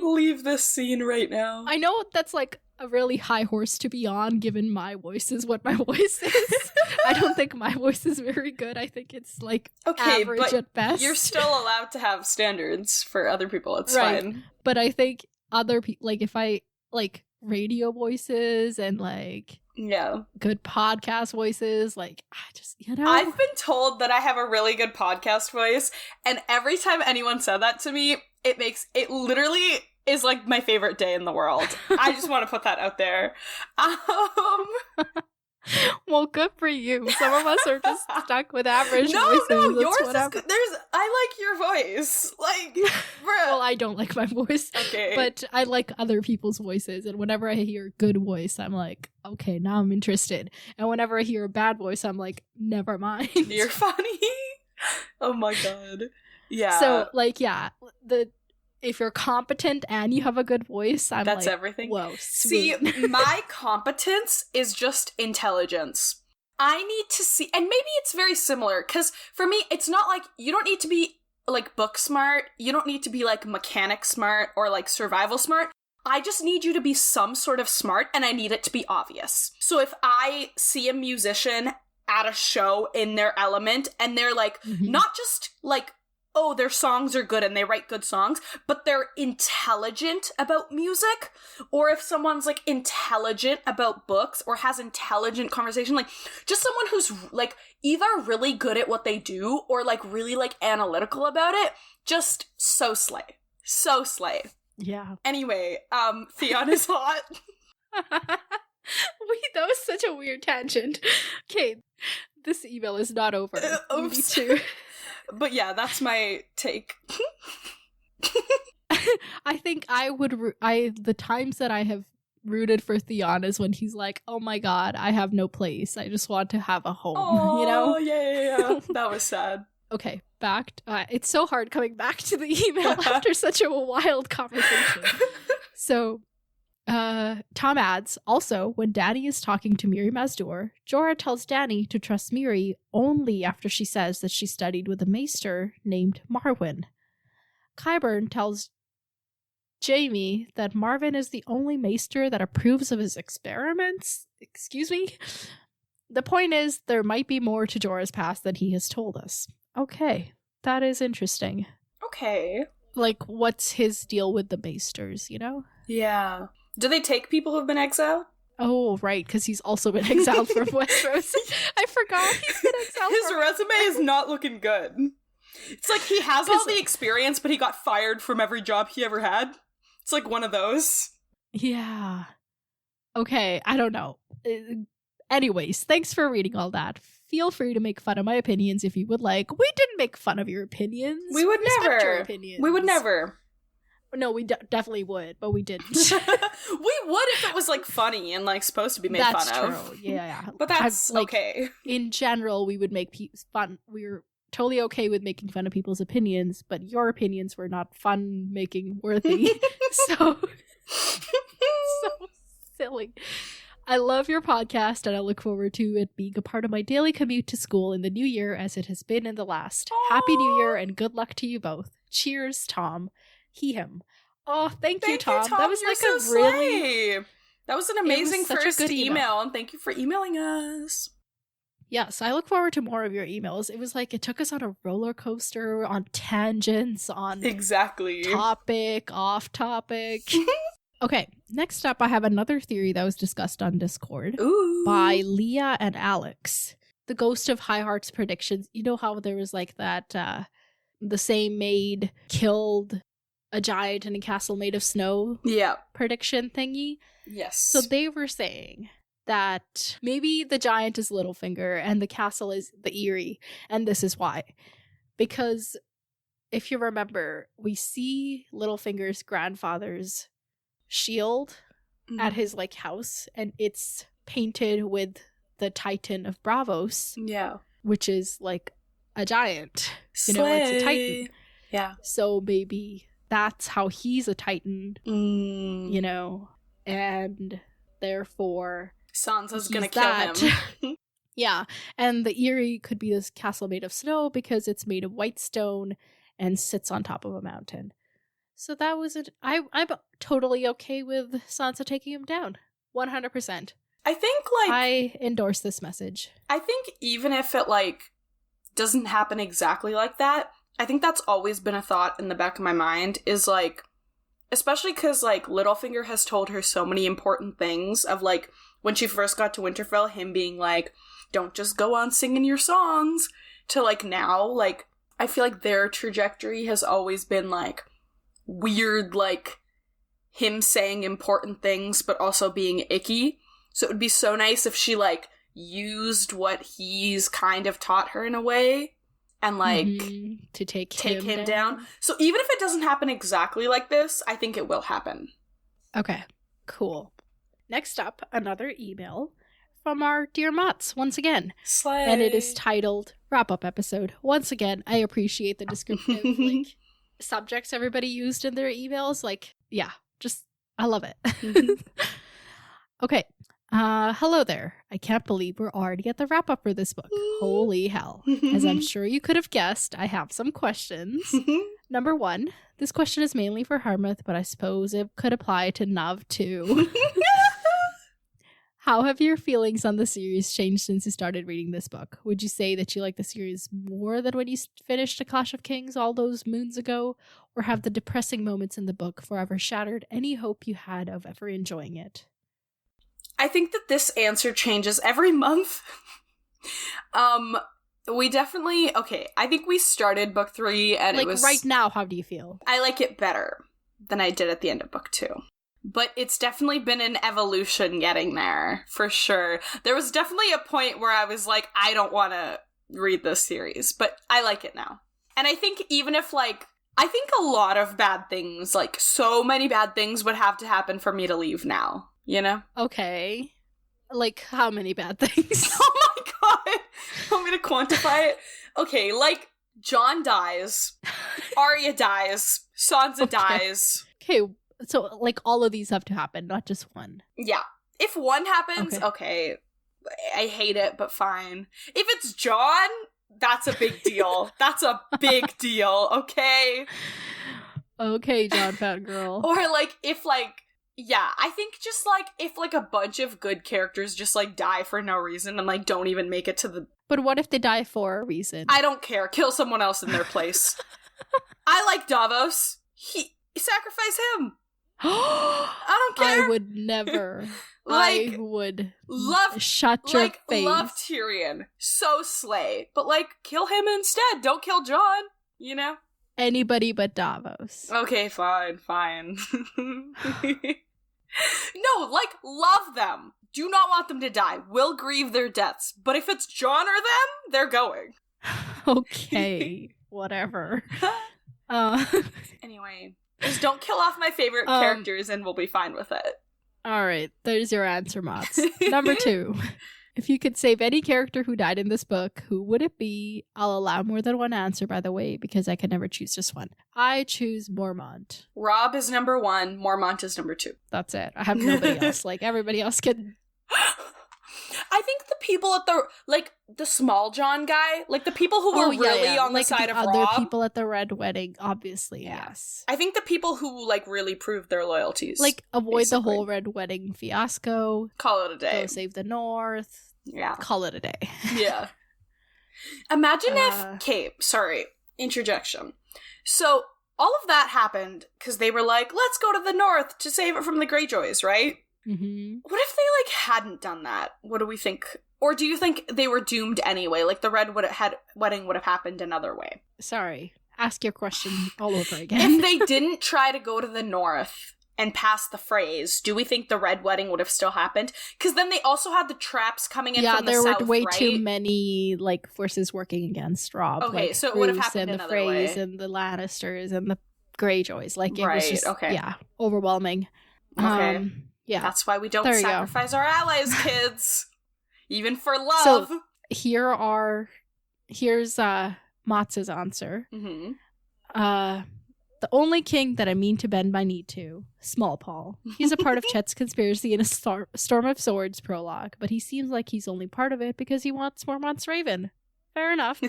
Leave this scene right now. I know that's like a really high horse to be on, given my voice is what my voice is. I don't think my voice is very good. I think it's like average but at best. You're still allowed to have standards for other people. It's fine. But I think other people, like if I like radio voices and like good podcast voices, like I just, you know, I've been told that I have a really good podcast voice, and every time anyone said that to me, it literally is like my favorite day in the world. I just want to put that out there. Well, good for you. Some of us are just stuck with average voices. No, yours is good. I like your voice. Like, bruh. Well, I don't like my voice. Okay. But I like other people's voices. And whenever I hear a good voice, I'm like, okay, now I'm interested. And whenever I hear a bad voice, I'm like, never mind. You're funny. Oh my god. Yeah. So, like, yeah, if you're competent and you have a good voice, that's like, everything. Whoa, sweet. See, my competence is just intelligence. I need to see, and maybe it's very similar, because for me, it's not like, you don't need to be, like, book smart, you don't need to be, like, mechanic smart, or, like, survival smart. I just need you to be some sort of smart, and I need it to be obvious. So if I see a musician at a show in their element, and they're, like, not just, like, oh, their songs are good and they write good songs, but they're intelligent about music, or if someone's, like, intelligent about books or has intelligent conversation, like, just someone who's, like, either really good at what they do or, like, really, like, analytical about it, just so slay. So slay. Yeah. Anyway, Theon is hot. Wait, that was such a weird tangent. Okay, this email is not over. Oops. Me too. But yeah, that's my take. I think I would, the times that I have rooted for Theon is when he's like, oh my god, I have no place. I just want to have a home, you know? Yeah. That was sad. Okay, back. It's so hard coming back to the email after such a wild conversation. So, Tom adds, also, when Dany is talking to Mirri Maz Duur, Jorah tells Dany to trust Mirri only after she says that she studied with a maester named Marwyn. Qyburn tells Jaime that Marwyn is the only maester that approves of his experiments. Excuse me? The point is, there might be more to Jorah's past than he has told us. Okay, that is interesting. Okay. like, what's his deal with the Basters, you know? Yeah. Do they take people who've been exiled? Oh, right, because he's also been exiled from Westeros. I forgot he's been exiled. His resume is not looking good. It's like he has all the experience, but he got fired from every job he ever had. It's like one of those. Yeah. Okay, I don't know. Anyways, thanks for reading all that. Feel free to make fun of my opinions if you would like. We didn't make fun of your opinions. We would Respect never. Your opinions. We would never. No, we definitely would, but we didn't. We would if it was like funny and like supposed to be made that's fun true. of. Yeah. But that's like, okay. In general, we would make fun. We're totally okay with making fun of people's opinions, but your opinions were not fun-making worthy. so silly. I love your podcast, and I look forward to it being a part of my daily commute to school in the new year as it has been in the last. Aww. Happy New Year, and good luck to you both. Cheers, Tom. He, him. Oh, thank you, Tom. That was like so a really... That was an amazing first good email, and thank you for emailing us. Yes, I look forward to more of your emails. It was like it took us on a roller coaster, on tangents, on exactly topic, off topic. Okay, next up, I have another theory that was discussed on Discord by Leah and Alex. The Ghost of High Heart's predictions. You know how there was like that, the same maid killed a giant in a castle made of snow prediction thingy? Yes. So they were saying that maybe the giant is Littlefinger and the castle is the Eyrie, and this is why. Because if you remember, we see Littlefinger's grandfather's shield at his like house, and it's painted with the Titan of Braavos, which is like a giant. Slay. You know, it's a Titan. Yeah. So maybe that's how he's a Titan, you know, and therefore Sansa's gonna kill him. Yeah, and the Eyrie could be this castle made of snow because it's made of white stone and sits on top of a mountain. So that was it. I'm totally okay with Sansa taking him down. 100%. I think, like... I endorse this message. I think even if it, like, doesn't happen exactly like that, I think that's always been a thought in the back of my mind, is, like... Especially because, like, Littlefinger has told her so many important things of, like, when she first got to Winterfell, him being like, don't just go on singing your songs, to, like, now, like, I feel like their trajectory has always been, like... weird, like, him saying important things but also being icky. So it would be so nice if she, like, used what he's kind of taught her in a way and, like, to take him down. So even if it doesn't happen exactly like this, I think it will happen. Okay, cool. Next up, another email from our dear Mutts once again. Slay. And it is titled Wrap-Up Episode. Once again, I appreciate the descriptive, like, subjects everybody used in their emails. Like, yeah, just I love it. Okay. Hello there. I can't believe we're already at the wrap up for this book. Holy hell. As I'm sure you could have guessed, I have some questions. Number 1, this question is mainly for Harmouth, but I suppose it could apply to Nav too. How have your feelings on the series changed since you started reading this book? Would you say that you like the series more than when you finished A Clash of Kings all those moons ago? Or have the depressing moments in the book forever shattered any hope you had of ever enjoying it? I think that this answer changes every month. We definitely... Okay, I think we started book 3 and like, it was... right now, how do you feel? I like it better than I did at the end of book 2. But it's definitely been an evolution getting there, for sure. There was definitely a point where I was like, I don't want to read this series, but I like it now. And I think even if, like, I think a lot of bad things, like, so many bad things would have to happen for me to leave now, you know? Okay. Like, how many bad things? Oh my god! Want me to quantify it? Okay, like, Jon dies, Arya dies, Sansa dies. Okay. So, like, all of these have to happen, not just one. Yeah. If one happens, okay, I hate it, but fine. If it's Jon, that's a big deal. That's a big deal, okay? Okay, Jon Fangirl. Or, like, if, like, yeah, I think just, like, if, like, a bunch of good characters just, like, die for no reason and, like, don't even make it to the... But what if they die for a reason? I don't care. Kill someone else in their place. I like Davos. Sacrifice him. I don't care. I would never. Like, I would love shut your face. Love Tyrion. So slay. But kill him instead. Don't kill Jon, you know? Anybody but Davos. Okay, fine. No, love them. Do not want them to die. Will grieve their deaths. But if it's Jon or them, they're going. Okay. Whatever. Anyway, just don't kill off my favorite characters and we'll be fine with it. All right, there's your answer, Mots. Number 2. If you could save any character who died in this book, who would it be? I'll allow more than one answer, by the way, because I can never choose just one. I choose Mormont. Robb is number 1. Mormont is number 2. That's it. I have nobody else. Everybody else can... I think the people at the small Jon guy, the people who were really on the side of Robb. Other people at the Red Wedding, obviously, yes. I think the people who, really proved their loyalties. Avoid basically. the whole Red Wedding fiasco. Call it a day. Go save the North. Yeah. Call it a day. Yeah. Imagine if... interjection. So, all of that happened because they were let's go to the North to save it from the Greyjoys, right? Mm-hmm. What if they hadn't done that? What do we think? Or do you think they were doomed anyway? The Red Wedding would have happened another way. Sorry. Ask your question all over again. If they didn't try to go to the North and pass the phrase, do we think the Red Wedding would have still happened? Because then they also had the traps coming in from the south, there were way right? too many forces working against Robb. Okay, so it would have happened and the another way. and the Lannisters and the Greyjoys. It right, was just overwhelming. Okay. Yeah. That's why we don't sacrifice our allies, kids. Even for love. So here's Motz's answer. Mm-hmm. The only king that I mean to bend my knee to, Small Paul. He's a part of Chet's conspiracy in a Storm of Swords prologue, but he seems like he's only part of it because he wants Mormont's Raven. Fair enough.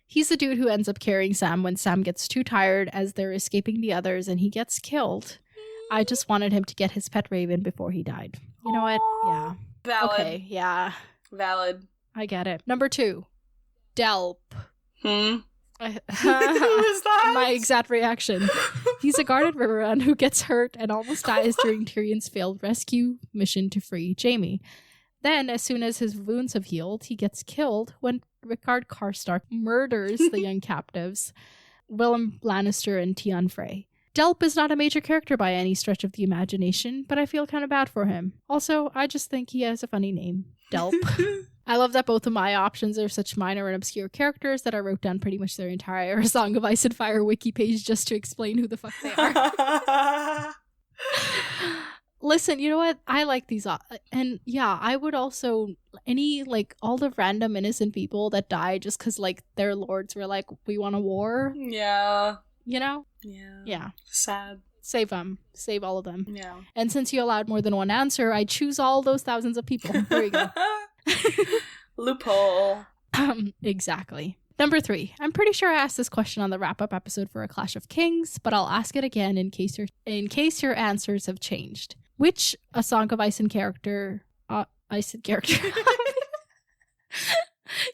He's the dude who ends up carrying Sam when Sam gets too tired as they're escaping the others and he gets killed. I just wanted him to get his pet raven before he died. You know what? Yeah. Valid. Okay, yeah. Valid. I get it. Number 2. Delp. Who is that? My exact reaction. He's a guard at Riverrun who gets hurt and almost dies during Tyrion's failed rescue mission to free Jaime. Then, as soon as his wounds have healed, he gets killed when Rickard Karstark murders the young captives, Willem Lannister and Tion Frey. Delp is not a major character by any stretch of the imagination, but I feel kind of bad for him. Also, I just think he has a funny name. Delp. I love that both of my options are such minor and obscure characters that I wrote down pretty much their entire Song of Ice and Fire wiki page just to explain who the fuck they are. Listen, you know what? I like these. And yeah, I would also, all the random innocent people that die just because, their lords were we want a war. Yeah. You know? Yeah. Yeah. Sad. Save them. Save all of them. Yeah. And since you allowed more than one answer, I choose all those thousands of people. There you go. Loophole. Exactly. Number 3. I'm pretty sure I asked this question on the wrap-up episode for A Clash of Kings, but I'll ask it again in case your answers have changed. Which A Song of Ice and character...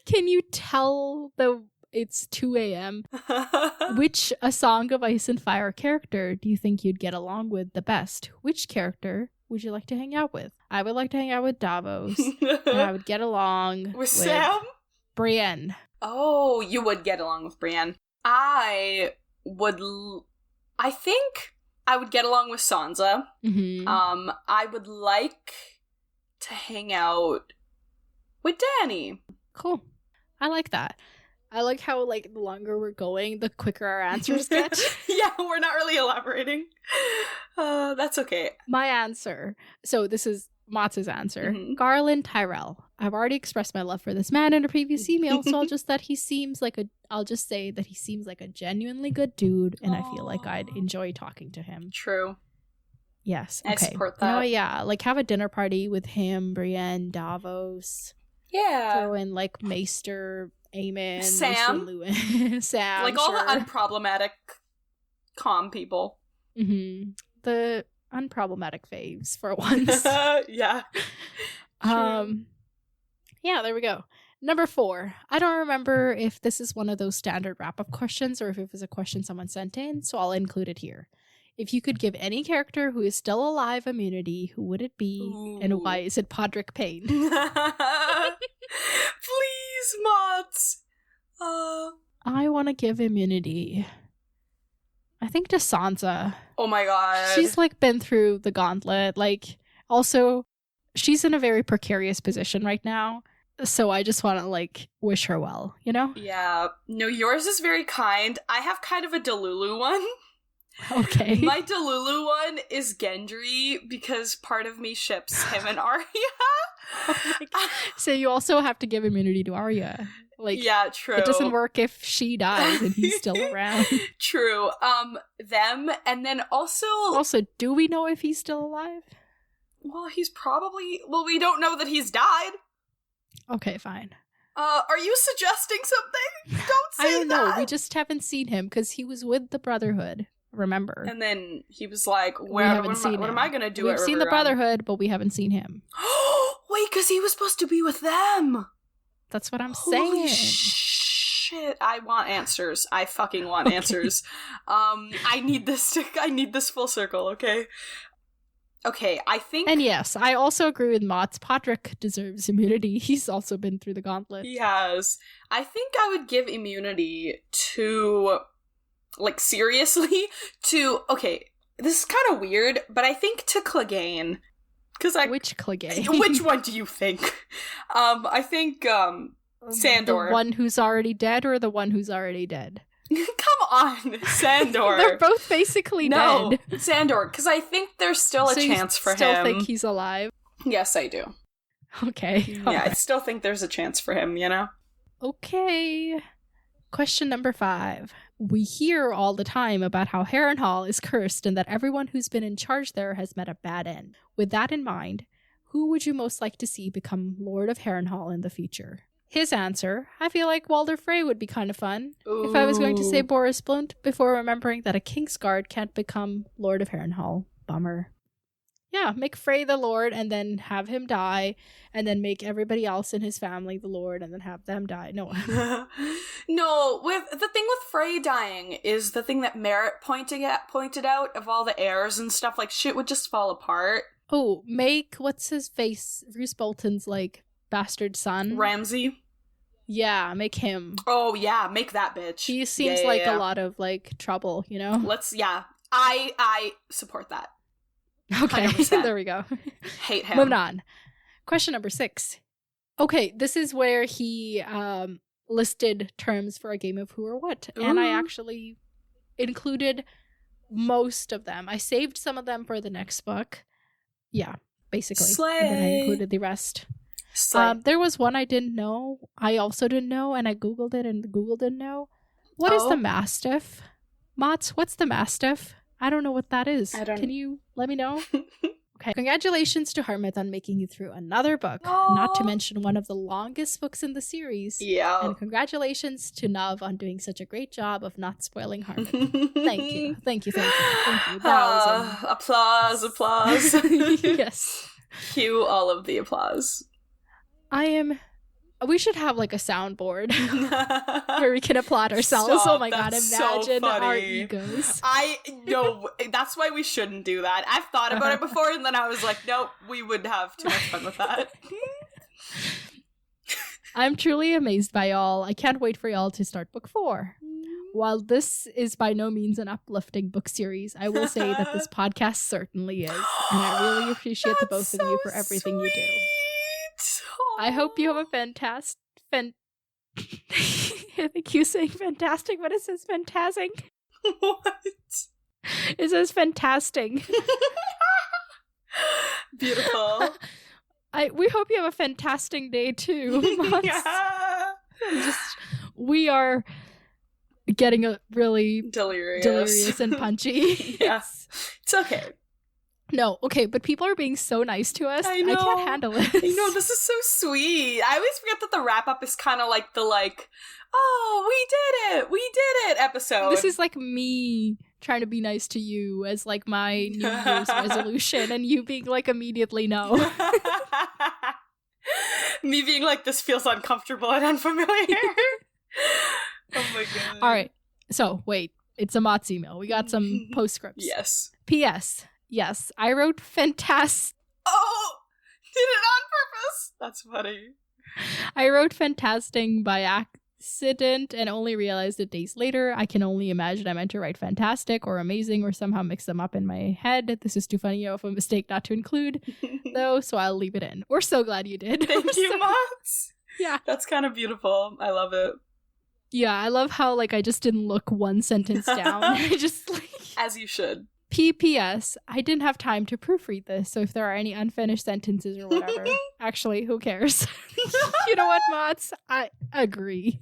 Can you tell it's 2 a.m. Which A Song of Ice and Fire character do you think you'd get along with the best? Which character would you like to hang out with? I would like to hang out with Davos, and I would get along with Sam? Brienne. Oh, you would get along with Brienne. I think I would get along with Sansa. Mm-hmm. I would like to hang out with Dany. Cool. I like that. I like how, the longer we're going, the quicker our answers get. Yeah, we're not really elaborating. That's okay. My answer. So this is Motz's answer. Mm-hmm. Garland Tyrell. I've already expressed my love for this man in a previous email, so I'll just say that he seems like a genuinely good dude, and I feel like I'd enjoy talking to him. True. Yes. Okay. I support that. Yeah, have a dinner party with him, Brienne, Davos. Yeah. Throw in Maester, Aemon, Sam. Lewin, Sam. All the unproblematic, calm people. Mm-hmm. The unproblematic faves for once. Yeah. Yeah, there we go. Number 4. I don't remember if this is one of those standard wrap-up questions or if it was a question someone sent in, so I'll include it here. If you could give any character who is still alive immunity, who would it be? Ooh. And why is it Podrick Payne? Please, Mods. I want to give immunity, I think, to Sansa. Oh my god. She's, like, been through the gauntlet. Like, also, she's in a very precarious position right now. So I just want to, like, wish her well, you know? Yeah. No, yours is very kind. I have kind of a Delulu one. Okay. My Delulu one is Gendry because part of me ships him and Arya. Oh, so you also have to give immunity to Arya. Like, yeah, true. It doesn't work if she dies and he's still around. True. Them, and then also... Also, do we know if he's still alive? Well, he's probably... Well, we don't know that he's died. Okay, fine. Are you suggesting something? Don't say that! I don't know. We just haven't seen him because he was with the Brotherhood, remember? And then he was like, what am I going to do We've seen the Brotherhood, but we haven't seen him. Wait, because he was supposed to be with them! That's what I'm saying. Shit, I want answers. I fucking want answers. I need this full circle, okay? Okay, I think... And yes, I also agree with Mott's. Podrick deserves immunity. He's also been through the gauntlet. He has. I think I would give immunity to... Like, seriously? To... Okay, this is kind of weird, but I think to Clegane. Which Clegane? Which one do you think? I think, Sandor. The one who's already dead or the one who's already dead? Come on, Sandor. They're both basically dead. No, Sandor, because I think there's still a chance for him. You still think he's alive? Yes, I do. Okay. Yeah, right. I still think there's a chance for him, you know? Okay. Question number 5. We hear all the time about how Harrenhal is cursed and that everyone who's been in charge there has met a bad end. With that in mind, who would you most like to see become Lord of Harrenhal in the future? His answer, I feel like Walder Frey would be kind of fun. Ooh. If I was going to say Boris Blunt before remembering that a Kingsguard can't become Lord of Harrenhal. Bummer. Yeah, make Frey the Lord and then have him die, and then make everybody else in his family the Lord and then have them die. No. No, the thing with Frey dying is the thing that Merritt pointed out of all the heirs and stuff, like shit would just fall apart. Oh, make, what's his face? Roose Bolton's, like, bastard son. Ramsay? Yeah, make him. Oh, yeah, make that bitch. He seems a lot of, like, trouble, you know? I support that. Okay, there we go. Hate him. Moving on. Question number 6. Okay, this is where he listed terms for a game of Who or What, and I actually included most of them. I saved some of them for the next book. Yeah, basically. Slay. And then I included the rest. There was one I didn't know. I also didn't know, and I Googled it, and Google didn't know. What is the Mastiff? Motts, what's the Mastiff? I don't know what that is. Can you let me know? Okay. Congratulations to Harmouth on making it through another book, not to mention one of the longest books in the series. Yeah. And congratulations to Nav on doing such a great job of not spoiling Harmouth. Thank you. That was applause. Yes. Cue all of the applause. We should have like a soundboard where we can applaud ourselves. Oh my god, imagine our egos. I know, that's why we shouldn't do that. I've thought about it before and then I was like, nope, we would have too much fun with that. I'm truly amazed by y'all. I can't wait for y'all to start book 4. While this is by no means an uplifting book series, I will say that this podcast certainly is. And I really appreciate the both of you for everything you do. I hope you have a fantastic... I think you saying fantastic, but it says fantastic. What? It says fantastic. Beautiful. We hope you have a fantastic day too. Yeah. We are getting a really delirious and punchy. Yeah. It's okay. No, okay, but people are being so nice to us. I know. I can't handle it. I know, this is so sweet. I always forget that the wrap-up is kind of like the, like, oh, we did it episode. This is like me trying to be nice to you as, like, my New Year's resolution, and you being like, immediately no. Me being like, this feels uncomfortable and unfamiliar. Oh my god. All right, so, wait. It's a Mott's email. We got some postscripts. Yes. P.S. Yes, I wrote fantastic. Oh! Did it on purpose? That's funny. I wrote fantastic by accident and only realized it days later. I can only imagine I meant to write fantastic or amazing or somehow mix them up in my head. This is too funny of a mistake not to include, though, so I'll leave it in. We're so glad you did. Thank you, Mott's. Yeah. That's kind of beautiful. I love it. Yeah, I love how, like, I just didn't look one sentence down. I just, like... As you should. P.P.S. I didn't have time to proofread this, so if there are any unfinished sentences or whatever, actually, who cares? You know what, Mott's? I agree.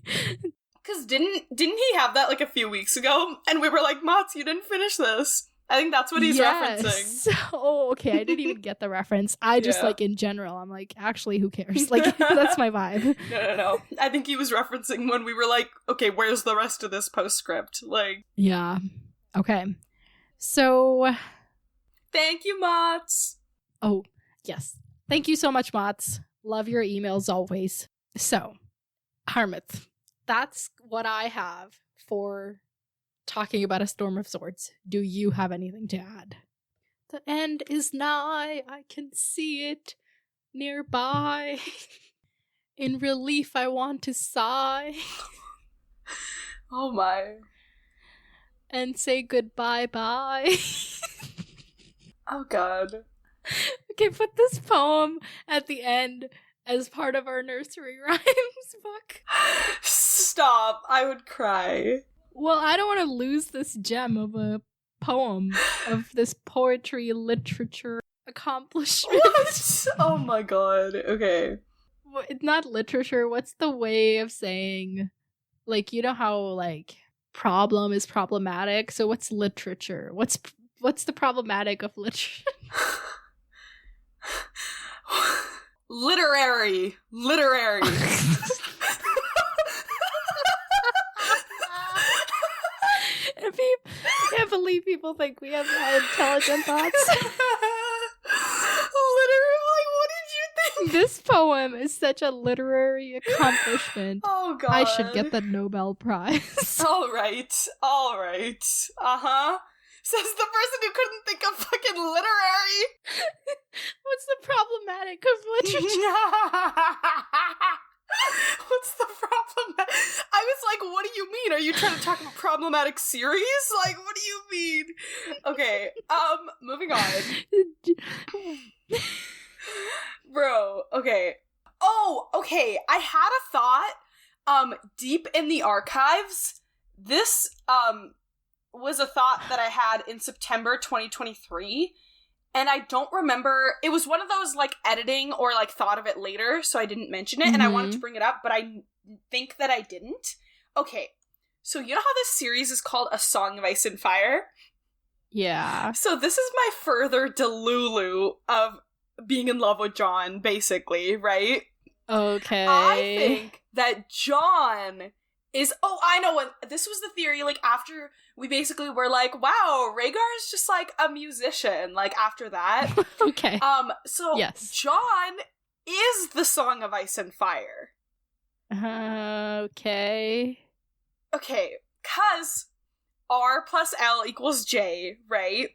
Because didn't he have that like a few weeks ago? And we were like, Mott's, you didn't finish this. I think that's what he's referencing. Oh, okay. I didn't even get the reference. I just like in general, I'm like, actually, who cares? Like, that's my vibe. No. I think he was referencing when we were like, okay, where's the rest of this postscript? Like, yeah. Okay. So, thank you, Mott's. Oh, yes. Thank you so much, Mott's. Love your emails always. So, Harmith, that's what I have for talking about A Storm of Swords. Do you have anything to add? The end is nigh. I can see it nearby. In relief, I want to sigh. Oh my. And say goodbye-bye. Oh god. Okay, put this poem at the end as part of our nursery rhymes book. Stop. I would cry. Well, I don't want to lose this gem of a poem, of this poetry literature accomplishment. What? Oh my god. Okay. It's not literature. What's the way of saying, like, you know how, like, problem is problematic? So what's literature? What's the problematic of literature? Literary. I can't believe people think we have intelligent thoughts. Literally, what did you think? This poem is such a literary accomplishment. Oh god. I should get the Nobel Prize. All right. Uh-huh. Says the person who couldn't think of fucking literary. What's the problematic of literature? What's the problem? I was like, what do you mean? Are you trying to talk about problematic series? Like, what do you mean? Okay, moving on. Bro, okay. Oh, okay, I had a thought, deep in the archives. This, was a thought that I had in September 2023. And I don't remember, it was one of those, like, editing or, like, thought of it later, so I didn't mention it, and I wanted to bring it up, but I think that I didn't. Okay, so you know how this series is called A Song of Ice and Fire? Yeah. So this is my further Delulu of being in love with John, basically, right? Okay. I think that John is, I know what, this was the theory, like, after we basically were like, wow, Rhaegar's just, like, a musician, like, after that. Okay. So, yes. John is the Song of Ice and Fire. Okay. Okay, 'cause R plus L equals J, right?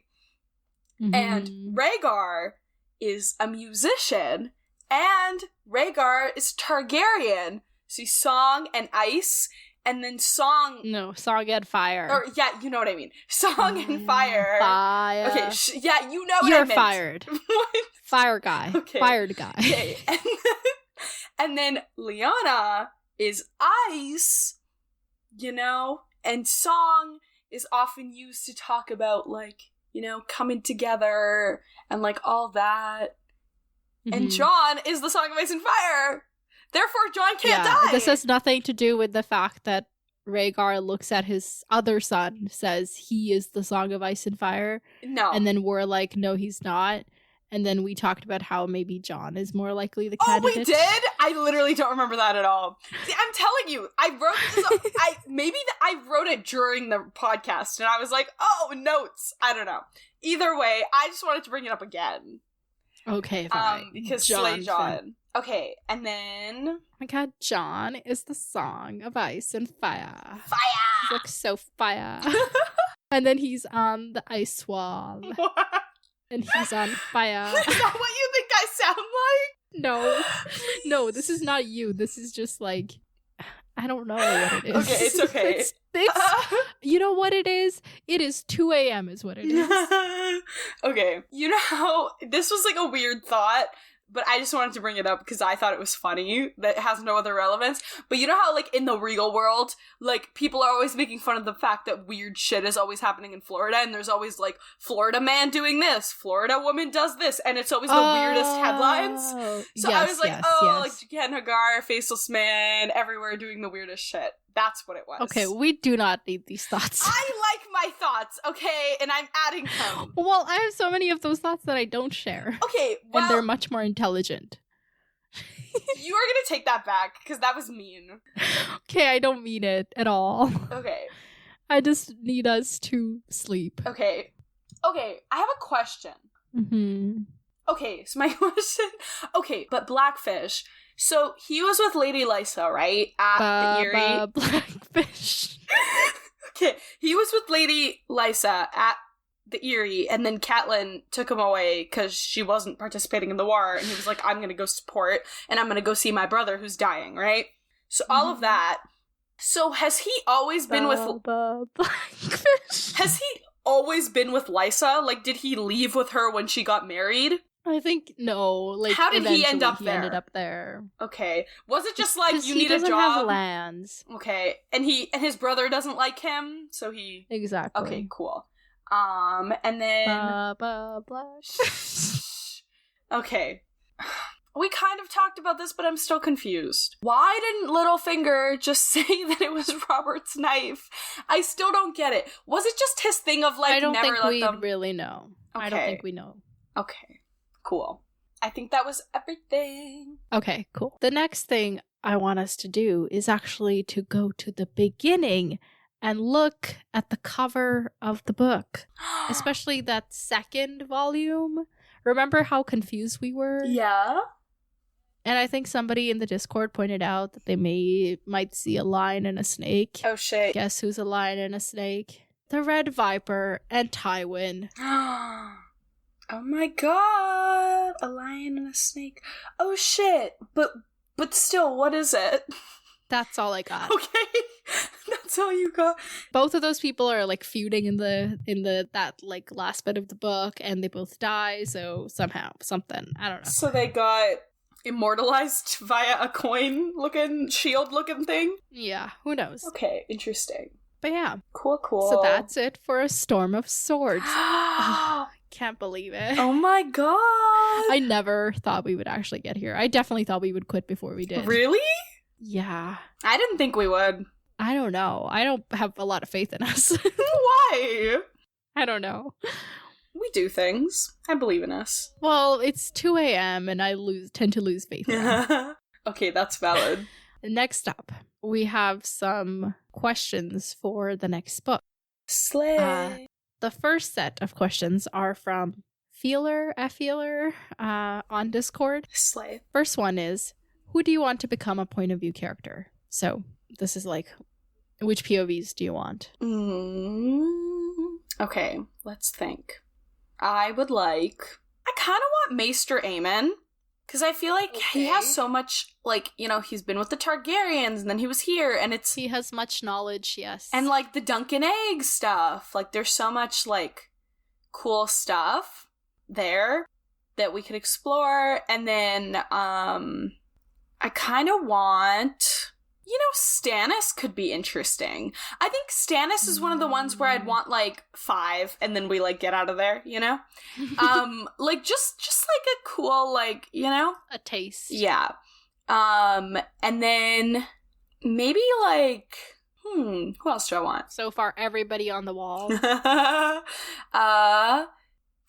Mm-hmm. And Rhaegar is a musician, and Rhaegar is Targaryen. So Song and Ice, and then Song... No, Song and Fire. Or, yeah, you know what I mean. Song and Fire. Fire. Okay, yeah, you know what You're I meant. fired. Fire guy. Okay. Fired guy. Okay, and then Lyanna is Ice, you know? And Song is often used to talk about, like, you know, coming together and, like, all that. Mm-hmm. And John is the Song of Ice and Fire. Therefore, John can't die. This has nothing to do with the fact that Rhaegar looks at his other son, says he is the Song of Ice and Fire. No. And then we're like, no, he's not. And then we talked about how maybe John is more likely the candidate. Oh, we did? I literally don't remember that at all. See, I'm telling you, I wrote this. I wrote it during the podcast, and I was like, oh, notes. I don't know. Either way, I just wanted to bring it up again. Okay, fine. Because Slay John. Okay, and then... Oh my god, John is the Song of Ice and Fire. Fire! He looks so fire. And then he's on the ice wall. And he's on fire. Is that what you think I sound like? No. No, this is not you. This is just like, I don't know what it is. Okay, it's okay. You know what it is? It is 2 a.m. is what it is. Okay. You know how this was like a weird thought, but I just wanted to bring it up because I thought it was funny that it has no other relevance. But you know how, like, in the real world, like, people are always making fun of the fact that weird shit is always happening in Florida, and there's always, like, Florida man doing this, Florida woman does this, and it's always the weirdest headlines. So I was like, like, Jen Hagar, Faceless Man, everywhere doing the weirdest shit. That's what it was. Okay, we do not need these thoughts. I like my thoughts, okay? And I'm adding them. Well, I have so many of those thoughts that I don't share. Okay, well... And they're much more intelligent. You are gonna take that back, because that was mean. Okay, I don't mean it at all. Okay. I just need us to sleep. Okay, I have a question. Mm-hmm. Okay, so my question... Okay, but Blackfish... So, he was with Lady Lysa, right? At the Eyrie. Blackfish. Okay, he was with Lady Lysa at the Eyrie, and then Catelyn took him away because she wasn't participating in the war, and he was like, I'm gonna go support, and I'm gonna go see my brother who's dying, right? So, all of that. So, has he always been with... Blackfish. Has he always been with Lysa? Like, did he leave with her when she got married? I think no. Like, how did he end up there? He ended up there. Okay, was it just like you need a job? He doesn't have lands. Okay, and his brother doesn't like him, so he exactly. Okay, cool. And then okay, we kind of talked about this, but I'm still confused. Why didn't Littlefinger just say that it was Robert's knife? I still don't get it. Was it just his thing of like I don't never think let we them... really know. Okay. I don't think we know. Okay. Cool. I think that was everything. Okay, cool. The next thing I want us to do is actually to go to the beginning and look at the cover of the book, especially that second volume. Remember how confused we were? Yeah. And I think somebody in the Discord pointed out that they might see a lion and a snake. Oh shit. Guess who's a lion and a snake? The Red Viper and Tywin. Oh my god, a lion and a snake. Oh shit, but still, what is it? That's all I got. Okay, that's all you got. Both of those people are like feuding in that like last bit of the book, and they both die. So somehow, something, I don't know. So they got immortalized via a coin-looking, shield-looking thing? Yeah, who knows? Okay, interesting. But yeah. Cool. So that's it for A Storm of Swords. Can't believe it. Oh my god. I never thought we would actually get here. I definitely thought we would quit before we did. Really? Yeah. I didn't think we would. I don't know. I don't have a lot of faith in us. Why? I don't know. We do things. I believe in us. Well, it's 2 a.m. and I tend to lose faith in us. Okay, that's valid. Next up, we have some questions for the next book. Slay. The first set of questions are from Feeler on Discord. Slay. First one is, who do you want to become a point of view character? So this is like, which POVs do you want? Okay, let's think. I kind of want Maester Aemon. Because I feel like he has so much, like, you know, he's been with the Targaryens, and then he was here, and it's... He has much knowledge, yes. And, like, the Duncan Egg stuff. Like, there's so much, like, cool stuff there that we could explore. And then, I kind of want... You know, Stannis could be interesting. I think Stannis is one of the ones where I'd want, like, 5, and then we, like, get out of there, you know? Like, just like, a cool, like, you know? A taste. Yeah. And then maybe, like, who else do I want? So far, everybody on the wall. I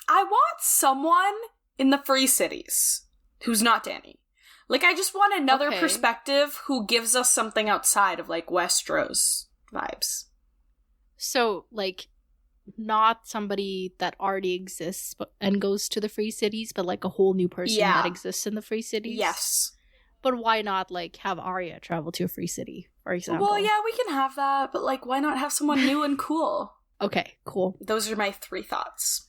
want someone in the Free Cities who's not Dany. Like, I just want another perspective who gives us something outside of, like, Westeros vibes. So, like, not somebody that already exists and goes to the Free Cities, but, like, a whole new person that exists in the Free Cities? Yes. But why not, like, have Arya travel to a Free City, for example? Well, yeah, we can have that, but, like, why not have someone new and cool? Okay, cool. Those are my 3 thoughts.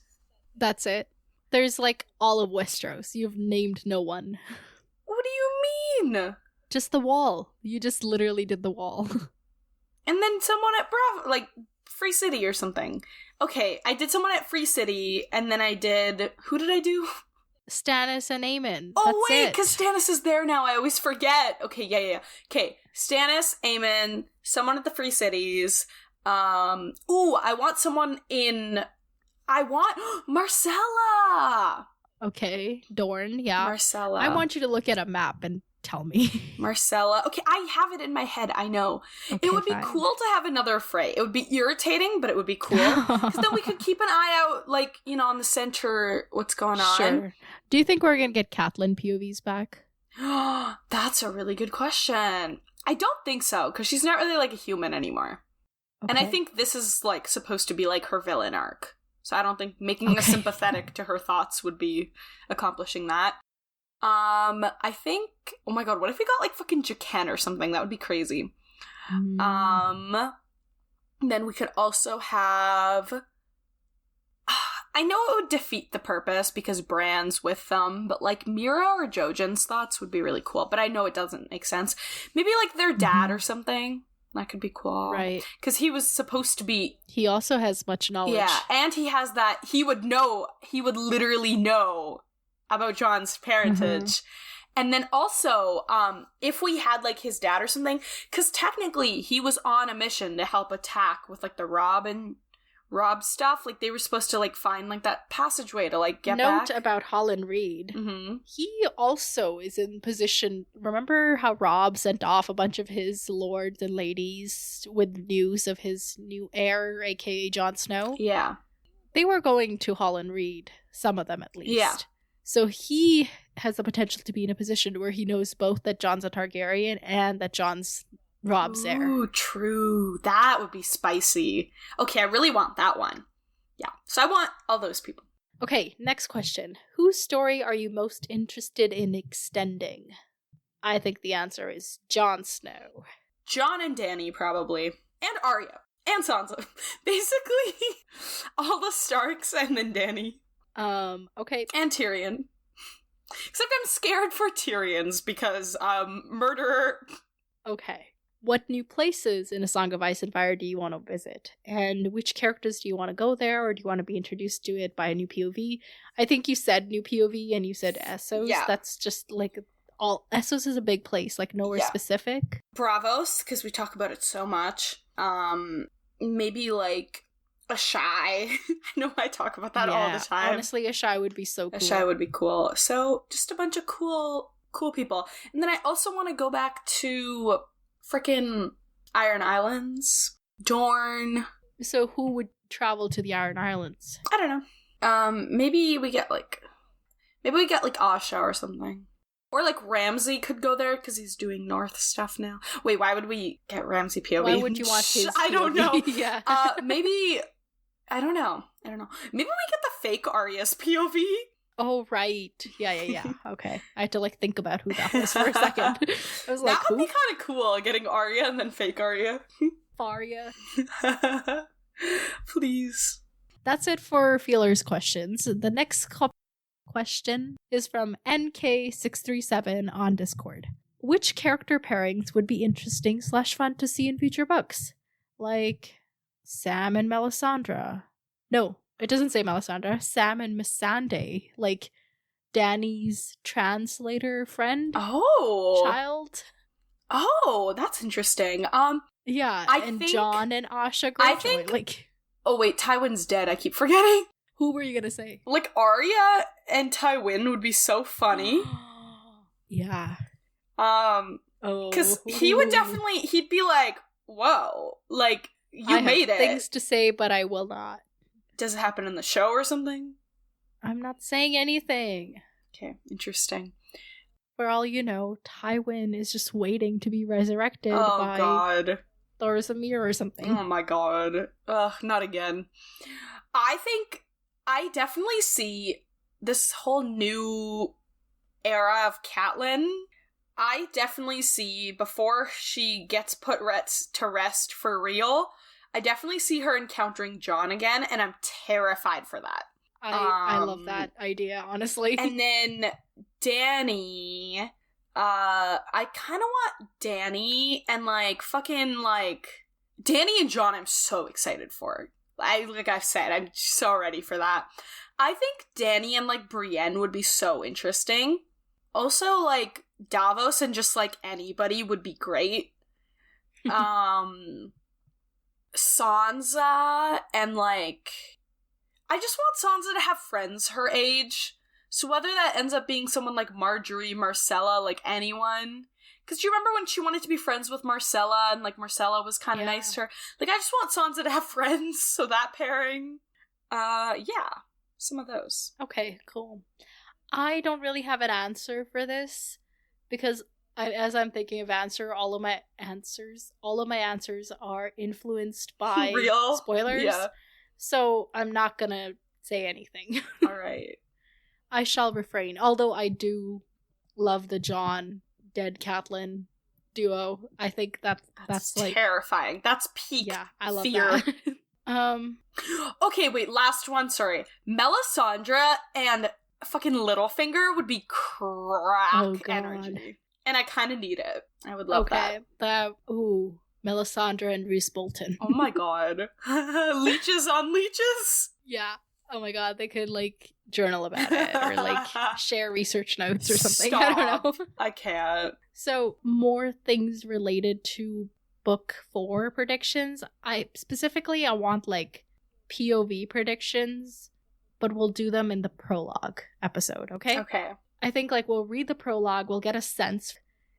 That's it. There's like all of Westeros. You've named no one. What do you mean? Just the wall. You just literally did the wall. And then someone at Bravo, like Free City or something. Okay, I did someone at Free City, and then I did... Who did I do? Stannis and Aemon. Oh, That's wait, it. because Stannis is there now. I always forget. Okay, yeah. Okay, Stannis, Aemon, someone at the Free Cities. I want someone in... I want... Myrcella! Okay, Dorne, yeah. Myrcella. I want you to look at a map and tell me. Myrcella. Okay, I have it in my head, I know. Okay, it would be cool to have another Frey. It would be irritating, but it would be cool. Because then we could keep an eye out, like, you know, on the center, what's going on. Sure. Do you think we're going to get Catelyn POVs back? That's a really good question. I don't think so, because she's not really, like, a human anymore. Okay. And I think this is, like, supposed to be, like, her villain arc. So I don't think making us sympathetic to her thoughts would be accomplishing that. I think, oh my god, what if we got like fucking Jaqen or something? That would be crazy. Then we could also have, I know it would defeat the purpose because Bran's with them, but like Mira or Jojen's thoughts would be really cool, but I know it doesn't make sense. Maybe like their dad or something. That could be cool. Right. Because he was supposed to be... He also has much knowledge. Yeah, and he has that... He would literally know about Jon's parentage. And then also, if we had, like, his dad or something... Because technically, he was on a mission to help attack with, like, the Robb stuff. Like, they were supposed to, like, find, like, that passageway to, like, get back. Note about Holland Reed. Mm-hmm. He also is in position... Remember how Robb sent off a bunch of his lords and ladies with news of his new heir, aka Jon Snow? Yeah. They were going to Holland Reed, some of them at least. Yeah. So he has the potential to be in a position where he knows both that Jon's a Targaryen and that Jon's Robb's heir. Ooh, true. That would be spicy. Okay, I really want that one. Yeah. So I want all those people. Okay, next question. Whose story are you most interested in extending? I think the answer is Jon Snow. Jon and Dany, probably. And Arya. And Sansa. Basically, all the Starks and then Dany. Okay. And Tyrion. Except I'm scared for Tyrion's because, murderer. Okay. What new places in A Song of Ice and Fire do you want to visit? And which characters do you want to go there, or do you want to be introduced to it by a new POV? I think you said new POV and you said Essos. Yeah. That's just like all... Essos is a big place, like nowhere specific. Braavos, because we talk about it so much. Maybe like Asshai. I know I talk about that all the time. Honestly, Asshai would be so cool. Asshai would be cool. So just a bunch of cool people. And then I also want to go back to frickin' Iron Islands. Dorne. So who would travel to the Iron Islands? I don't know. Maybe we get like Asha or something. Or like Ramsay could go there because he's doing North stuff now. Wait, why would we get Ramsay POV? Why would you want his POV? I don't know. Yeah. Maybe I don't know. Maybe we get the fake Arya's POV. Oh, right. Yeah. Okay. I had to, like, think about who that was for a second. I was like, that would be kind of cool, getting Arya and then fake Arya. Arya. Please. That's it for Feelers questions. The next question is from NK637 on Discord. Which character pairings would be interesting / fun to see in future books? Like Sam and Melisandre. No, it doesn't say Melisandre. Sam and Missandei. Like Dany's translator friend? Child? Oh, that's interesting. Yeah, and Jon and Asha Greyjoy. I think... Oh wait, Tywin's dead. I keep forgetting. Who were you gonna say? Like, Arya and Tywin would be so funny. Yeah. Because he would definitely... He'd be like, whoa, like, you made it. I have things to say, but I will not. Does it happen in the show or something? I'm not saying anything. Okay, interesting. For all you know, Tywin is just waiting to be resurrected by God. Thoros of Myr or something. Oh my god. Ugh, not again. I think I definitely see this whole new era of Catelyn. I definitely see, before she gets put to rest for real, I definitely see her encountering John again, and I'm terrified for that. I love that idea, honestly. And then Danny, I kind of want Danny and, like, fucking, like, Danny and John I'm so excited for. Like I've said, I'm so ready for that. I think Danny and, like, Brienne would be so interesting. Also, like, Davos and just, like, anybody would be great. Sansa and, like, I just want Sansa to have friends her age. So whether that ends up being someone like Marjorie, Marcella, like anyone. Because do you remember when she wanted to be friends with Marcella and, like, Marcella was kind of nice to her? Like, I just want Sansa to have friends, so that pairing. Yeah. Some of those. Okay, cool. I don't really have an answer for this because as I'm thinking of all of my answers are influenced by real spoilers. Yeah. So I'm not gonna say anything. All right. I shall refrain. Although I do love the Jon dead Catelyn duo. I think that's like terrifying. That's peak. Yeah, I love fear. that. Okay, wait, last one, sorry. Melisandre and fucking Littlefinger would be crack energy. And I kind of need it. I would love that. Melisandre and Roose Bolton. Oh my god. Leeches on leeches? Yeah. Oh my god, they could, like, journal about it or, like, share research notes or something. Stop. I don't know. I can't. So, more things related to book 4 predictions. I want, like, POV predictions, but we'll do them in the prologue episode, okay? Okay. I think, like, we'll read the prologue, we'll get a sense,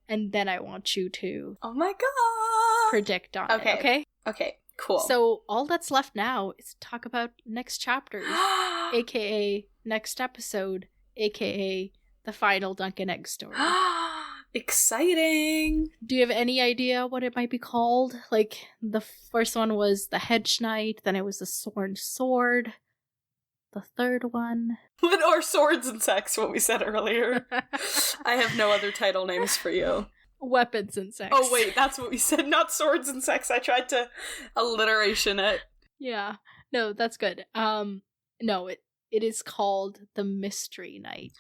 and then I want you to oh my god, predict on it, okay? Okay, cool. So all that's left now is to talk about next chapters, aka next episode, aka the final Dunk and Egg story. Exciting! Do you have any idea what it might be called? Like, the first one was the Hedge Knight, then it was the Sworn Sword. The third one. Or Swords and Sex, what we said earlier. I have no other title names for you. Weapons and Sex. Oh wait, that's what we said, not Swords and Sex. I tried to alliteration it. Yeah. No, that's good. No, it is called the Mystery Knight.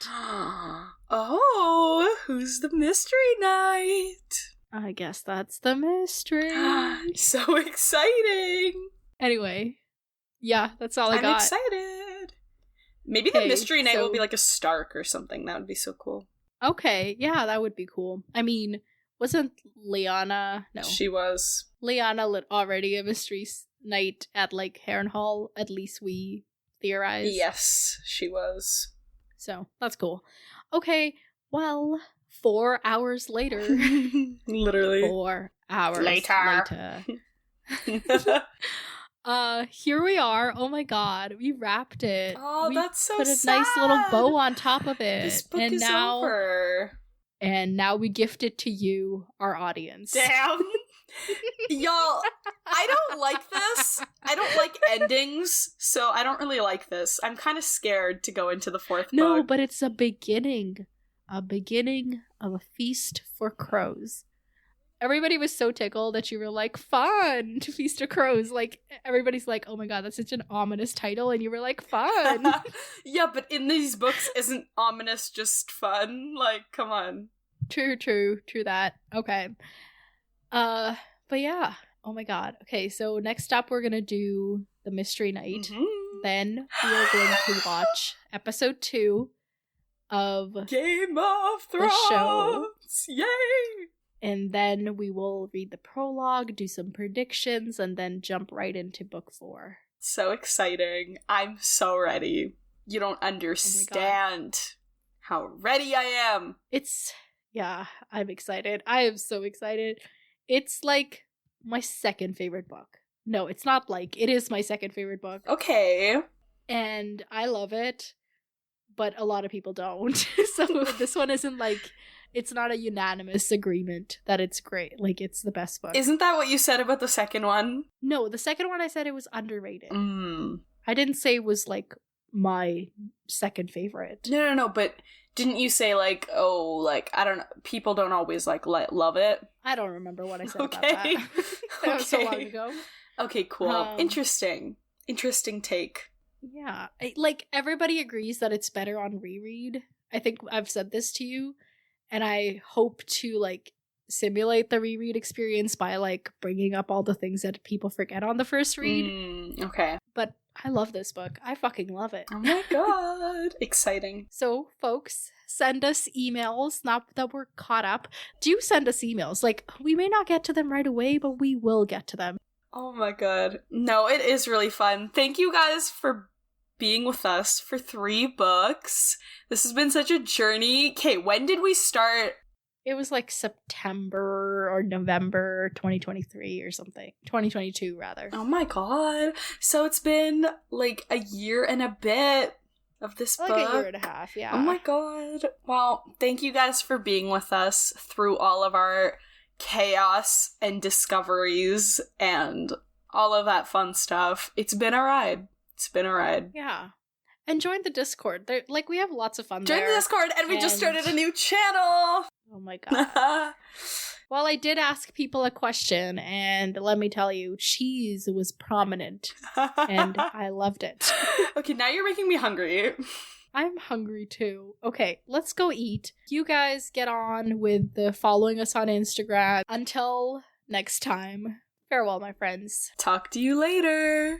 Oh, who's the Mystery Knight? I guess that's the mystery. So exciting. Anyway. Yeah, that's all I got. I'm excited. Maybe the Mystery Knight will be like a Stark or something. That would be so cool. Okay, yeah, that would be cool. I mean, wasn't Lyanna... No. She was. Lyanna already a Mystery Knight at, like, Harrenhal? At least we theorize. Yes, she was. So, that's cool. Okay, well, 4 hours later... Literally. 4 hours later. Here we are. Oh my god, we wrapped it. Oh, we that's so put a sad. nice little bow on top of it. This book is over. And now we gift it to you, our audience. Damn. Y'all, I don't like this. I don't like endings, so I don't really like this. I'm kind of scared to go into the 4th book. No, but it's a beginning. A beginning of a feast for crows. Everybody was so tickled that you were like, fun to Feast of Crows. Like, everybody's like, oh my god, that's such an ominous title. And you were like, fun. Yeah, but in these books, isn't ominous just fun? Like, come on. True that. Okay. But yeah. Oh my god. Okay, so next up we're gonna do the Mystery Knight. Mm-hmm. Then we are going to watch episode 2 of Game of Thrones. The show. Yay! And then we will read the prologue, do some predictions, and then jump right into book 4. So exciting. I'm so ready. You don't understand how ready I am. Yeah, I'm excited. I am so excited. It's like my second favorite book. No, it's not like. It is my second favorite book. Okay. And I love it, but a lot of people don't. So this one isn't like... It's not a unanimous agreement that it's great. Like, it's the best book. Isn't that what you said about the second one? No, the second one I said it was underrated. Mm. I didn't say it was, like, my second favorite. No, but didn't you say, like, oh, like, I don't know, people don't always, like, love it? I don't remember what I said about that. That was so long ago. Okay, cool. Interesting take. Yeah. Like, everybody agrees that it's better on reread. I think I've said this to you, and I hope to, like, simulate the reread experience by, like, bringing up all the things that people forget on the first read. Okay. But I love this book. I fucking love it. Oh my god. Exciting. So, folks, send us emails. Not that we're caught up. Do send us emails. Like, we may not get to them right away, but we will get to them. Oh my god. No, it is really fun. Thank you guys for being with us for 3 books. This has been such a journey. Okay, when did we start? It was like September or November 2023 or something. 2022, rather. Oh my god. So it's been like a year and a bit of this book. Like a year and a half, yeah. Oh my god. Well, thank you guys for being with us through all of our chaos and discoveries and all of that fun stuff. It's been a ride. Yeah. And join the Discord. Like, we have lots of fun there. Join the Discord, and we just started a new channel! Oh my god. Well, I did ask people a question, and let me tell you, cheese was prominent, and I loved it. Okay, now you're making me hungry. I'm hungry too. Okay, let's go eat. You guys get on with the following us on Instagram. Until next time, farewell, my friends. Talk to you later.